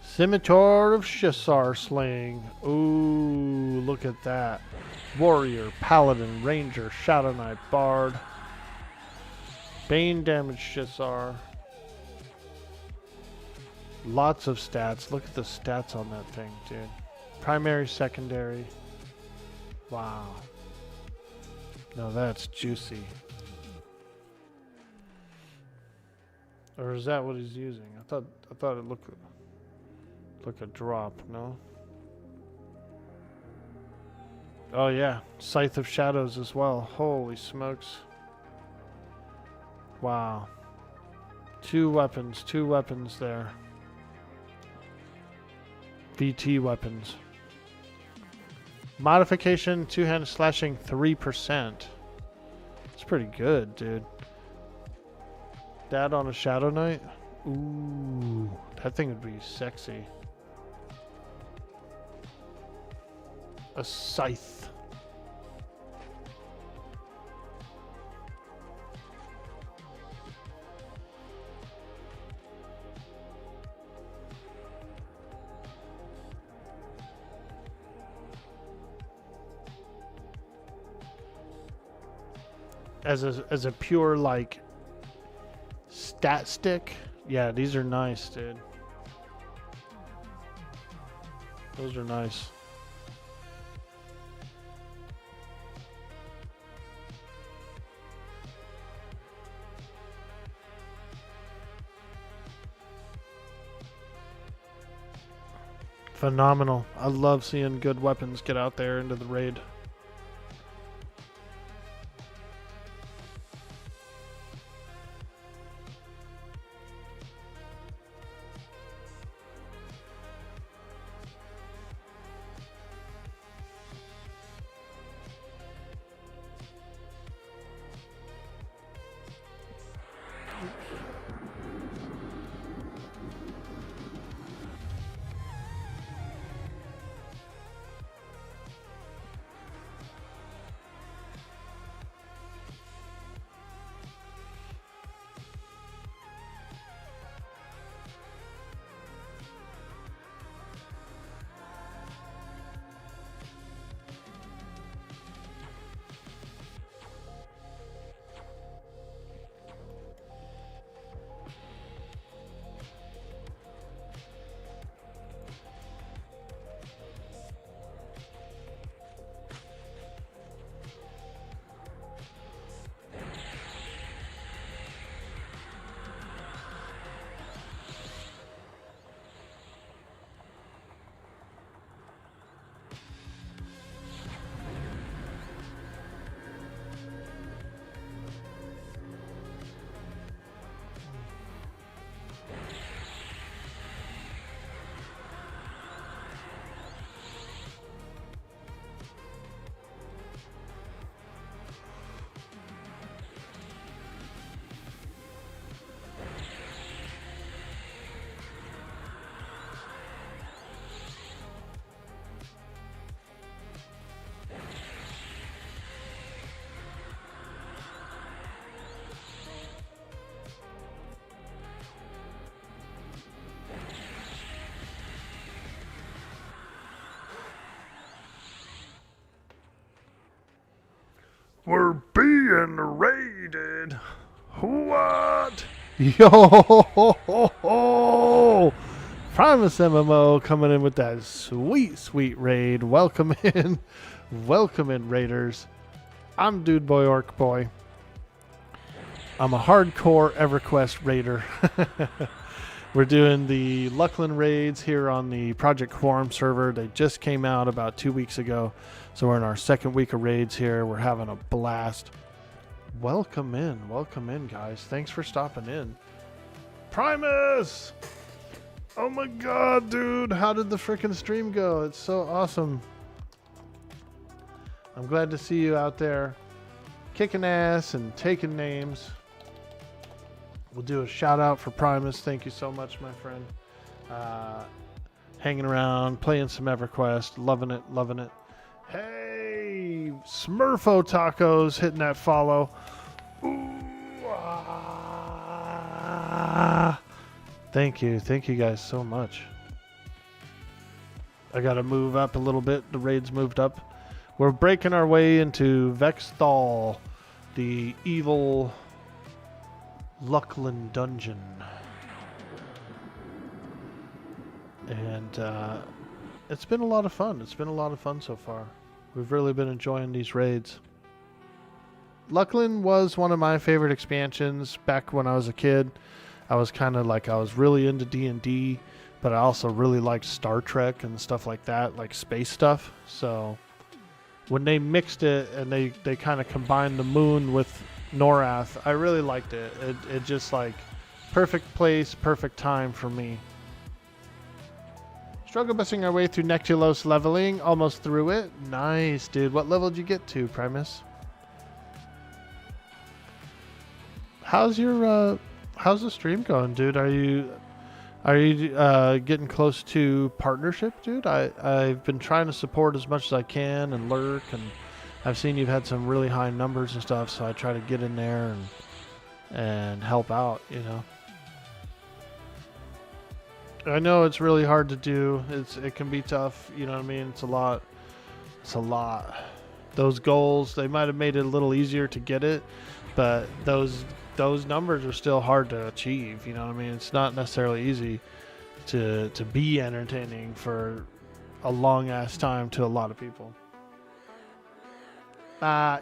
Scimitar of Shisar slaying. Ooh, look at that. Warrior, Paladin, Ranger, Shadow Knight, Bard. Bane damage Shisar. Lots of stats. Look at the stats on that thing, dude. Primary, secondary. Wow. No, that's juicy. Or is that what he's using? I thought it looked like a drop, no? Oh yeah, Scythe of Shadows as well. Holy smokes. Wow. Two weapons there. VT weapons. Modification, two-handed slashing, 3%. It's pretty good, dude. That on a Shadow Knight? Ooh, that thing would be sexy. A scythe. As a pure like stat stick, yeah, these are nice, dude. Those are nice. Phenomenal. I love seeing good weapons get out there into the raid. We're being raided. What? Yo ho, ho, ho. Primus MMO coming in with that sweet, sweet raid. Welcome in. Welcome in, raiders. I'm Dude Boy Orkboy. I'm a hardcore EverQuest raider. We're doing the Luckland raids here on the Project Quarm server. They just came out about 2 weeks ago. So we're in our second week of raids here. We're having a blast. Welcome in, guys. Thanks for stopping in. Primus! Oh my god, dude. How did the freaking stream go? It's so awesome. I'm glad to see you out there kicking ass and taking names. We'll do a shout out for Primus. Thank you so much, my friend. Hanging around, playing some EverQuest. Loving it, loving it. Hey, Smurfo Tacos hitting that follow. Ooh, ah. Thank you guys so much. I gotta move up a little bit. The raid's moved up. We're breaking our way into Vexthal, the evil Luckland dungeon. And it's been a lot of fun. It's been a lot of fun so far. We've really been enjoying these raids. Luckland was one of my favorite expansions back when I was a kid. I was kind of like, I was really into D&D, but I also really liked Star Trek and stuff like that, like space stuff. So when they mixed it and they kind of combined the moon with Norath, I really liked it. It just like perfect place, perfect time for me. Struggle busting our way through Nectulos leveling. Almost through it. Nice, dude. What level did you get to, Primus? How's your how's the stream going, dude? Are you getting close to partnership, dude? I've been trying to support as much as I can and lurk, and I've seen you've had some really high numbers and stuff, so I try to get in there and help out, you know. I know it's really hard to do. It can be tough, you know what I mean? It's a lot. It's a lot. Those goals, they might have made it a little easier to get it, but those numbers are still hard to achieve, you know what I mean? It's not necessarily easy to be entertaining for a long ass time to a lot of people.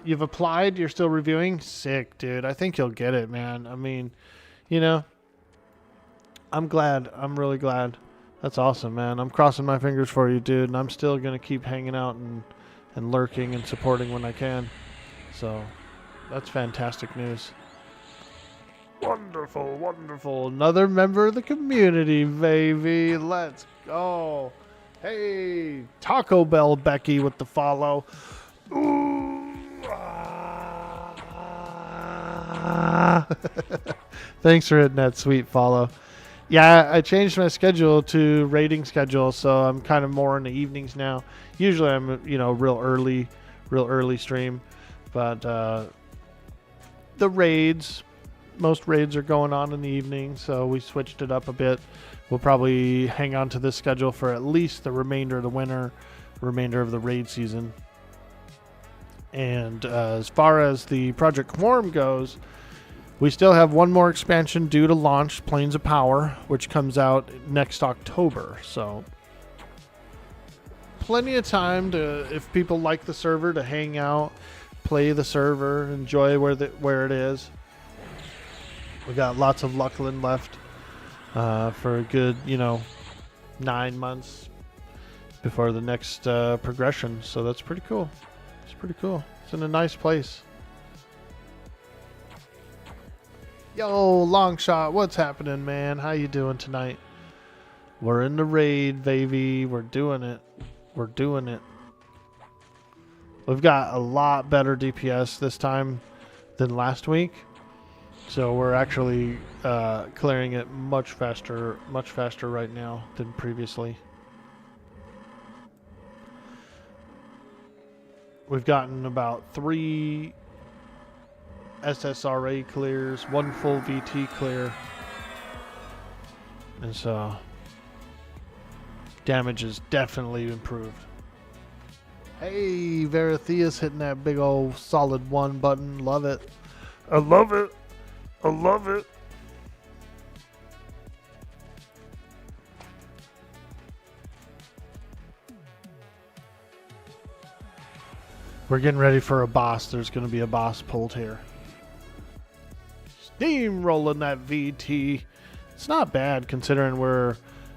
You've applied, you're still reviewing? Sick, dude. I think you'll get it, man. I mean, you know, I'm glad. I'm really glad. That's awesome, man. I'm crossing my fingers for you, dude, and I'm still going to keep hanging out and lurking and supporting when I can. So, that's fantastic news. Wonderful, wonderful. Another member of the community, baby. Let's go. Hey, Taco Bell Becky with the follow. Ooh. Thanks for hitting that sweet follow. Yeah, I changed my schedule to raiding schedule, so I'm kind of more in the evenings now. Usually I'm, you know, real early stream, but the raids, most raids are going on in the evening, so we switched it up a bit. We'll probably hang on to this schedule for at least the remainder of the winter, remainder of the raid season. And as far as the Project Quarm goes, we still have one more expansion due to launch, Plains of Power, which comes out next October. So plenty of time to, if people like the server, to hang out, play the server, enjoy where it is. We got lots of Luckland left for a good, 9 months before the next progression. So that's pretty cool. It's pretty cool. It's in a nice place. Yo, long shot, what's happening, man? How you doing tonight? We're in the raid, baby. We're doing it. We're doing it. We've got a lot better DPS this time than last week. So we're actually clearing it much faster right now than previously. We've gotten about 3 SSRA clears, 1 full VT clear, and so damage is definitely improved. Hey, Veratheus hitting that big old solid 1 button. Love it. I love it. I love it. We're getting ready for a boss. There's going to be a boss pulled here. Steamrolling that VT. It's not bad considering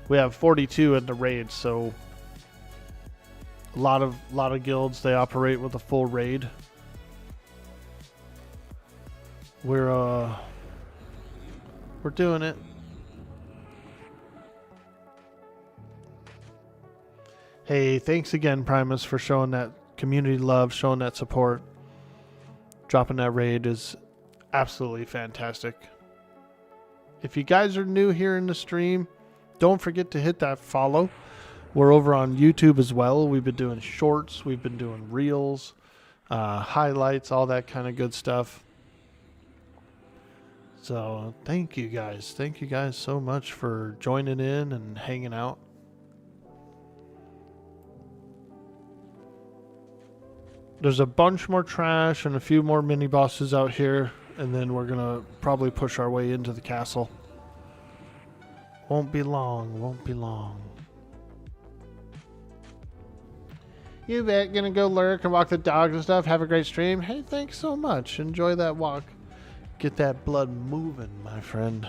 we have 42 in the raid, so a lot of guilds, they operate with a full raid. We're doing it. Hey, thanks again, Primus, for showing that community love, showing that support. Dropping that raid is absolutely fantastic. If you guys are new here in the stream, don't forget to hit that follow. We're over on YouTube as well. We've been doing shorts, we've been doing reels, highlights, all that kind of good stuff. So thank you guys. Thank you guys so much for joining in and hanging out. There's a bunch more trash and a few more mini bosses out here, and then we're gonna probably push our way into the castle. Won't be long, won't be long. You bet, gonna go lurk and walk the dogs and stuff. Have a great stream. Hey, thanks so much. Enjoy that walk. Get that blood moving, my friend.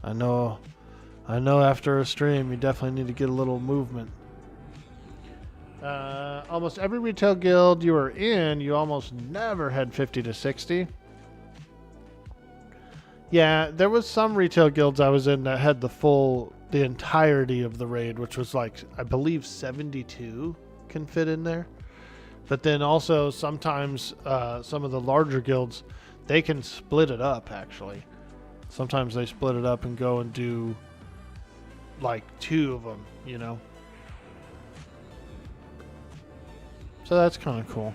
I know after a stream you definitely need to get a little movement. Almost every retail guild you were in, you almost never had 50 to 60. Yeah, there was some retail guilds I was in that had the full the entirety of the raid, which was like, I believe 72 can fit in there. But then also sometimes some of the larger guilds, they can split it up actually. Sometimes they split it up and go and do like 2 of them, you know. So that's kind of cool.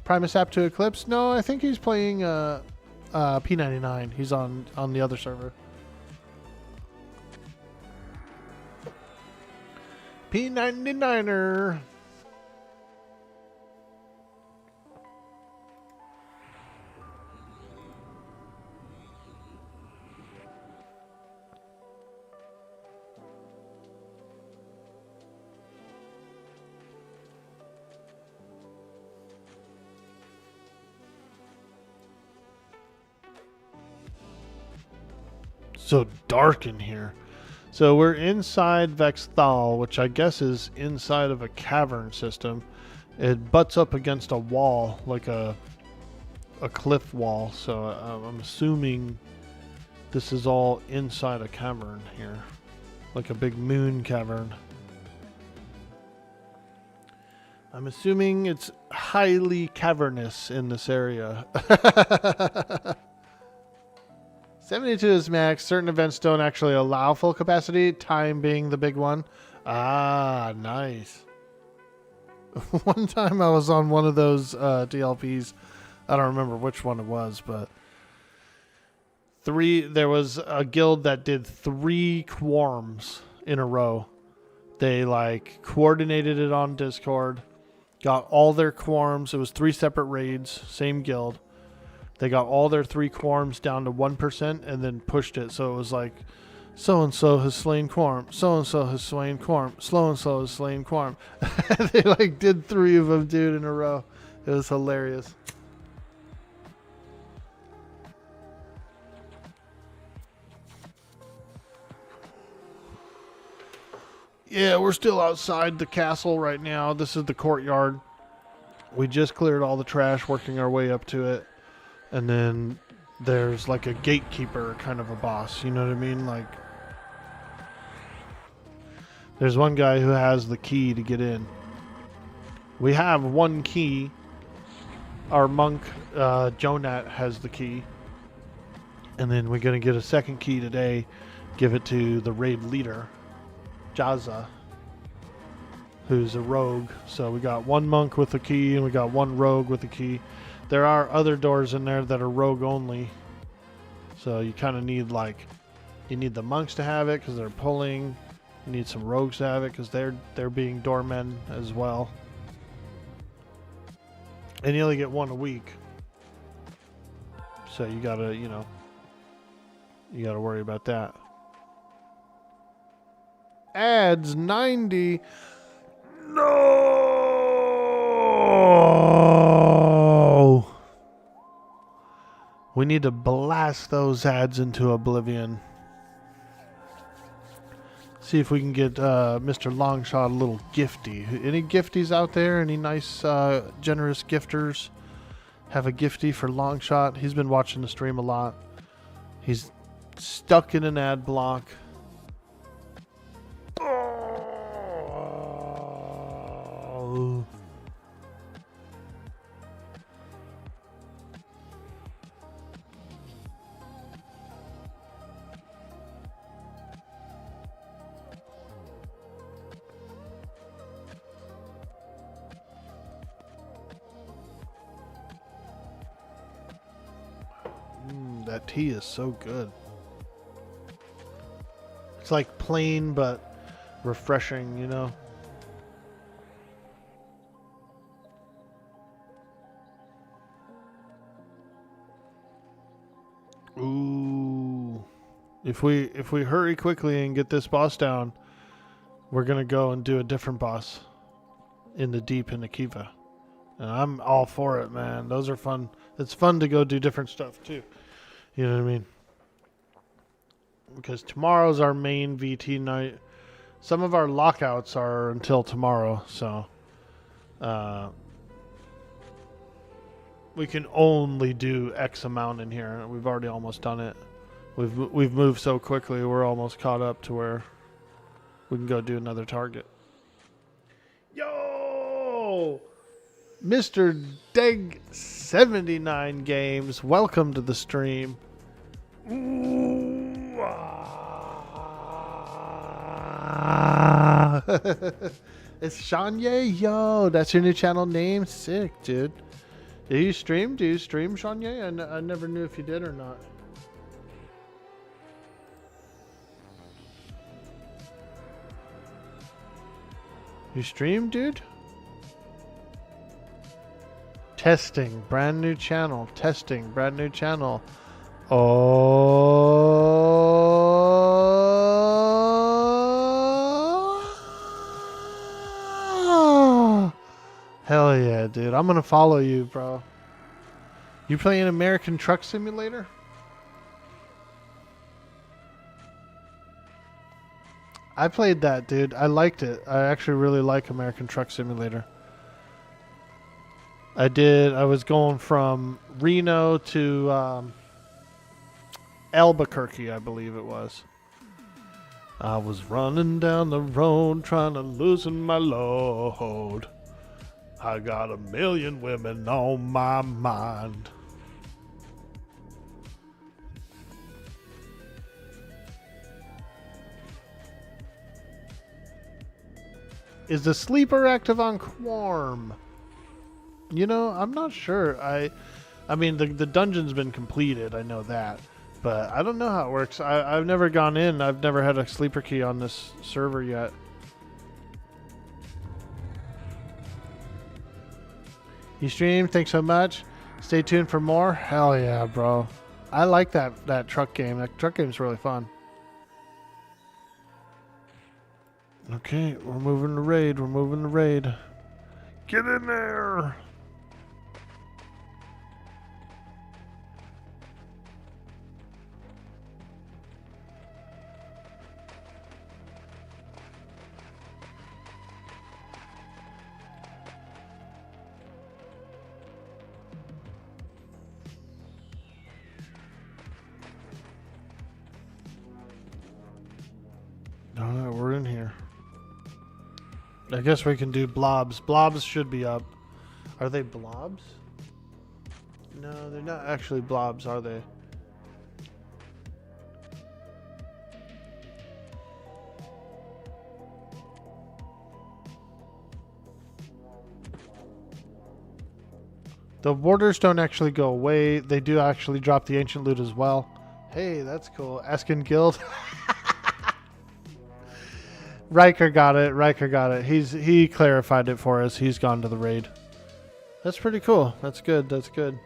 Primus app to Eclipse? No, I think he's playing P99. He's on the other server. P99er. So dark in here. So we're inside Vexthal, which I guess is inside of a cavern system. It butts up against a wall, like a cliff wall. So I'm assuming this is all inside a cavern here, like a big moon cavern. I'm assuming it's highly cavernous in this area. 72 is max. Certain events don't actually allow full capacity, time being the big one. Ah, nice. One time I was on one of those DLPs. I don't remember which one it was, but there was a guild that did 3 Quarms in a row. They like coordinated it on Discord, got all their Quarms. It was 3 separate raids, same guild. They got all their 3 Quarms down to 1% and then pushed it. So it was like, so-and-so has slain Quarm. So-and-so has slain Quarm. So-and-so has slain Quarm. They like did 3 of them, dude, in a row. It was hilarious. Yeah, we're still outside the castle right now. This is the courtyard. We just cleared all the trash, working our way up to it. And then there's like a gatekeeper kind of a boss, you know what I mean? Like, there's one guy who has the key to get in. We have 1 key. Our monk, Jonat, has the key. And then we're going to get a 2nd key today, give it to the raid leader, Jaza, who's a rogue. So we got 1 monk with a key and we got 1 rogue with a key. There are other doors in there that are rogue only. So you kind of need you need the monks to have it because they're pulling. You need some rogues to have it because they're being doormen as well. And you only get 1 a week. So you gotta, you gotta worry about that. Adds 90. No! We need to blast those ads into oblivion. See if we can get Mr. Longshot a little gifty. Any gifties out there? Any nice, generous gifters? Have a gifty for Longshot. He's been watching the stream a lot. He's stuck in an ad block. Oh. That tea is so good. It's like plain but refreshing, you know? Ooh. If we hurry quickly and get this boss down, we're gonna go and do a different boss in the deep in the Kiva. And I'm all for it, man. Those are fun. It's fun to go do different stuff too. You know what I mean? Because tomorrow's our main VT night. Some of our lockouts are until tomorrow, so we can only do X amount in here. We've already almost done it. We've moved so quickly. We're almost caught up to where we can go do another target. Yo, Mr. Deg79 Games, welcome to the stream. Ooh, It's Shanye. Yo, that's your new channel name. Sick, dude. Do you stream? Do you stream, Shanye? I never knew if you did or not. You stream, dude? Testing, brand new channel. Testing, brand new channel. Oh, hell yeah, dude! I'm gonna follow you, bro. You playing American Truck Simulator? I played that, dude. I liked it. I actually really like American Truck Simulator. I did. I was going from Reno to Albuquerque, I believe it was. I was running down the road trying to loosen my load. I got a million women on my mind. Is the sleeper active on Quarm? You know, I'm not sure. I mean, the dungeon's been completed. I know that. But I don't know how it works. I've never gone in. I've never had a sleeper key on this server yet. You stream? Thanks so much. Stay tuned for more. Hell yeah, bro. I like that truck game. That truck game's really fun. Okay, we're moving the raid. We're moving the raid. Get in there! Alright, we're in here. I guess we can do blobs. Blobs should be up. Are they blobs? No, they're not actually blobs, are they? The borders don't actually go away. They do actually drop the ancient loot as well. Hey, that's cool. Eskin Guild. Riker got it. Riker got it. He clarified it for us. He's gone to the raid. That's pretty cool. That's good. That's good.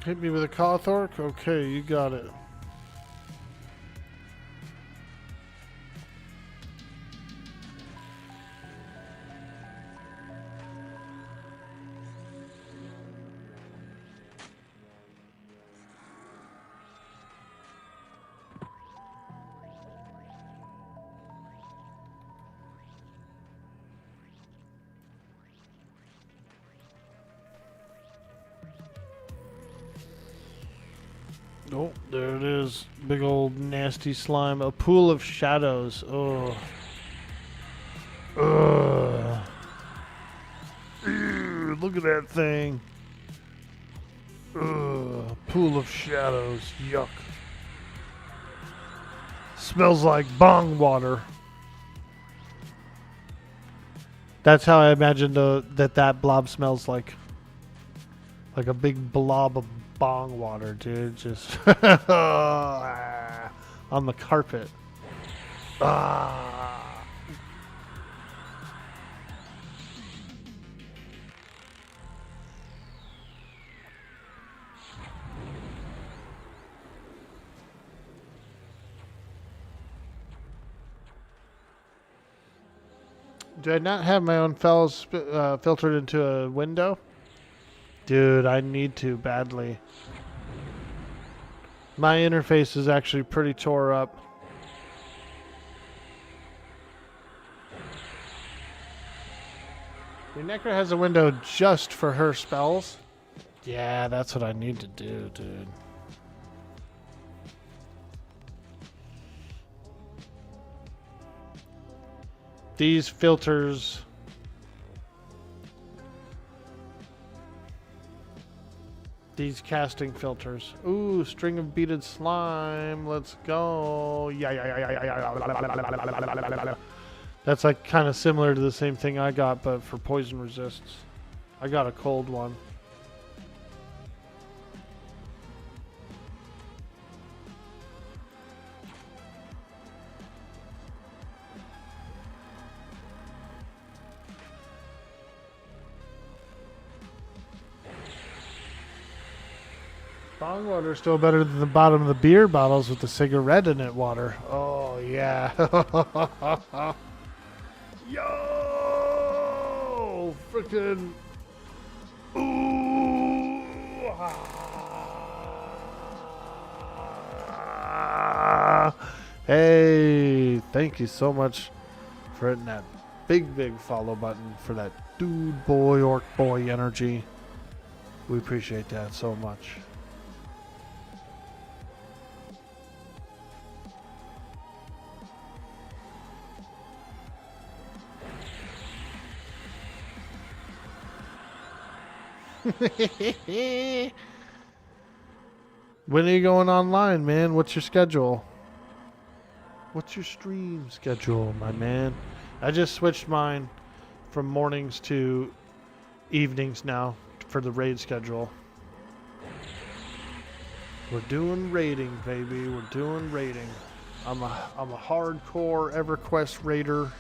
Hit me with a Cawthork? Okay, you got it. Oh, there it is. Big old nasty slime. A pool of shadows. Oh. Ugh. Ew, look at that thing. Ugh. Pool of shadows. Yuck. Smells like bong water. That's how I imagine that blob smells like. Like a big blob of bong water, dude. Just on the carpet. Ah. Do I not have my own fells filtered into a window? Dude, I need to badly. My interface is actually pretty tore up. Your Necro has a window just for her spells? Yeah, that's what I need to do, dude. These filters... These casting filters. Ooh, string of beaded slime. Let's go. Yeah. That's like kind of similar to the same thing I got, but for poison resists. I got a cold one. Bong water is still better than the bottom of the beer bottles with the cigarette in it water. Oh, yeah. Yo! Freaking. Ooh! Hey, thank you so much for hitting that big follow button for that dude boy, Orkboy energy. We appreciate that so much. When are you going online, man? What's your schedule? What's your stream schedule, my man? I just switched mine from mornings to evenings now for the raid schedule. We're doing raiding, baby. We're doing raiding. I'm a hardcore EverQuest raider.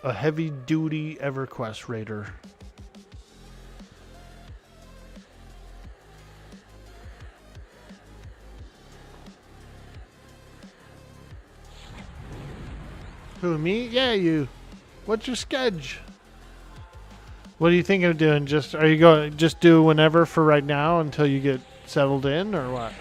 A heavy-duty EverQuest raider. Who, me? Yeah, you. What's your schedule? What are you thinking of doing? Are you going just do whenever for right now until you get settled in, or what?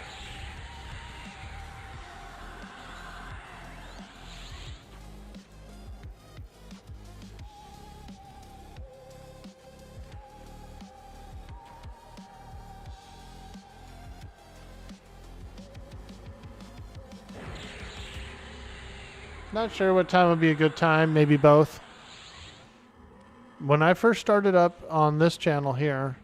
Not sure what time would be a good time. Maybe both. When I first started up on this channel here,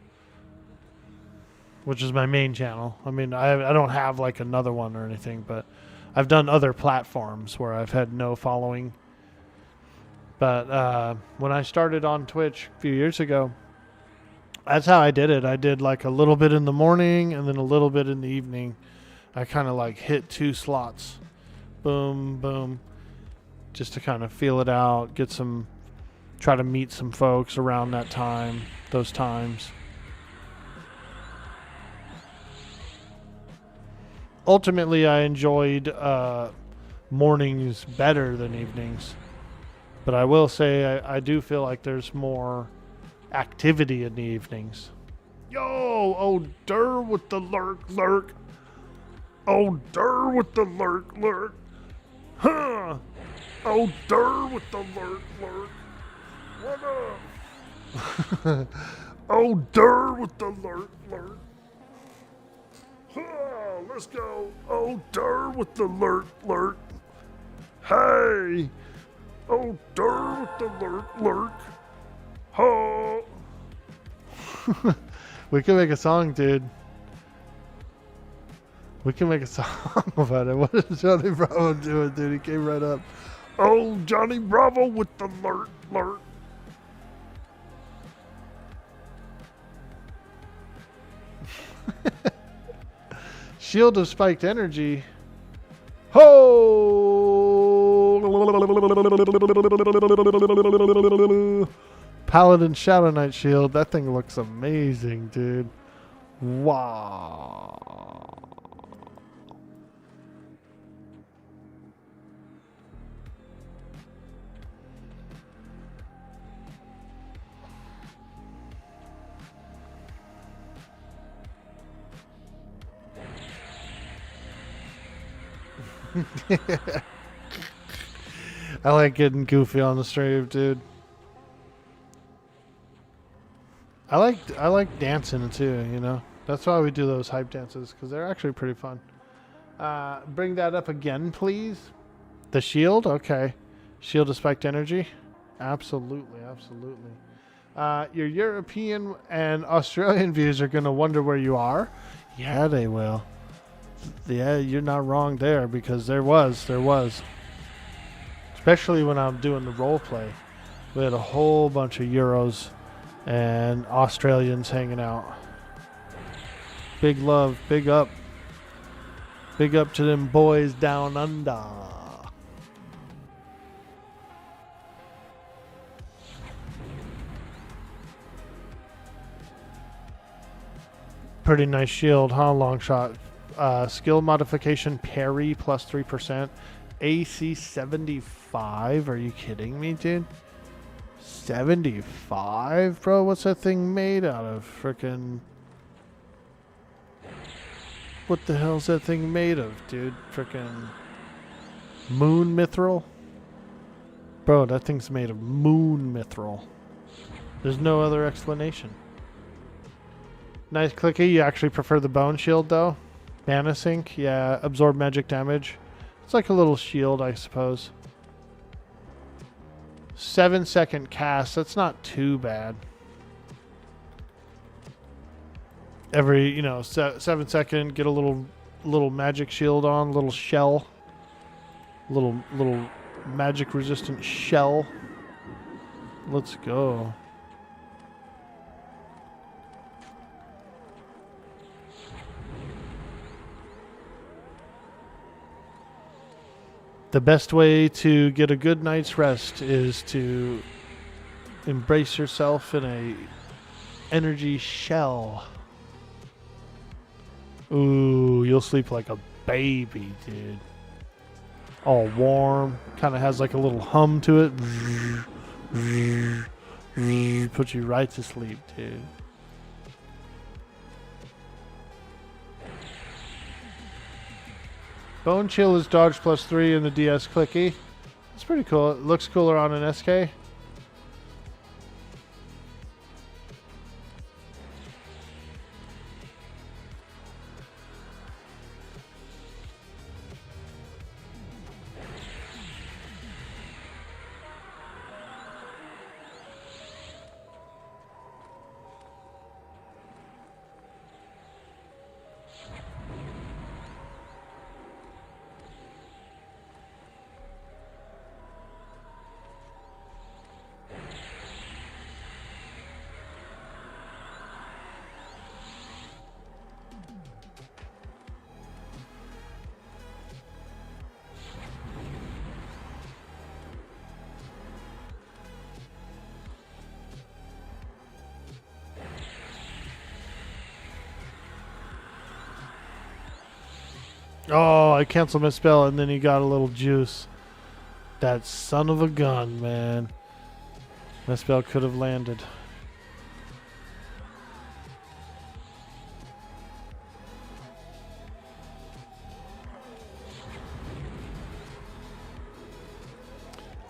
which is my main channel. I mean, I don't have like another one or anything, but I've done other platforms where I've had no following. But when I started on Twitch a few years ago, that's how I did it. I did like a little bit in the morning and then a little bit in the evening. I kind of like hit 2 slots. Boom, boom. Just to kind of feel it out, try to meet some folks around those times. Ultimately, I enjoyed mornings better than evenings. But I will say I do feel like there's more activity in the evenings. Yo, oh, Durr with the lurk. Oh, Durr with the lurk. Huh. Oh, Durr with the lurk. What up? Oh, Durr with the lurk. Huh, let's go. Oh, Durr with the lurk. Hey. Oh, Durr with the lurk. Ho! We can make a song, dude. We can make a song about it. What is Johnny Bravo doing, dude? He came right up. Oh, Johnny Bravo with the lurk. Shield of spiked energy. Ho! Paladin Shadow Knight shield. That thing looks amazing, dude. Wow. I like getting goofy on the stream, dude. I like dancing too, you know. That's why we do those hype dances, because they're actually pretty fun. Bring that up again, please. The shield? Okay. Shield of spiked energy? Absolutely, absolutely. Your European and Australian viewers are going to wonder where you are. Yeah, they will. Yeah, you're not wrong there, because there was. Especially when I'm doing the role play. We had a whole bunch of Euros and Australians hanging out. Big love, big up. Big up to them boys down under. Pretty nice shield, huh? Long shot. Skill modification parry plus 3%. AC 75. Are you kidding me, dude? 75, bro? What's that thing made out of? Frickin'. What the hell's that thing made of, dude? Frickin' moon mithril? Bro, that thing's made of moon mithril. There's no other explanation. Nice clicky. You actually prefer the bone shield, though? Mana sink? Yeah. Absorb magic damage. It's like a little shield, I suppose. 7-second cast. That's not too bad. Every, 7 second, get a little magic shield on, little shell. Little magic resistant shell. Let's go. The best way to get a good night's rest is to embrace yourself in a energy shell. Ooh, you'll sleep like a baby, dude. All warm, kind of has like a little hum to it. Put you right to sleep, dude. Bone Chill is dodge plus 3 in the DS clicky. It's pretty cool. It looks cooler on an SK. Oh, I canceled my spell and then he got a little juice. That son of a gun, man. My spell could have landed.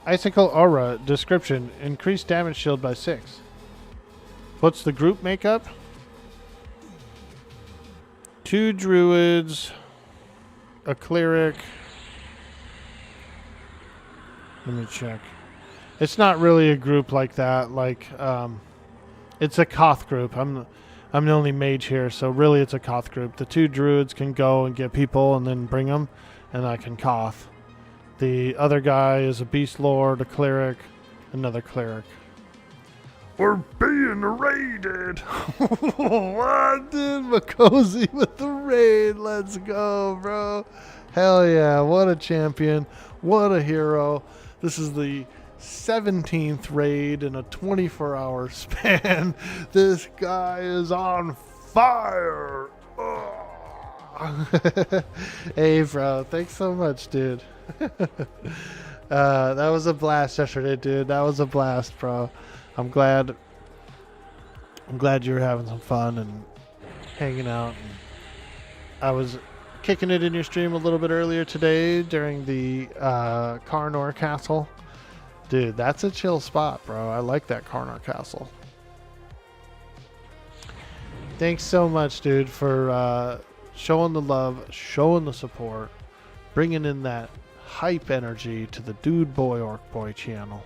Icicle Aura. Description. Increased damage shield by 6. What's the group makeup? 2 druids. A cleric. Let me check. It's not really a group like that. Like, it's a Koth group. I'm the only mage here, so really it's a Koth group. The 2 druids can go and get people and then bring them, and I can Koth. The other guy is a beast lord, a cleric, another cleric. We're being raided. What, dude? Makozy with the raid. Let's go, bro. Hell yeah. What a champion. What a hero. This is the 17th raid in a 24-hour span. This guy is on fire. Hey, bro. Thanks so much, dude. That was a blast yesterday, dude. That was a blast, bro. I'm glad you were having some fun and hanging out. And I was kicking it in your stream a little bit earlier today during the Karnor Castle. Dude, that's a chill spot, bro. I like that Karnor Castle. Thanks so much, dude, for showing the love, showing the support, bringing in that hype energy to the Dude Boy Orkboy channel.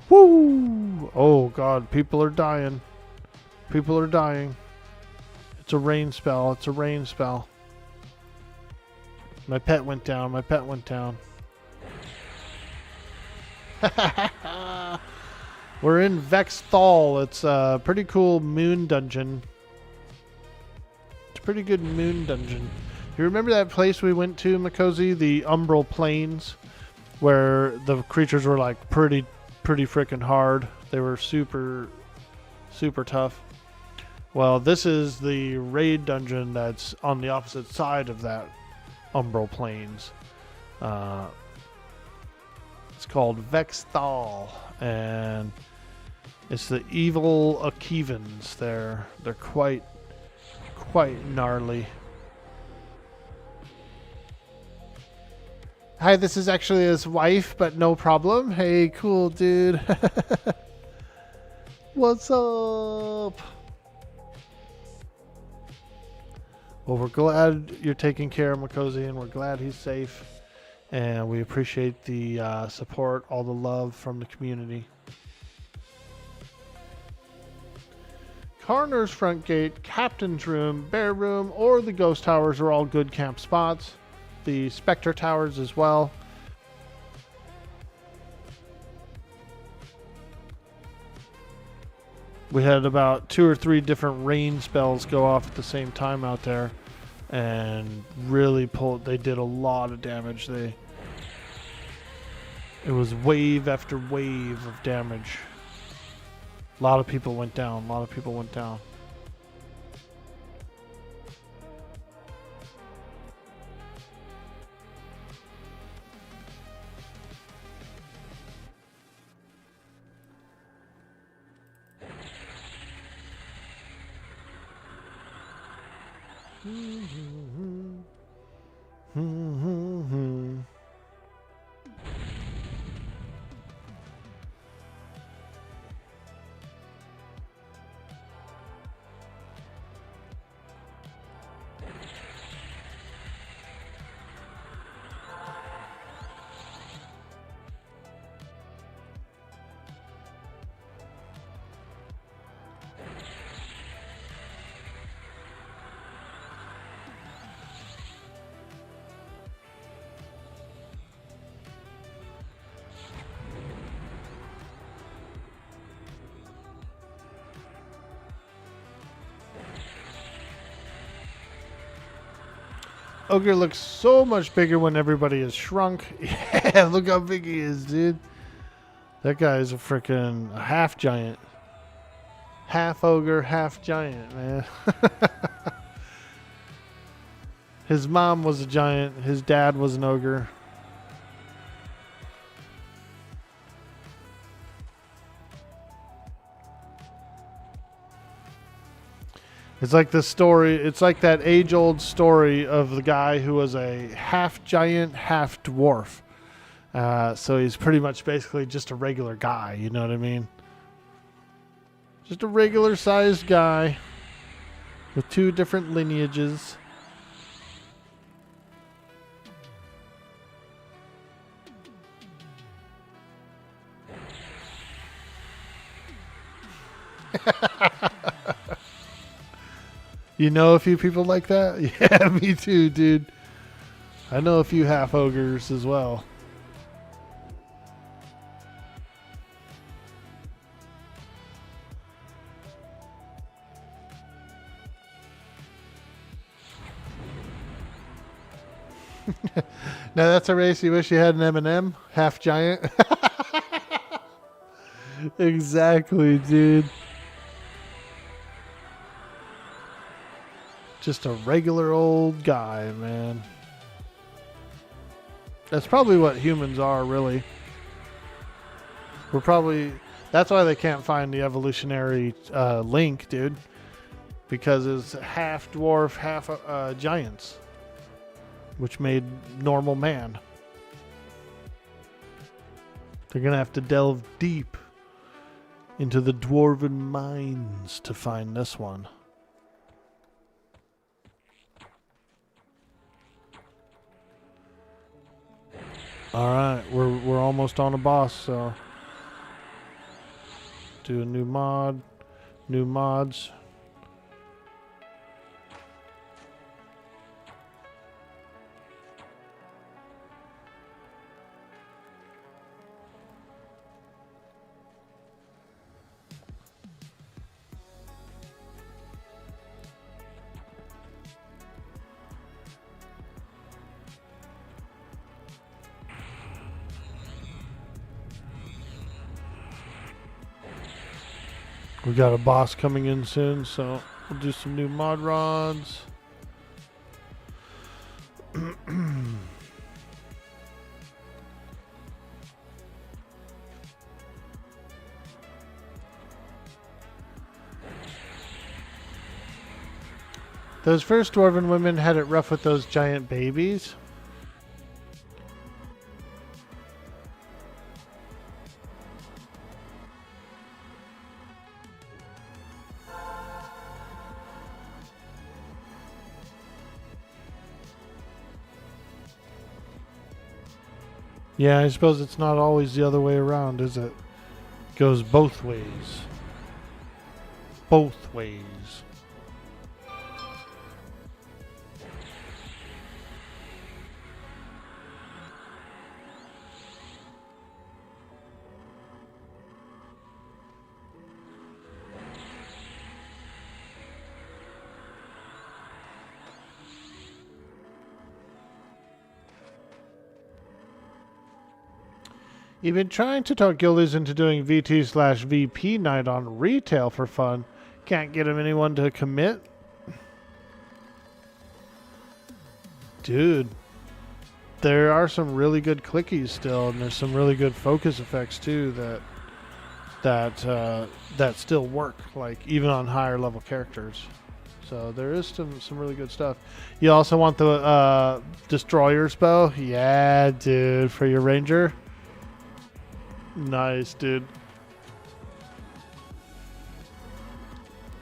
Woo! Oh god, people are dying. People are dying. It's a rain spell. It's a rain spell. My pet went down. My pet went down. We're in Vexthal. It's a pretty cool moon dungeon. It's a pretty good moon dungeon. You remember that place we went to, Makozy? The Umbral Plains? Where the creatures were like pretty freaking hard. They were super tough. Well, this is the raid dungeon that's on the opposite side of that Umbral Plains. It's called Vexthal, and it's the evil Akevans. They're quite gnarly. Hi, this is actually his wife, but no problem. Hey, cool dude. What's up? Well, we're glad you're taking care of Makozy, and we're glad he's safe. And we appreciate the support, all the love from the community. Karnor's front gate, Captain's room, Bear room, or the Ghost Towers are all good camp spots. The Spectre Towers as well. We had about 2 or 3 different rain spells go off at the same time out there, and really they did a lot of damage. It was wave after wave of damage. A lot of people went down. A lot of people went down. Ogre looks so much bigger when everybody is shrunk. Yeah, look how big he is, dude. That guy is a freaking half giant. Half ogre, half giant, man. His mom was a giant. His dad was an ogre. It's like the story, it's like that age-old story of the guy who was a half giant, half dwarf. So he's pretty much basically just a regular guy, you know what I mean? Just a regular sized guy with 2 different lineages. You know a few people like that? Yeah, me too, dude. I know a few half ogres as well. Now that's a race you wish you had an M&M, half giant. Exactly, dude. Just a regular old guy, man. That's probably what humans are, really. We're probably... That's why they can't find the evolutionary link, dude. Because it's half dwarf, half giants. Which made normal man. They're going to have to delve deep into the dwarven mines to find this one. Alright, we're almost on a boss, so... Do a new mod. New mods. We got a boss coming in soon, so we'll do some new mod rods. Those first dwarven women had it rough with those giant babies. Yeah, I suppose it's not always the other way around, is it? It goes both ways. Both ways. You've been trying to talk guildies into doing VT/VP night on retail for fun. Can't get anyone to commit? Dude, there are some really good clickies still, and there's some really good focus effects too that still work, like even on higher level characters. So there is some really good stuff. You also want the Destroyer's bow? Yeah, dude, for your ranger. Nice, dude.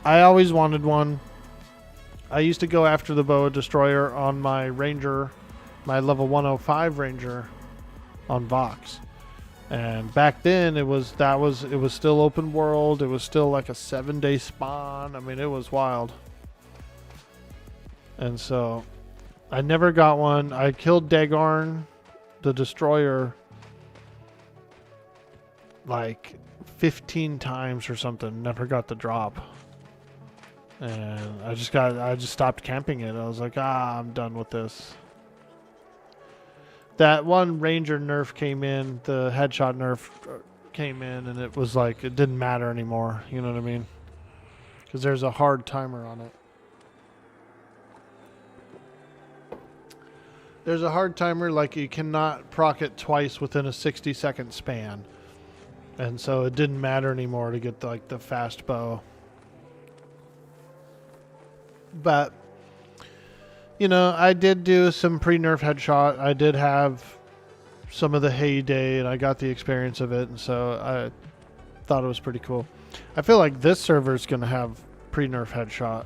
I always wanted one. I used to go after the boa destroyer on my ranger, my level 105 ranger on Vox. And back then it was still open world. It was still like a 7-day spawn. I mean, it was wild. And so I never got one. I killed Dagarn, the destroyer, like 15 times or something. Never got the drop. And I just stopped camping it. I was like, I'm done with this. That one ranger nerf came in, the headshot nerf came in, and it was like, it didn't matter anymore. You know what I mean? Because there's a hard timer on it. There's a hard timer, like you cannot proc it twice within a 60-second span. And so it didn't matter anymore to get like the fast bow. But, you know, I did do some pre-nerf headshot. I did have some of the heyday, and I got the experience of it. And so I thought it was pretty cool. I feel like this server is going to have pre-nerf headshot.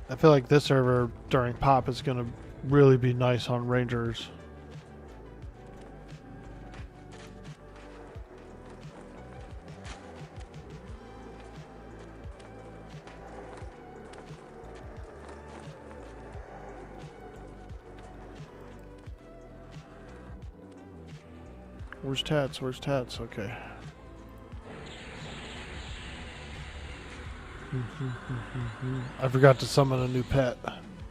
I feel like this server during pop is going to really be nice on rangers. Where's Tats? Where's Tats? Okay. I forgot to summon a new pet,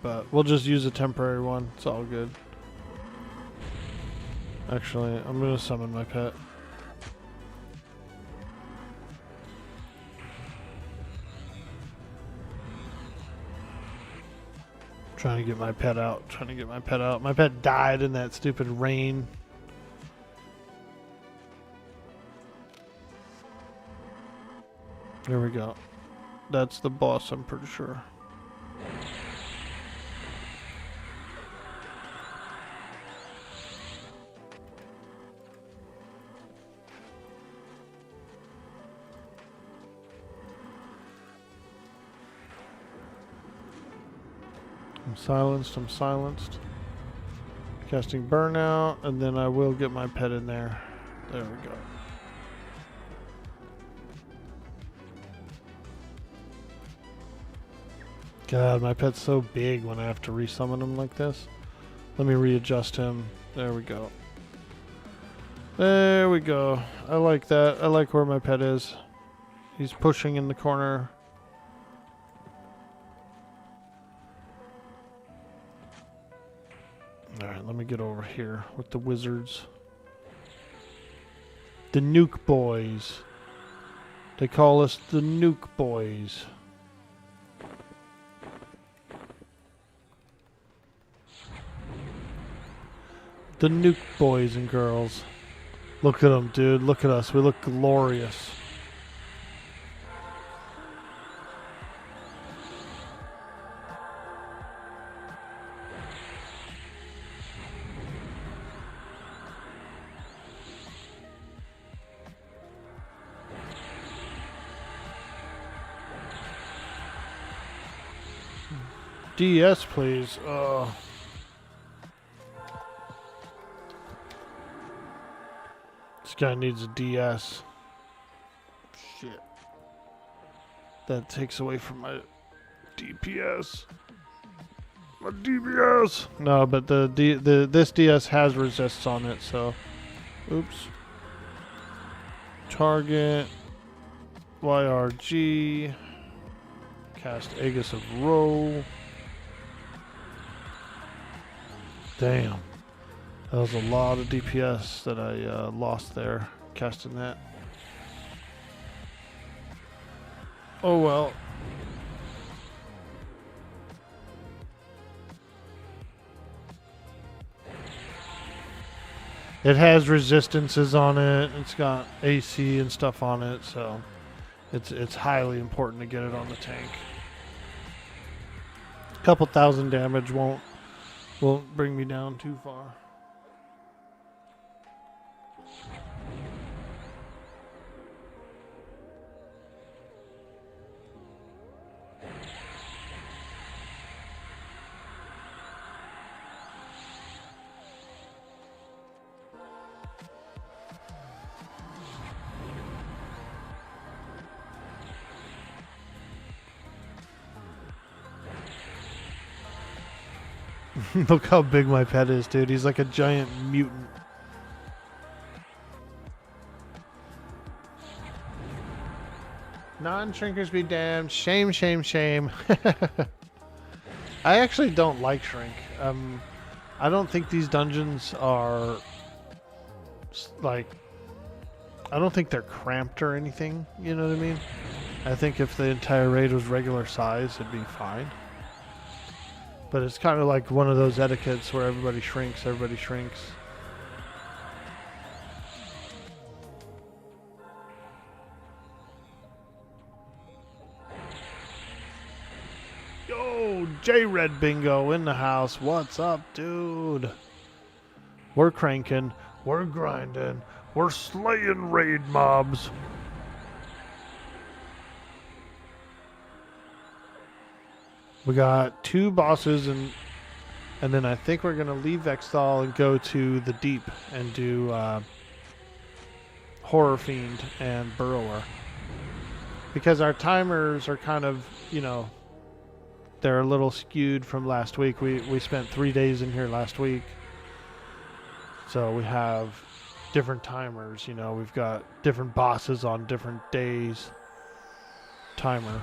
but we'll just use a temporary one. It's all good. Actually, I'm gonna summon my pet. Trying to get my pet out. Trying to get my pet out. My pet died in that stupid rain. There we go. That's the boss, I'm pretty sure. I'm silenced, I'm silenced. Casting burnout, and then I will get my pet in there. There we go. God, my pet's so big when I have to resummon him like this. Let me readjust him. There we go. There we go. I like that. I like where my pet is. He's pushing in the corner. Alright, let me get over here with the wizards. The Nuke Boys. They call us the Nuke Boys. The Nuke Boys and girls. Look at them, dude. Look at us. We look glorious. DS, please. Oh. This guy needs a DS. Shit. That takes away from my DPS. My DPS. No, but this DS has resists on it, so. Oops. Target. YRG. Cast Aegis of Roll. Damn. That was a lot of DPS that I lost there, casting that. Oh well. It has resistances on it. It's got AC and stuff on it, so it's highly important to get it on the tank. A couple thousand damage won't bring me down too far. Look how big my pet is, dude. He's like a giant mutant. Non-shrinkers be damned. Shame, shame, shame. I actually don't like shrink. I don't think these dungeons are like, I don't think they're cramped or anything. You know what I mean? I think if the entire raid was regular size, it'd be fine. But it's kind of like one of those etiquettes where everybody shrinks, everybody shrinks. Yo, J-Red Bingo in the house. What's up, dude? We're cranking, we're grinding, we're slaying raid mobs. We got 2 bosses, and then I think we're gonna leave Vexthal and go to the Deep and do Horror Fiend and Burrower, because our timers are kind of, you know, they're a little skewed from last week. We spent 3 days in here last week, so we have different timers. You know, we've got different bosses on different days. Timer.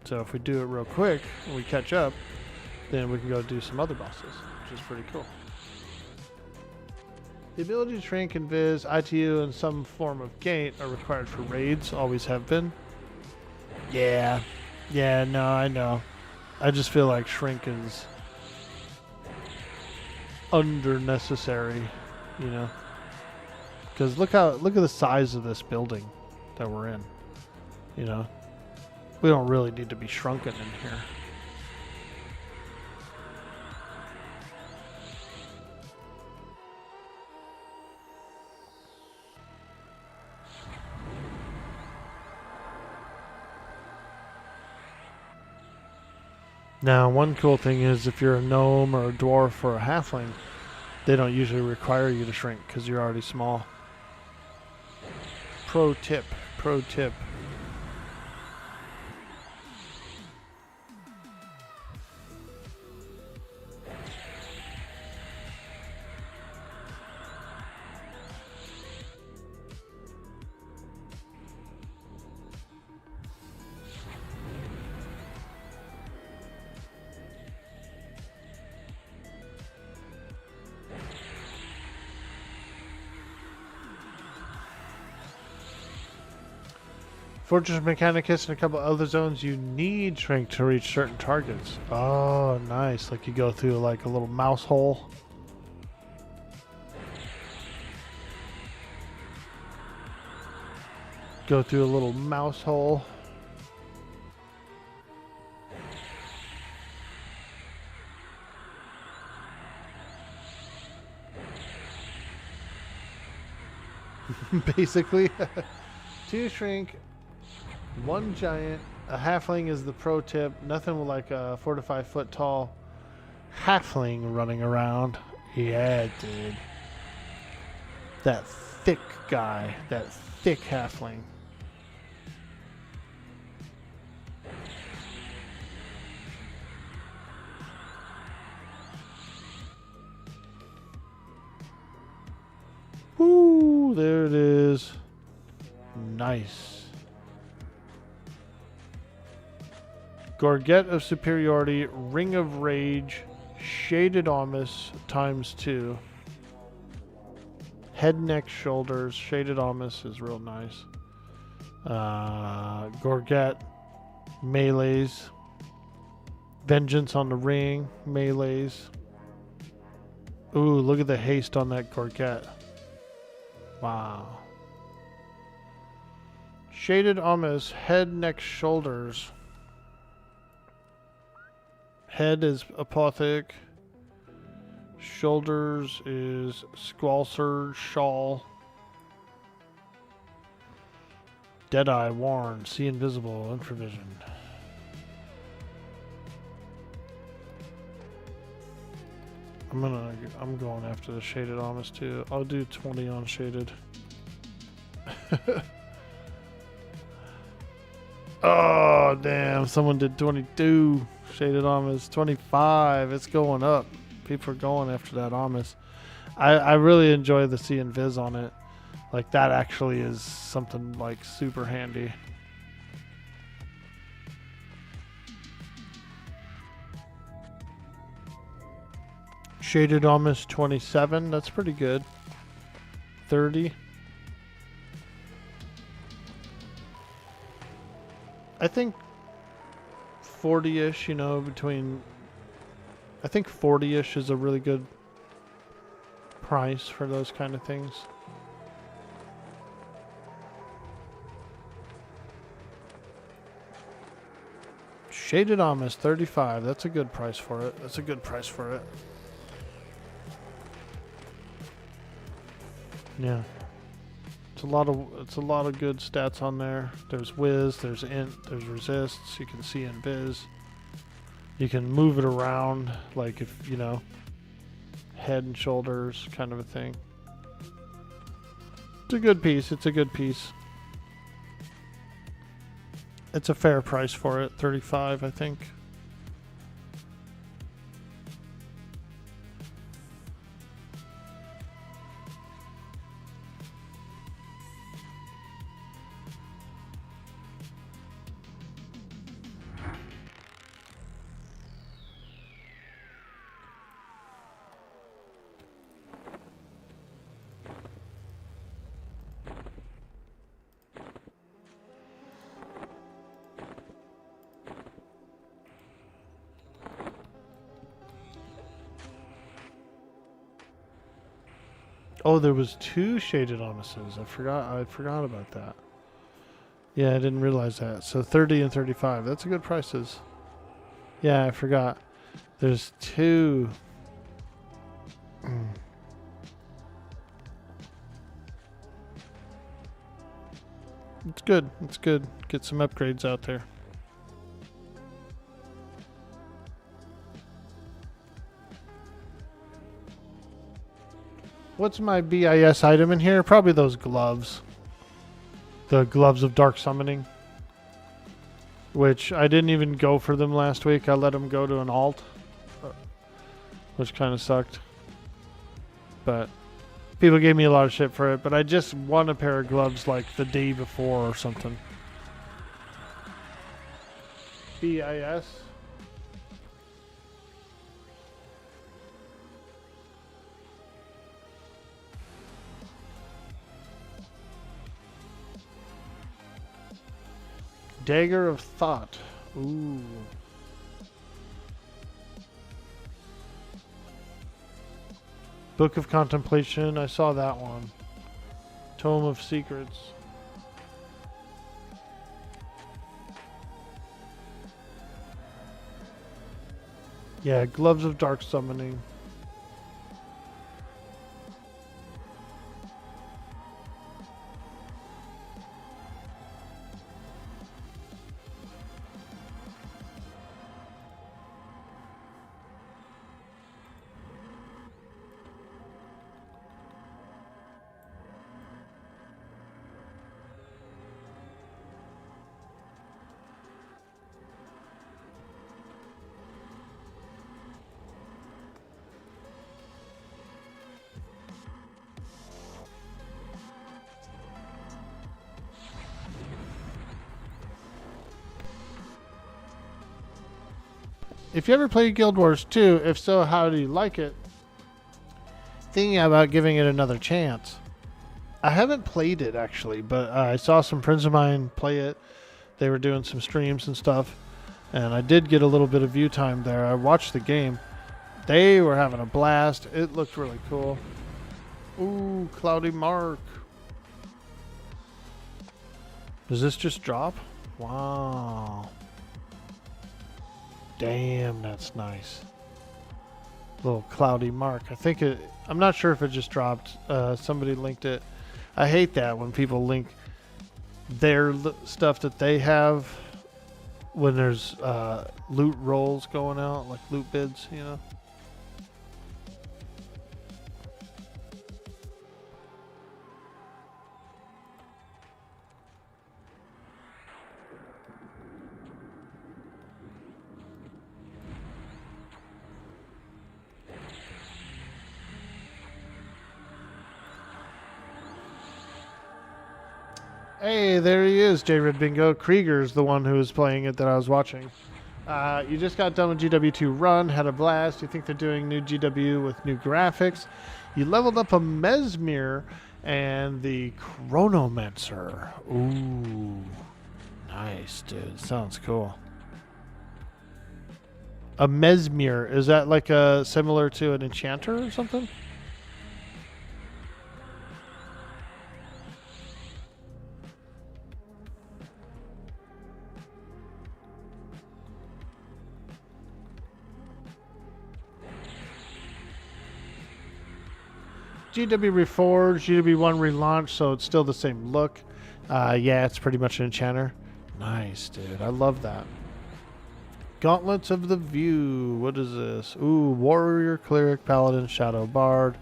So if we do it real quick and we catch up, then we can go do some other bosses, which is pretty cool. The ability to shrink and viz, ITU, and some form of gate are required for raids, always have been. Yeah, no, I know. I just feel like shrink is unnecessary, you know? Because look at the size of this building that we're in, you know? We don't really need to be shrunken in here. Now, one cool thing is if you're a gnome or a dwarf or a halfling, they don't usually require you to shrink because you're already small. Pro tip. Fortress Mechanicus and a couple other zones, you need shrink to reach certain targets. Oh, nice. Like you go through like a little mouse hole. Go through a little mouse hole. Basically. 2 shrink. 1 giant, a halfling is the pro tip. Nothing like a 4 to 5 foot tall halfling running around. Yeah, dude. That thick guy, that thick halfling. Woo, there it is. Nice. Gorget of Superiority, Ring of Rage, Shaded Amos ×2. Head, neck, shoulders. Shaded Amos is real nice. Gorget, melees. Vengeance on the Ring, melees. Ooh, look at the haste on that Gorget. Wow. Shaded Amos, head, neck, shoulders. Head is Apothic. Shoulders is Squall Surge, Shawl. Deadeye, Warn, See Invisible, Infravision. I'm going after the Shaded Amos too. I'll do 20 on Shaded. Oh damn, someone did 22. Shaded Amos 25. It's going up. People are going after that Amos. I really enjoy the See and Viz on it. Like that actually is something like super handy. Shaded Amos 27. That's pretty good. 30. I think 40-ish, you know, I think 40-ish is a really good price for those kind of things. Shaded Amos 35. That's a good price for it. Yeah. It's a lot of good stats on there. There's Wiz, there's Int, there's Resists. You can see in Viz. You can move it around, like if, you know, head and shoulders kind of a thing. It's a good piece. It's a fair price for it. 35, I think. Oh, there was 2 shaded omniscience. I forgot about that. Yeah, I didn't realize that. So 30 and 35. That's a good prices. Yeah, I forgot. There's 2. It's good. It's good. Get some upgrades out there. What's my BIS item in here? Probably those gloves. The gloves of dark summoning. Which I didn't even go for them last week. I let them go to an alt. Which kind of sucked. But people gave me a lot of shit for it. But I just won a pair of gloves like the day before or something. BIS. Dagger of Thought. Ooh. Book of Contemplation. I saw that one. Tome of Secrets. Yeah, Gloves of Dark Summoning. If you ever played Guild Wars 2, if so, how do you like it? Thinking about giving it another chance. I haven't played it actually, but I saw some friends of mine play it. They were doing some streams and stuff, and I did get a little bit of view time there. I watched the game. They were having a blast. It looked really cool. Ooh, Cloudy Mark. Does this just drop? Wow. Damn, that's nice. Little Cloudy Mark. I think it... I'm not sure if it just dropped. Somebody linked it. I hate that when people link their stuff that they have when there's loot rolls going out, like loot bids, you know? Hey, there he is, J Red Bingo. Krieger's the one who was playing it that I was watching. You just got done with GW2 Run, had a blast. You think they're doing new GW with new graphics. You leveled up a Mesmer and the Chronomancer. Ooh, nice, dude. Sounds cool. A Mesmer, is that like a similar to an enchanter or something? GW Reforged, GW1 relaunched, so it's still the same look. Yeah, it's pretty much an enchanter. Nice, dude. I love that. Gauntlets of the View. What is this? Ooh, Warrior, Cleric, Paladin, Shadow Bard.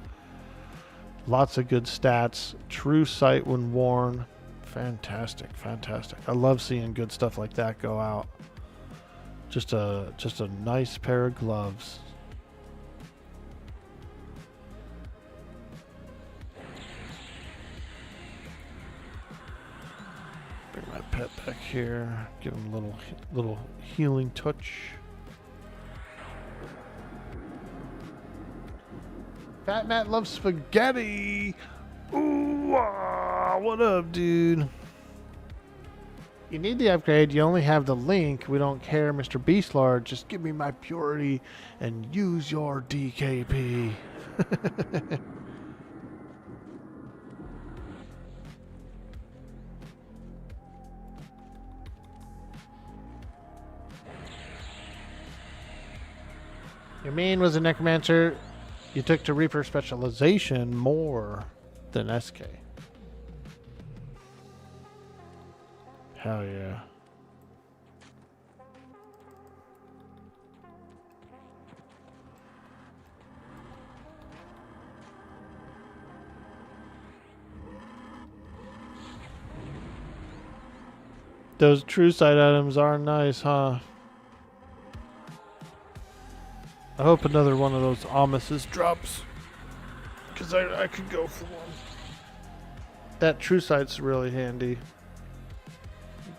Lots of good stats. True Sight when worn. Fantastic, fantastic. I love seeing good stuff like that go out. Just a nice pair of gloves. Bring my pet back here. Give him a little healing touch. Fat Matt loves spaghetti. Ooh, what up, dude? You need the upgrade. You only have the link. We don't care, Mr. Beastlord. Just give me my purity and use your DKP. Your main was a necromancer. You took to Reaper specialization more than SK. Hell yeah. Those true sight items are nice, huh? I hope another one of those Amises drops. Because I could go for one. That true sight's really handy.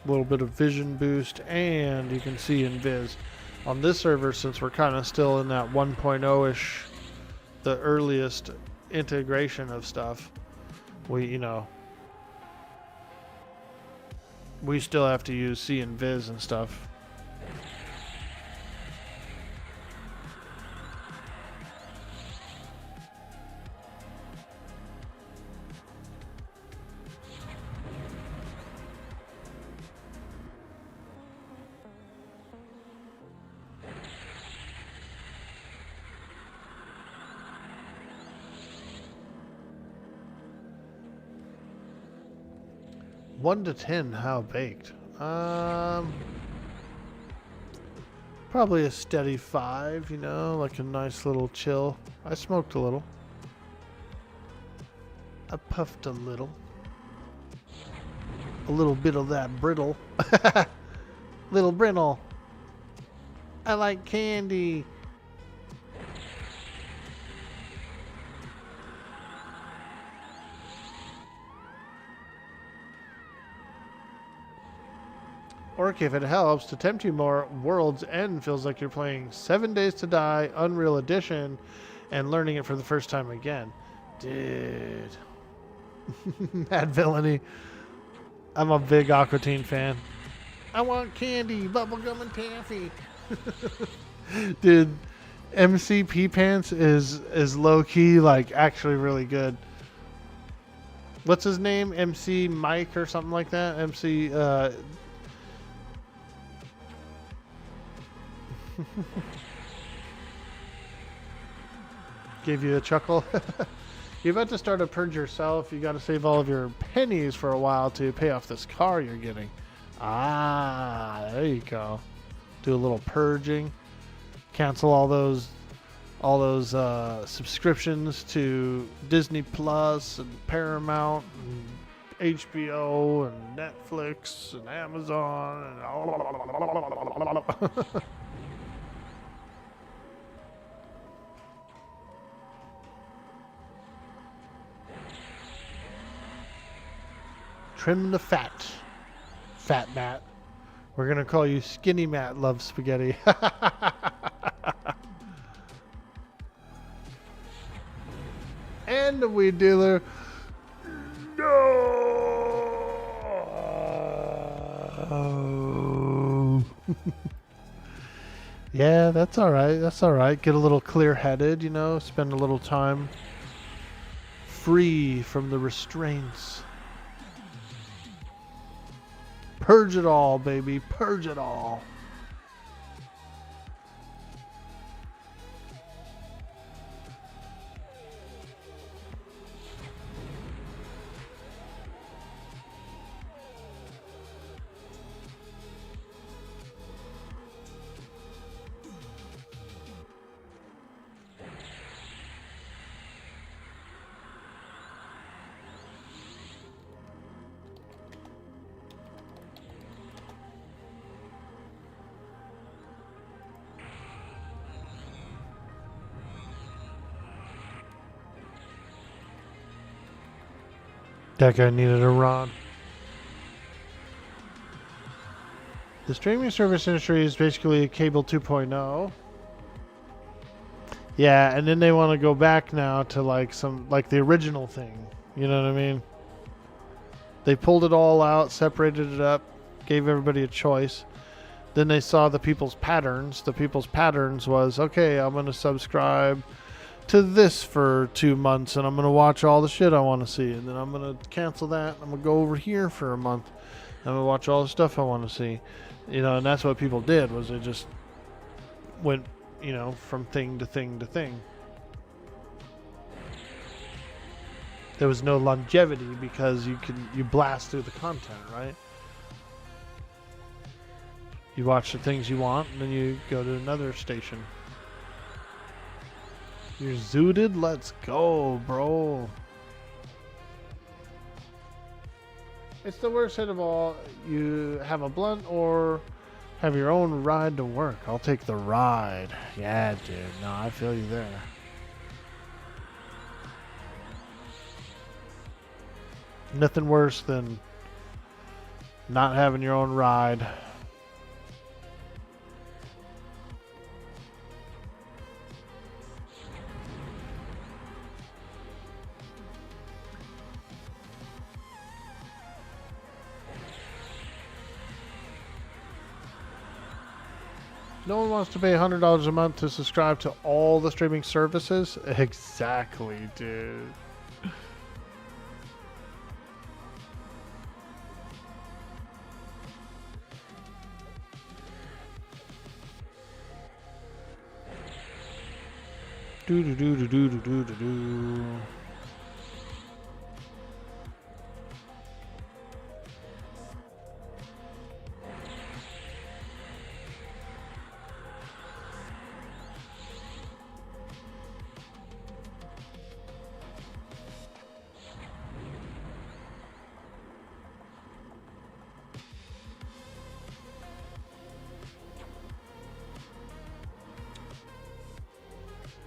A little bit of vision boost, and you can see in Viz. On this server, since we're kind of still in that 1.0-ish, the earliest integration of stuff, we still have to use C and Viz and stuff. One to 10, how baked? Probably a steady 5, like a nice little chill. I smoked a little. I puffed a little. A little bit of that brittle. Little brittle. I like candy. Orc, if it helps, to tempt you more, World's End feels like you're playing 7 Days to Die, Unreal Edition, and learning it for the first time again. Dude. Mad villainy. I'm a big Aqua Teen fan. I want candy, bubblegum, and taffy. Dude, MCP Pants is low-key, like, actually really good. What's his name? MC Mike or something like that? MC, Gave you a chuckle. You're about to start a purge yourself. You got to save all of your pennies for a while to pay off this car you're getting. Ah, there you go. Do a little purging. Cancel all those subscriptions to Disney Plus and Paramount and HBO and Netflix and Amazon and trim the fat. Fat Matt. We're going to call you Skinny Matt Loves Spaghetti. And the weed dealer. No. Yeah, that's all right. That's all right. Get a little clear-headed, spend a little time free from the restraints. Purge it all, baby. Purge it all. That guy needed a rod. The streaming service industry is basically cable 2.0. Yeah, and then they want to go back now to like the original thing. You know what I mean? They pulled it all out, separated it up, gave everybody a choice. Then they saw the people's patterns. The people's patterns was, okay, I'm going to subscribe to this for 2 months and I'm going to watch all the shit I want to see. And then I'm going to cancel that. I'm going to go over here for a month. I'm going to watch all the stuff I want to see. And that's what people did, was they just went you know, from thing to thing to thing. There was no longevity because you blast through the content, right? You watch the things you want, and then you go to another station. You're zooted? Let's go, bro. It's the worst hit of all. You have a blunt or have your own ride to work. I'll take the ride. Yeah, dude. No, I feel you there. Nothing worse than not having your own ride. No one wants to pay $100 a month to subscribe to all the streaming services? Exactly, dude. Do do do do do do do do.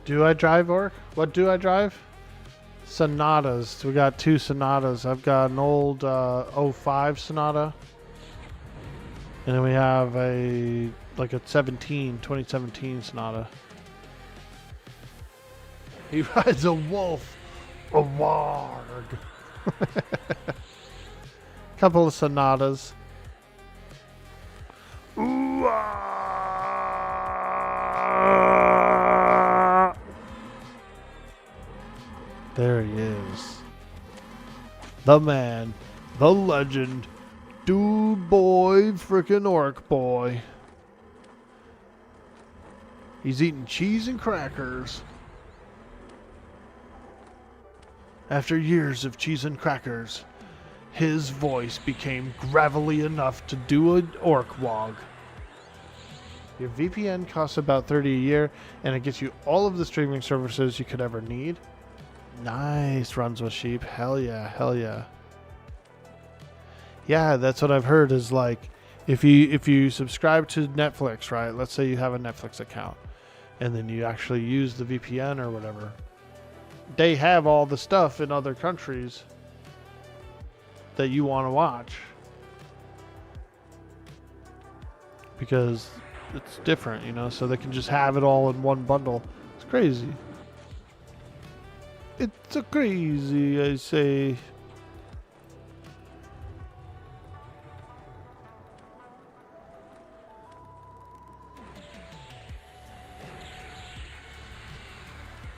Do I drive, Orc? What do I drive? Sonatas. We got 2 Sonatas. I've got an old 05 Sonata. And then we have a 2017 Sonata. He rides a wolf. A warg. Couple of Sonatas. Ooh, there he is. The man. The legend. Dude boy. Frickin' Orkboy. He's eating cheese and crackers. After years of cheese and crackers, his voice became gravelly enough to do an Orkwog. Your VPN costs about $30 a year, and it gets you all of the streaming services you could ever need. Nice, runs with sheep. Hell yeah, hell yeah. Yeah, that's what I've heard is like, if you subscribe to Netflix, right? Let's say you have a Netflix account, and then you actually use the VPN or whatever. They have all the stuff in other countries that you want to watch because it's different, you know, so they can just have it all in one bundle. It's crazy. It's a crazy, I say.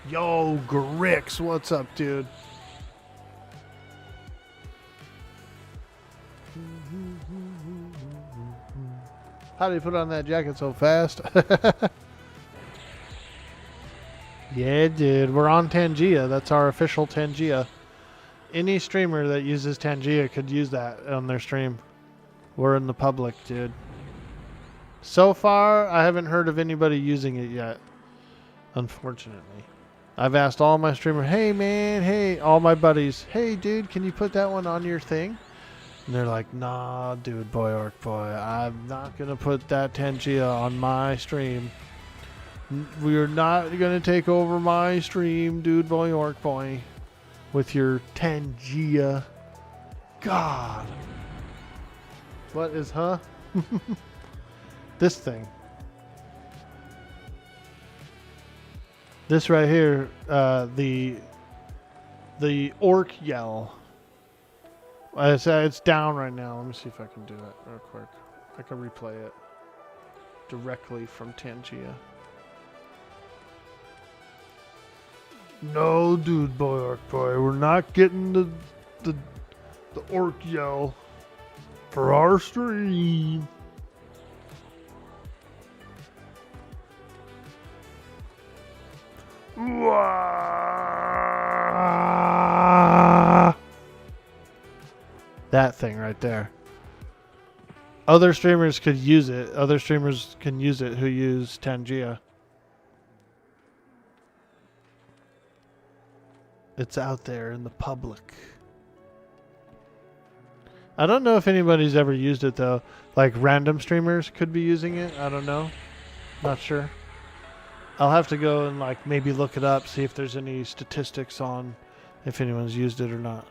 Yo, Grix, what's up, dude? How do you put on that jacket so fast? Yeah, dude, we're on Tangia. That's our official Tangia. Any streamer that uses Tangia could use that on their stream. We're in the public, dude. So far, I haven't heard of anybody using it yet, unfortunately. I've asked all my streamers, hey man, hey, all my buddies, hey dude, can you put that one on your thing? And they're like, nah, dude, boy, Orkboy, I'm not going to put that Tangia on my stream. We're not going to take over my stream, dude, boy, Orkboy, with your Tangia. God. What is, huh? This thing. This right here, the orc yell. It's down right now. Let me see if I can do it real quick. I can replay it directly from Tangia. No, dude, boy, orc boy, we're not getting the orc yell for our stream. That thing right there. Other streamers could use it. Other streamers can use it who use Tangia. It's out there in the public. I don't know if anybody's ever used it though. Like random streamers could be using it. I don't know. Not sure. I'll have to go and like maybe look it up, see if there's any statistics on if anyone's used it or not.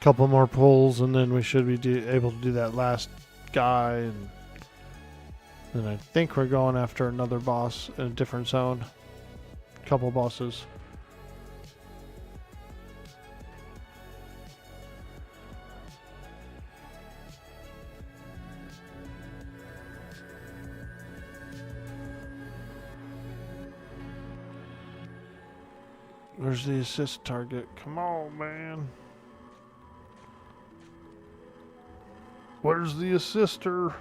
Couple more pulls and then we should be able to do that last guy, and then I think we're going after another boss in a different zone. Couple bosses. Where's the assist target? Come on, man. Where's the assister?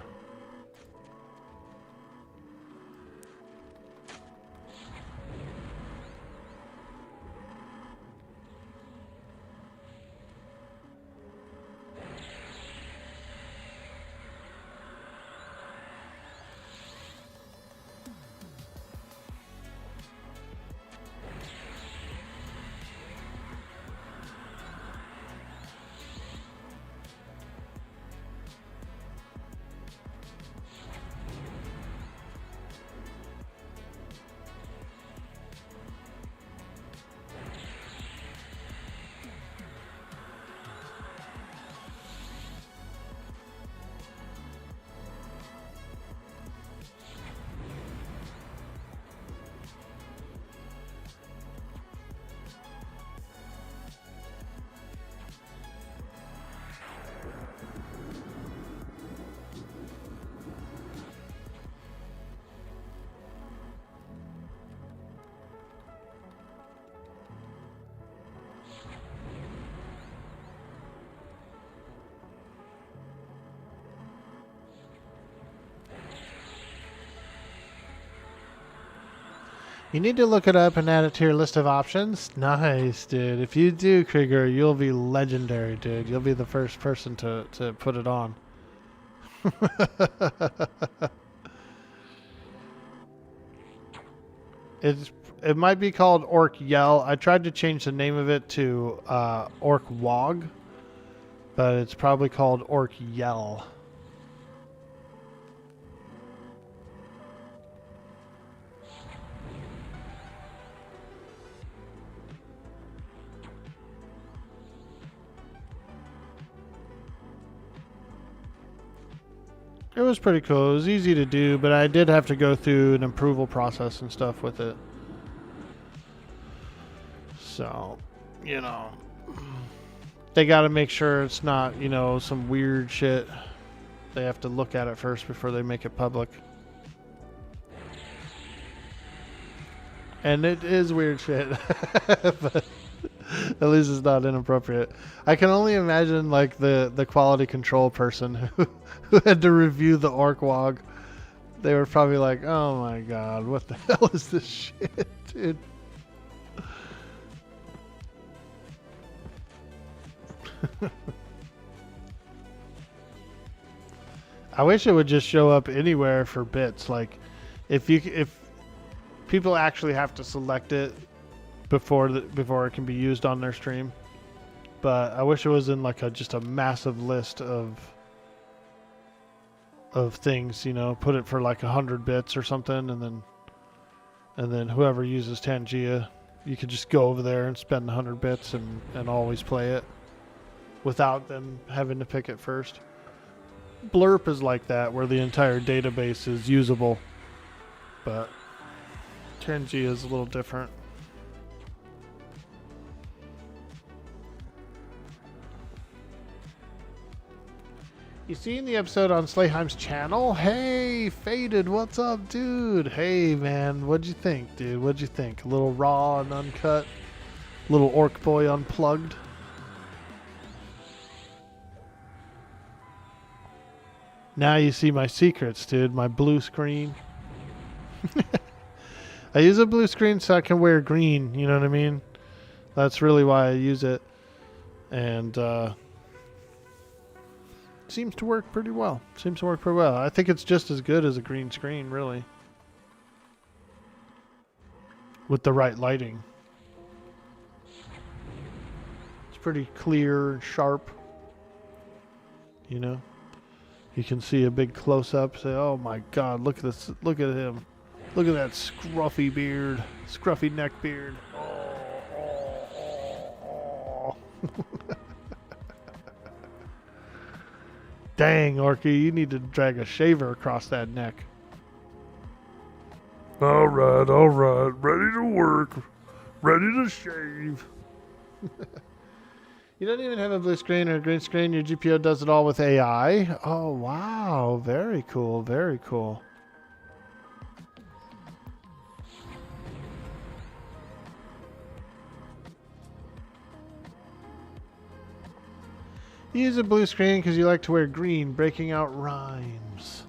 You need to look it up and add it to your list of options. Nice, dude. If you do, Krieger, you'll be legendary, dude. You'll be the first person to put it on. It might be called Orc Yell. I tried to change the name of it to Orc Wog, but it's probably called Orc Yell. It was pretty cool. It was easy to do, but I did have to go through an approval process and stuff with it. So, you know, they got to make sure it's not, you know, some weird shit. They have to look at it first before they make it public. And it is weird shit. But at least it's not inappropriate. I can only imagine like the quality control person who had to review the Orc Wog. They were probably like, oh my god, what the hell is this shit, dude? I wish it would just show up anywhere for bits. Like if people actually have to select it before it can be used on their stream. But I wish it was in like just a massive list of of things, you know, put it for like 100 bits or something, and then whoever uses Tangia, you could just go over there and spend 100 bits and always play it without them having to pick it first. Blurp is like that, where the entire database is usable, but Tangia is a little different. You seen the episode on Slayheim's channel? Hey, Faded, what's up, dude? Hey, man, what'd you think, dude? What'd you think? A little raw and uncut? A little Orkboy unplugged? Now you see my secrets, dude. My blue screen. I use a blue screen so I can wear green, you know what I mean? That's really why I use it. And, seems to work pretty well. I think it's just as good as a green screen, really. With the right lighting. It's pretty clear and sharp. You know? You can see a big close-up. Say, oh my god, look at this. Look at him. Look at that scruffy beard. Scruffy neck beard. Oh. Dang, Orky, you need to drag a shaver across that neck. Alright, ready to work. Ready to shave. You don't even have a blue screen or a green screen. Your GPU does it all with AI. Oh, wow. Very cool, very cool. You use a blue screen because you like to wear green, breaking out rhymes.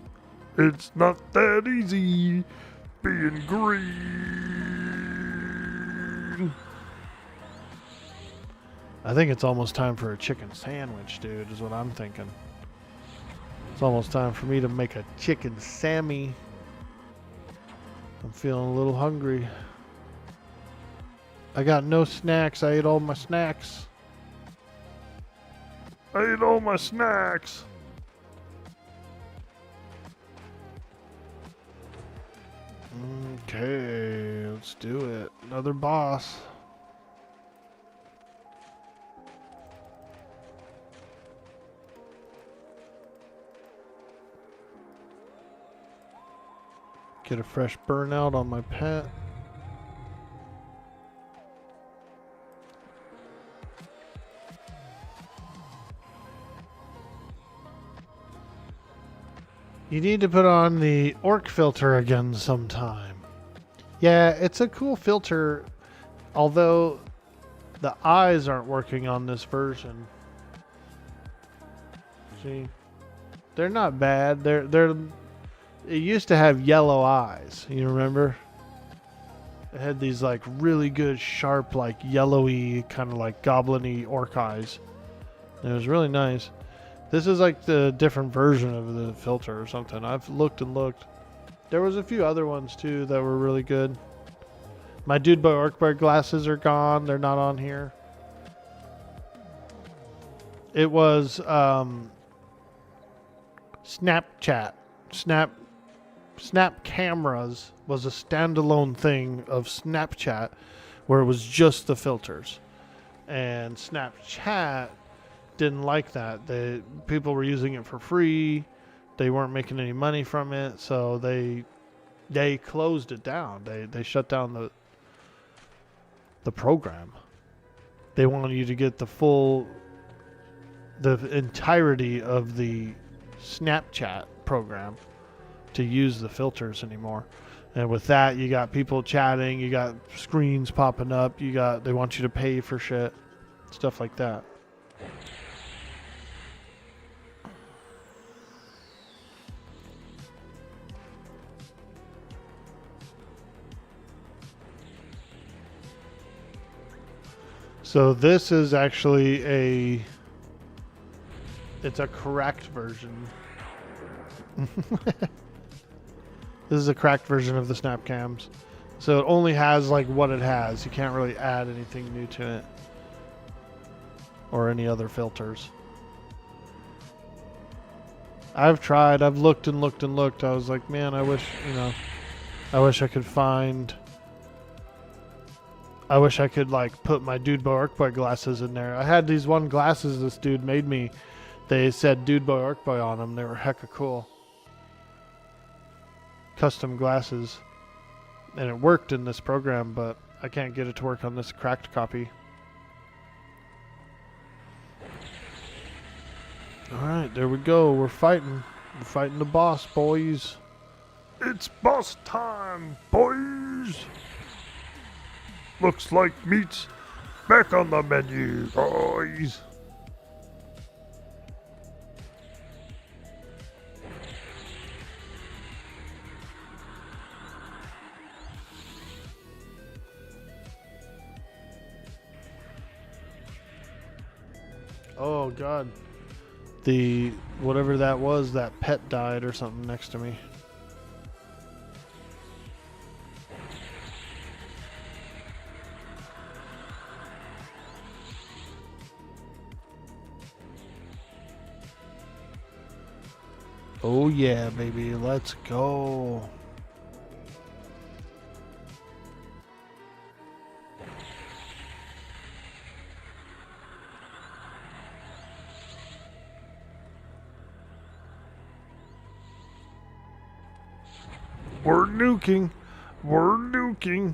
It's not that easy being green. I think it's almost time for a chicken sandwich, dude, is what I'm thinking. It's almost time for me to make a chicken Sammy. I'm feeling a little hungry. I got no snacks. I ate all my snacks. I ate all my snacks. Okay, let's do it. Another boss. Get a fresh burnout on my pet. You need to put on the orc filter again sometime. Yeah, it's a cool filter, although the eyes aren't working on this version. See? They're not bad. It used to have yellow eyes, you remember? It had these like really good sharp like yellowy kind of like goblin-y orc eyes. And it was really nice. This is like the different version of the filter or something. I've looked and looked. There was a few other ones too that were really good. My Dude by Orkboy glasses are gone. They're not on here. It was Snapchat. Snap cameras was a standalone thing of Snapchat where it was just the filters. And Snapchat didn't like that. People were using it for free. They weren't making any money from it, so they closed it down. They shut down the program. They wanted you to get the entirety of the Snapchat program to use the filters anymore. And with that, you got people chatting, you got screens popping up, they want you to pay for shit, stuff like that. So this is actually it's a cracked version. This is a cracked version of the snap cams. So it only has like what it has. You can't really add anything new to it. Or any other filters. I've tried. I've looked and looked and looked. I was like, man, I wish, you know, I wish I could find. I wish I could like put my Dude Boy Orkboy glasses in there. I had these one glasses this dude made me. They said Dude Boy Orkboy on them. They were hecka cool. Custom glasses. And it worked in this program, but I can't get it to work on this cracked copy. Alright, there we go. We're fighting. We're fighting the boss, boys. It's boss time, boys! Looks like meat's back on the menu, boys! Oh, God. The, whatever that was, that pet died or something next to me. Oh yeah, baby, let's go. We're nuking! We're nuking!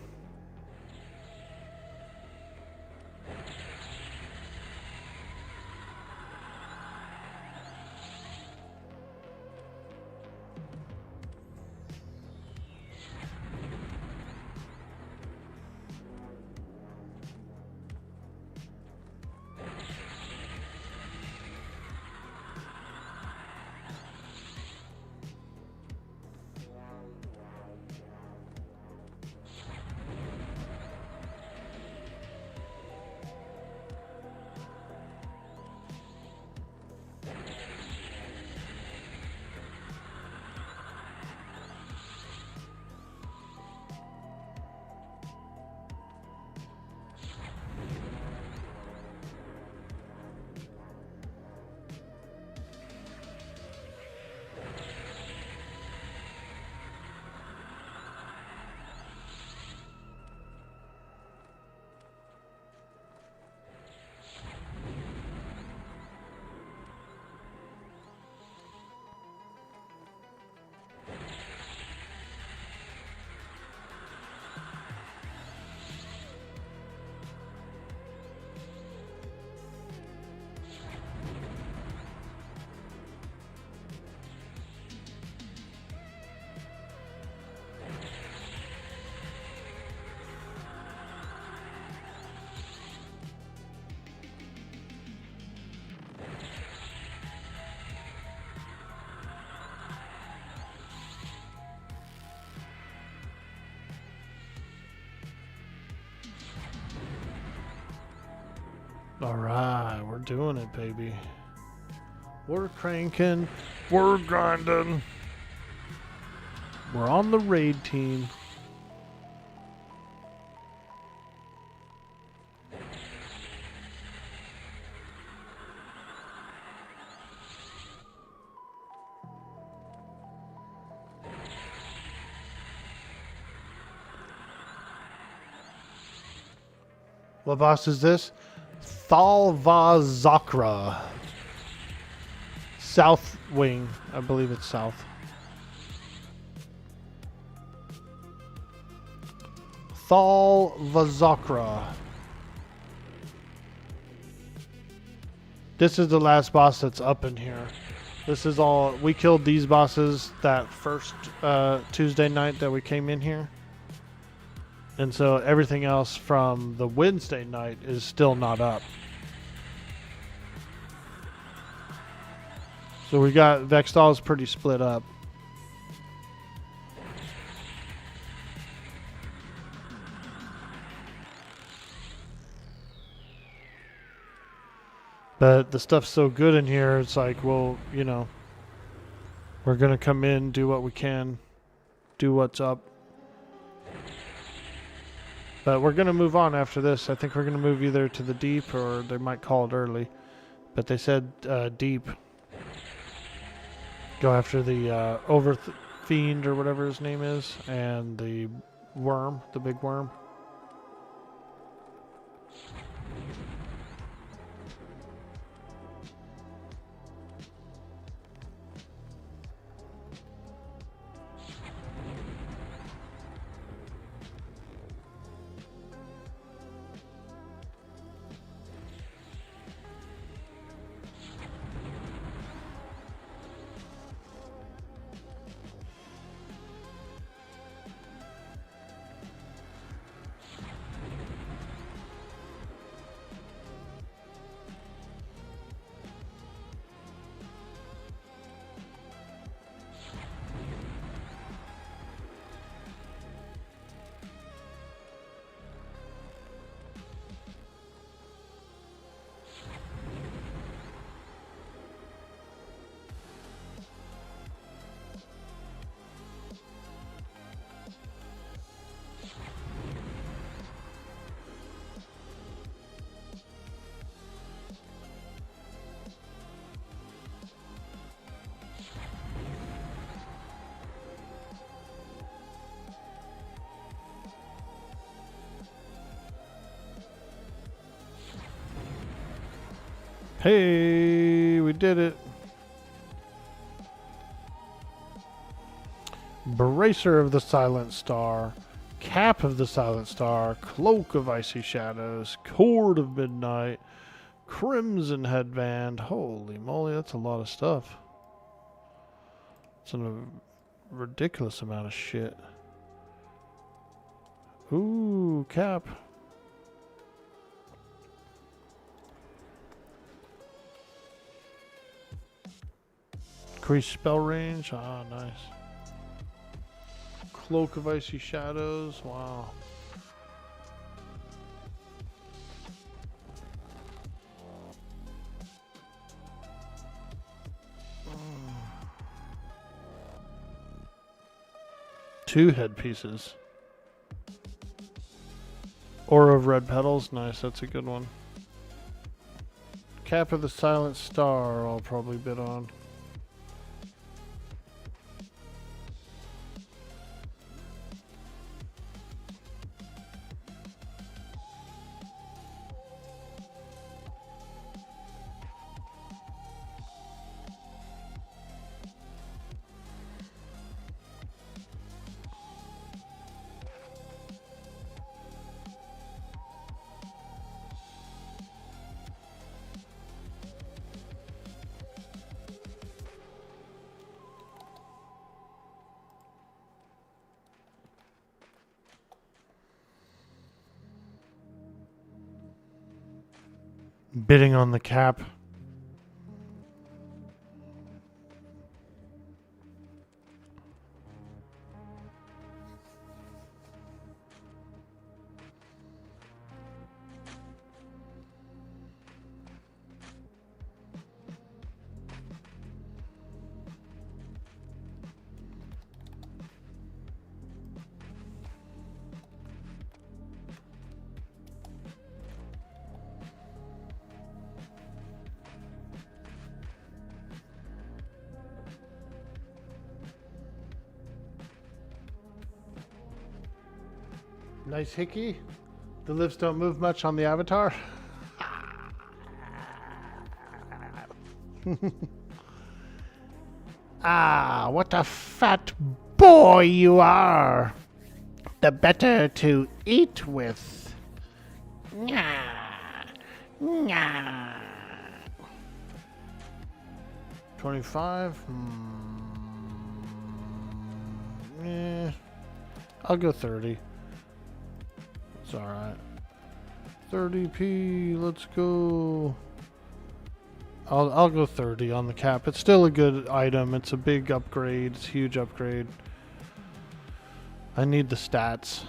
Alright, we're doing it, baby. We're cranking. We're grinding! We're on the raid team. What boss is this? Thalvazakra. South wing. I believe it's south. Thalvazakra. This is the last boss that's up in here. This is all. We killed these bosses that first Tuesday night that we came in here. And so everything else from the Wednesday night is still not up. So we got Vextal is pretty split up. But the stuff's so good in here, it's like, well, you know, we're going to come in, do what we can, do what's up. But we're going to move on after this. I think we're going to move either to the deep or they might call it early. But they said deep. Go after the fiend or whatever his name is, and the worm, the big worm. Hey, we did it. Bracer of the Silent Star, Cap of the Silent Star, Cloak of Icy Shadows, Cord of Midnight, Crimson Headband. Holy moly, that's a lot of stuff. It's a ridiculous amount of shit. Ooh, Cap. Increased spell range. Ah, nice. Cloak of Icy Shadows. Wow. Two headpieces. Aura of Red Petals. Nice, that's a good one. Cap of the Silent Star I'll probably bid on. Bidding on the cap. Nice hickey. The lips don't move much on the avatar. Ah, what a fat boy you are. The better to eat with. Nyah. Nyah. 25? I'll go 30. It's alright. 30p, let's go. I'll go 30 on the cap. It's still a good item. It's a big upgrade. It's a huge upgrade. I need the stats.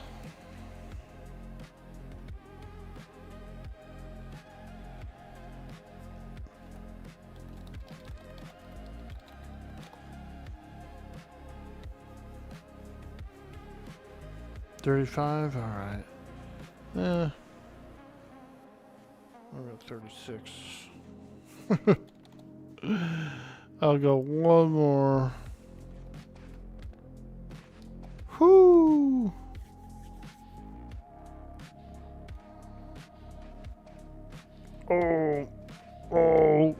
$35, alright. I'll go 36. I'll go one more. Whoo! Oh. Oh.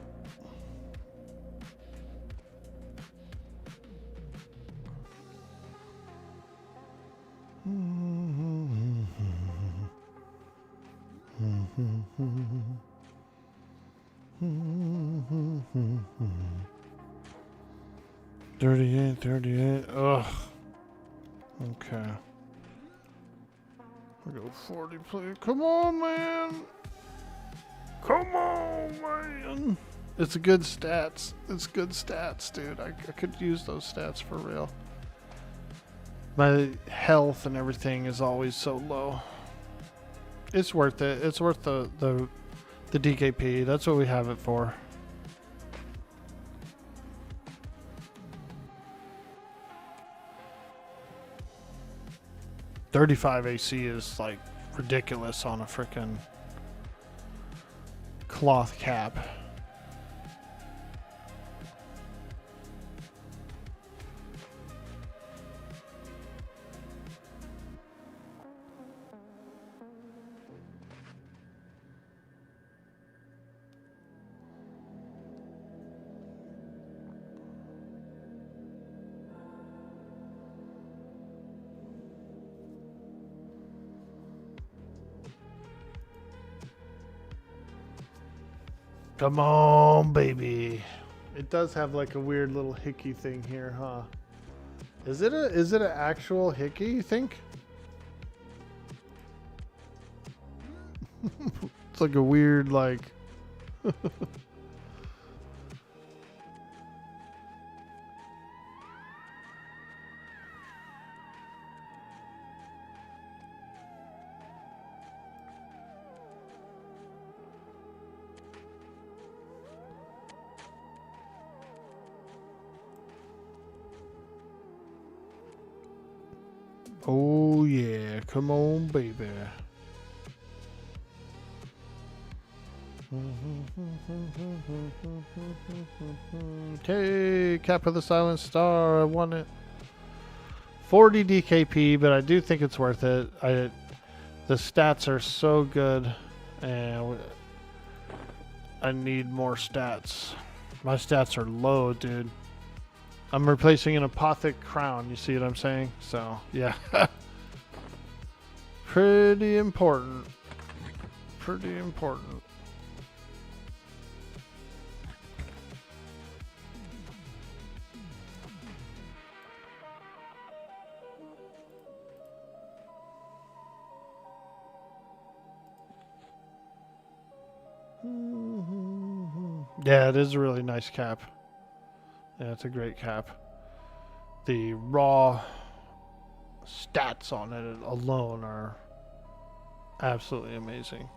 $38. Ugh. Okay. I go 40, please. Come on, man. Come on, man. It's good stats. It's good stats, dude. I could use those stats for real. My health and everything is always so low. It's worth it. It's worth the DKP. That's what we have it for. $35 AC is like ridiculous on a freaking cloth cap. Come on, baby. It does have like a weird little hickey thing here, huh? Is it an actual hickey, you think? It's like a weird like oh yeah, come on, baby. Okay, cap of the silent star. I want it. 40 DKP, but I do think it's worth it. The stats are so good, and I need more stats. My stats are low, dude. I'm replacing an apothic crown. You see what I'm saying? So yeah, pretty important. Pretty important. Yeah, it is a really nice cap. Yeah, it's a great cap. The raw stats on it alone are absolutely amazing.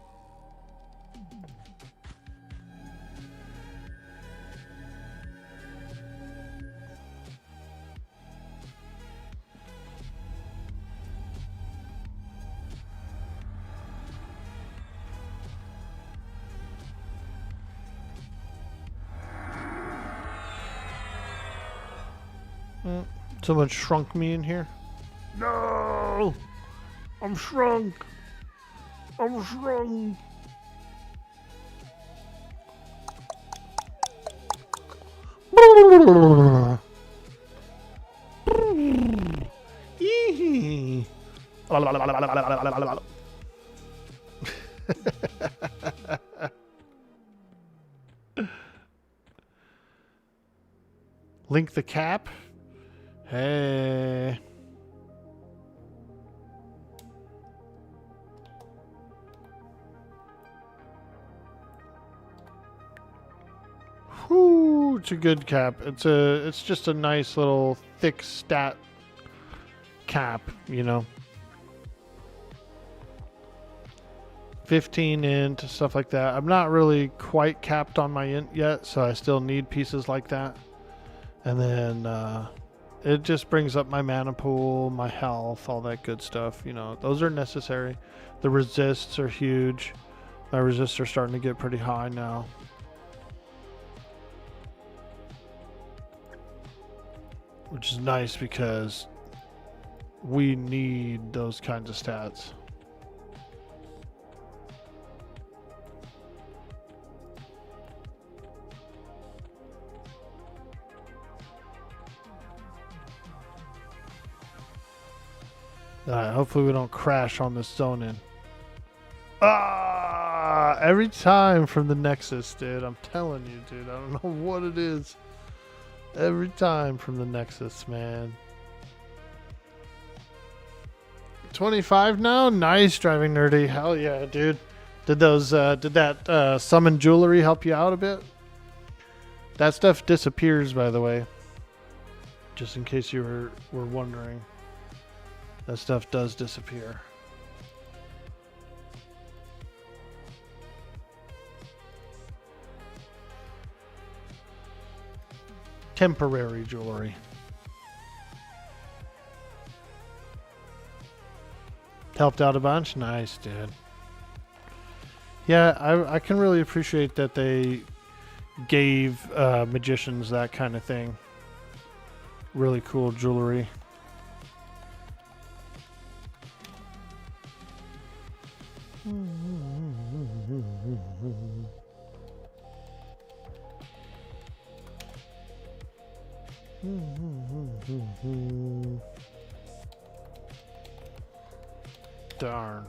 Someone shrunk me in here. No. I'm shrunk. I'm shrunk. Link the cap. Hey. Whoo, it's a good cap. It's just a nice little thick stat cap, you know. 15 int, stuff like that. I'm not really quite capped on my int yet, so I still need pieces like that. And then it just brings up my mana pool, my health, all that good stuff. You know, those are necessary. The resists are huge. My resists are starting to get pretty high now. which is nice because we need those kinds of stats. Alright, hopefully we don't crash on this zone in. Every time from the Nexus, dude. I'm telling you, dude. I don't know what it is. Every time from the Nexus, man. 25 now? Nice, Driving Nerdy. Hell yeah, dude. Did that summon jewelry help you out a bit? That stuff disappears, by the way. Just in case you were wondering. That stuff does disappear. Temporary jewelry. Helped out a bunch? Nice, dude. Yeah, I can really appreciate that they gave magicians that kind of thing. Really cool jewelry. Darn.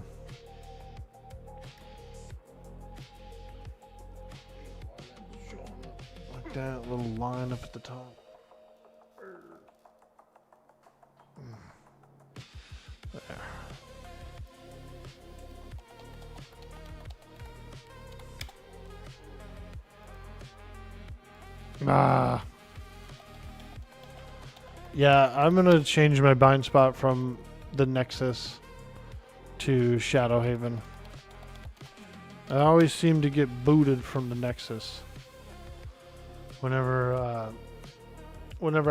Like that little line up at the top. There. Yeah, I'm gonna change my bind spot from the Nexus to Shadowhaven. I always seem to get booted from the Nexus whenever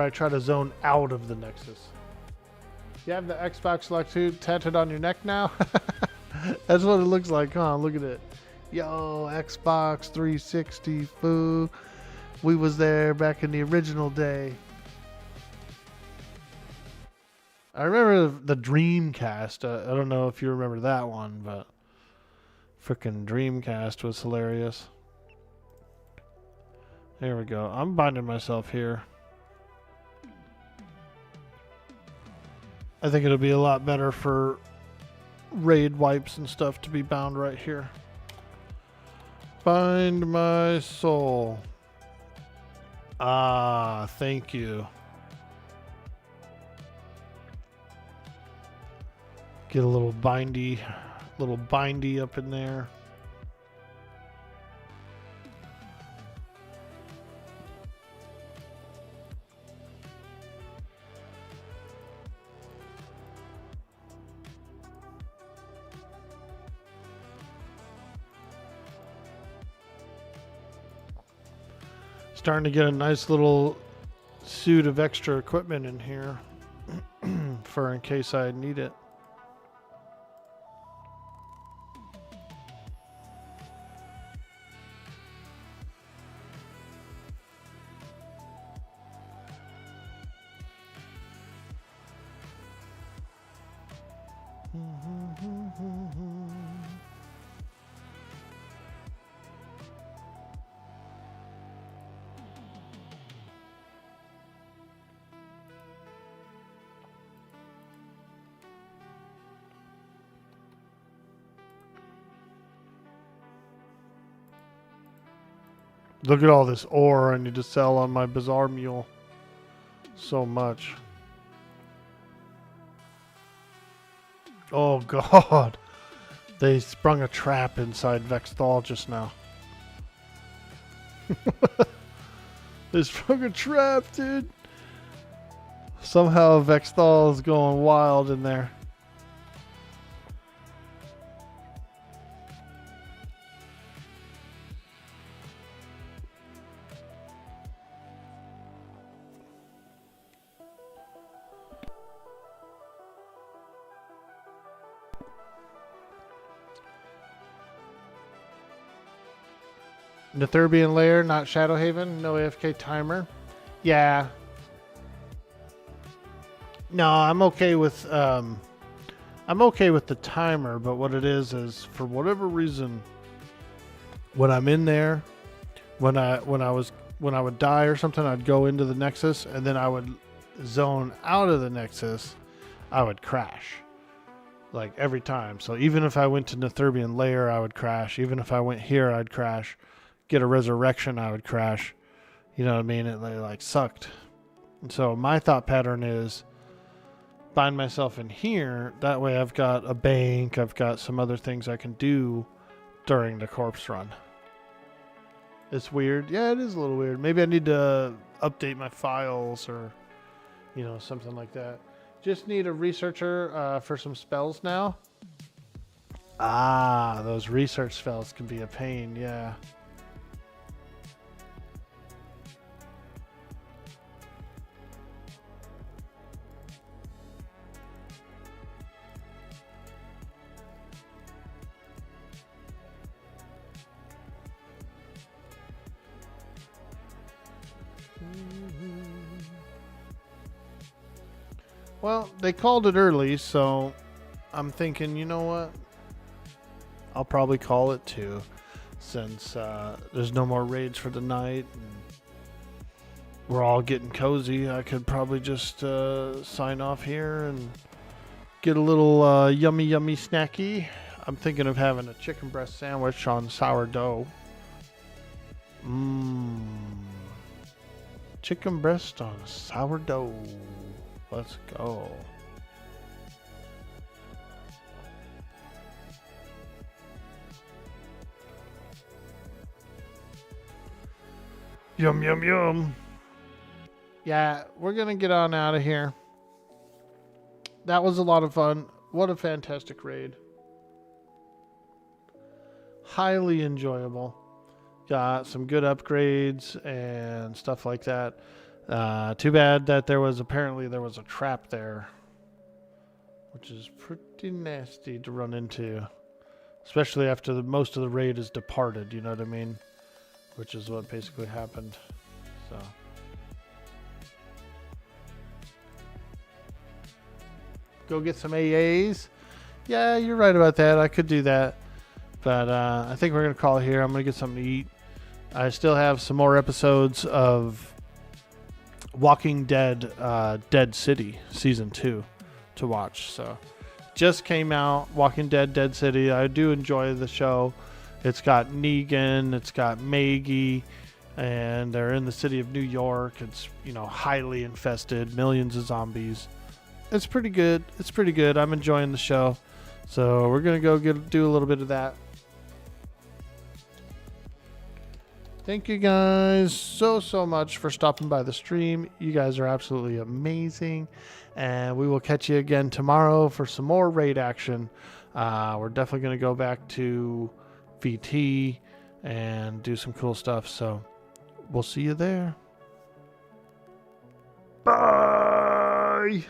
I try to zone out of the Nexus. You have the Xbox Select 2 tattooed on your neck now? That's what it looks like, huh? Look at it. Yo, Xbox 360, foo. We was there back in the original day. I remember the Dreamcast. I don't know if you remember that one, but frickin' Dreamcast was hilarious. There we go. I'm binding myself here. I think it'll be a lot better for raid wipes and stuff to be bound right here. Bind my soul. Ah, thank you. Get a little bindy up in there. Starting to get a nice little suit of extra equipment in here for in case I need it. Look at all this ore I need to sell on my Bazaar Mule. So much. Oh god. They sprung a trap inside Vexthal just now. They sprung a trap, dude. Somehow Vexthal is going wild in there. Netherbian Lair, not Shadowhaven. No AFK timer. Yeah. No, I'm okay with the timer, but what it is for whatever reason, when I'm in there, when I would die or something, I'd go into the Nexus and then I would zone out of the Nexus, I would crash. Like every time. So even if I went to Netherbian Lair, I would crash. Even if I went here, I'd crash. Get a resurrection, I would crash. You know what I mean? It like sucked. And so my thought pattern is find myself in here. That way I've got a bank. I've got some other things I can do during the corpse run. It's weird. Yeah, it is a little weird. Maybe I need to update my files or, something like that. Just need a researcher for some spells now. Ah, those research spells can be a pain, yeah. Well, they called it early, so I'm thinking, you know what? I'll probably call it too, since there's no more raids for the night and we're all getting cozy. I could probably just sign off here and get a little yummy snacky. I'm thinking of having a chicken breast sandwich on sourdough. Chicken breast on sourdough. Let's go. Yum, yum, yum. Yeah, we're going to get on out of here. That was a lot of fun. What a fantastic raid. Highly enjoyable. Got some good upgrades and stuff like that. Too bad that there was a trap there, which is pretty nasty to run into, especially after most of the raid is departed, you know what I mean? Which is what basically happened. So go get some AAs. Yeah, you're right about that. I could do that, but I think we're gonna call it here. I'm gonna get something to eat. I still have some more episodes of Walking Dead, Dead City Season 2 to watch. So just came out, Walking Dead, Dead City. I do enjoy the show. It's got Negan, it's got Maggie, and they're in the city of New York. It's, highly infested, millions of zombies. It's pretty good. I'm enjoying the show. So we're going to go do a little bit of that. Thank you guys so much for stopping by the stream. You guys are absolutely amazing. And we will catch you again tomorrow for some more raid action. We're definitely going to go back to VT and do some cool stuff. So we'll see you there. Bye.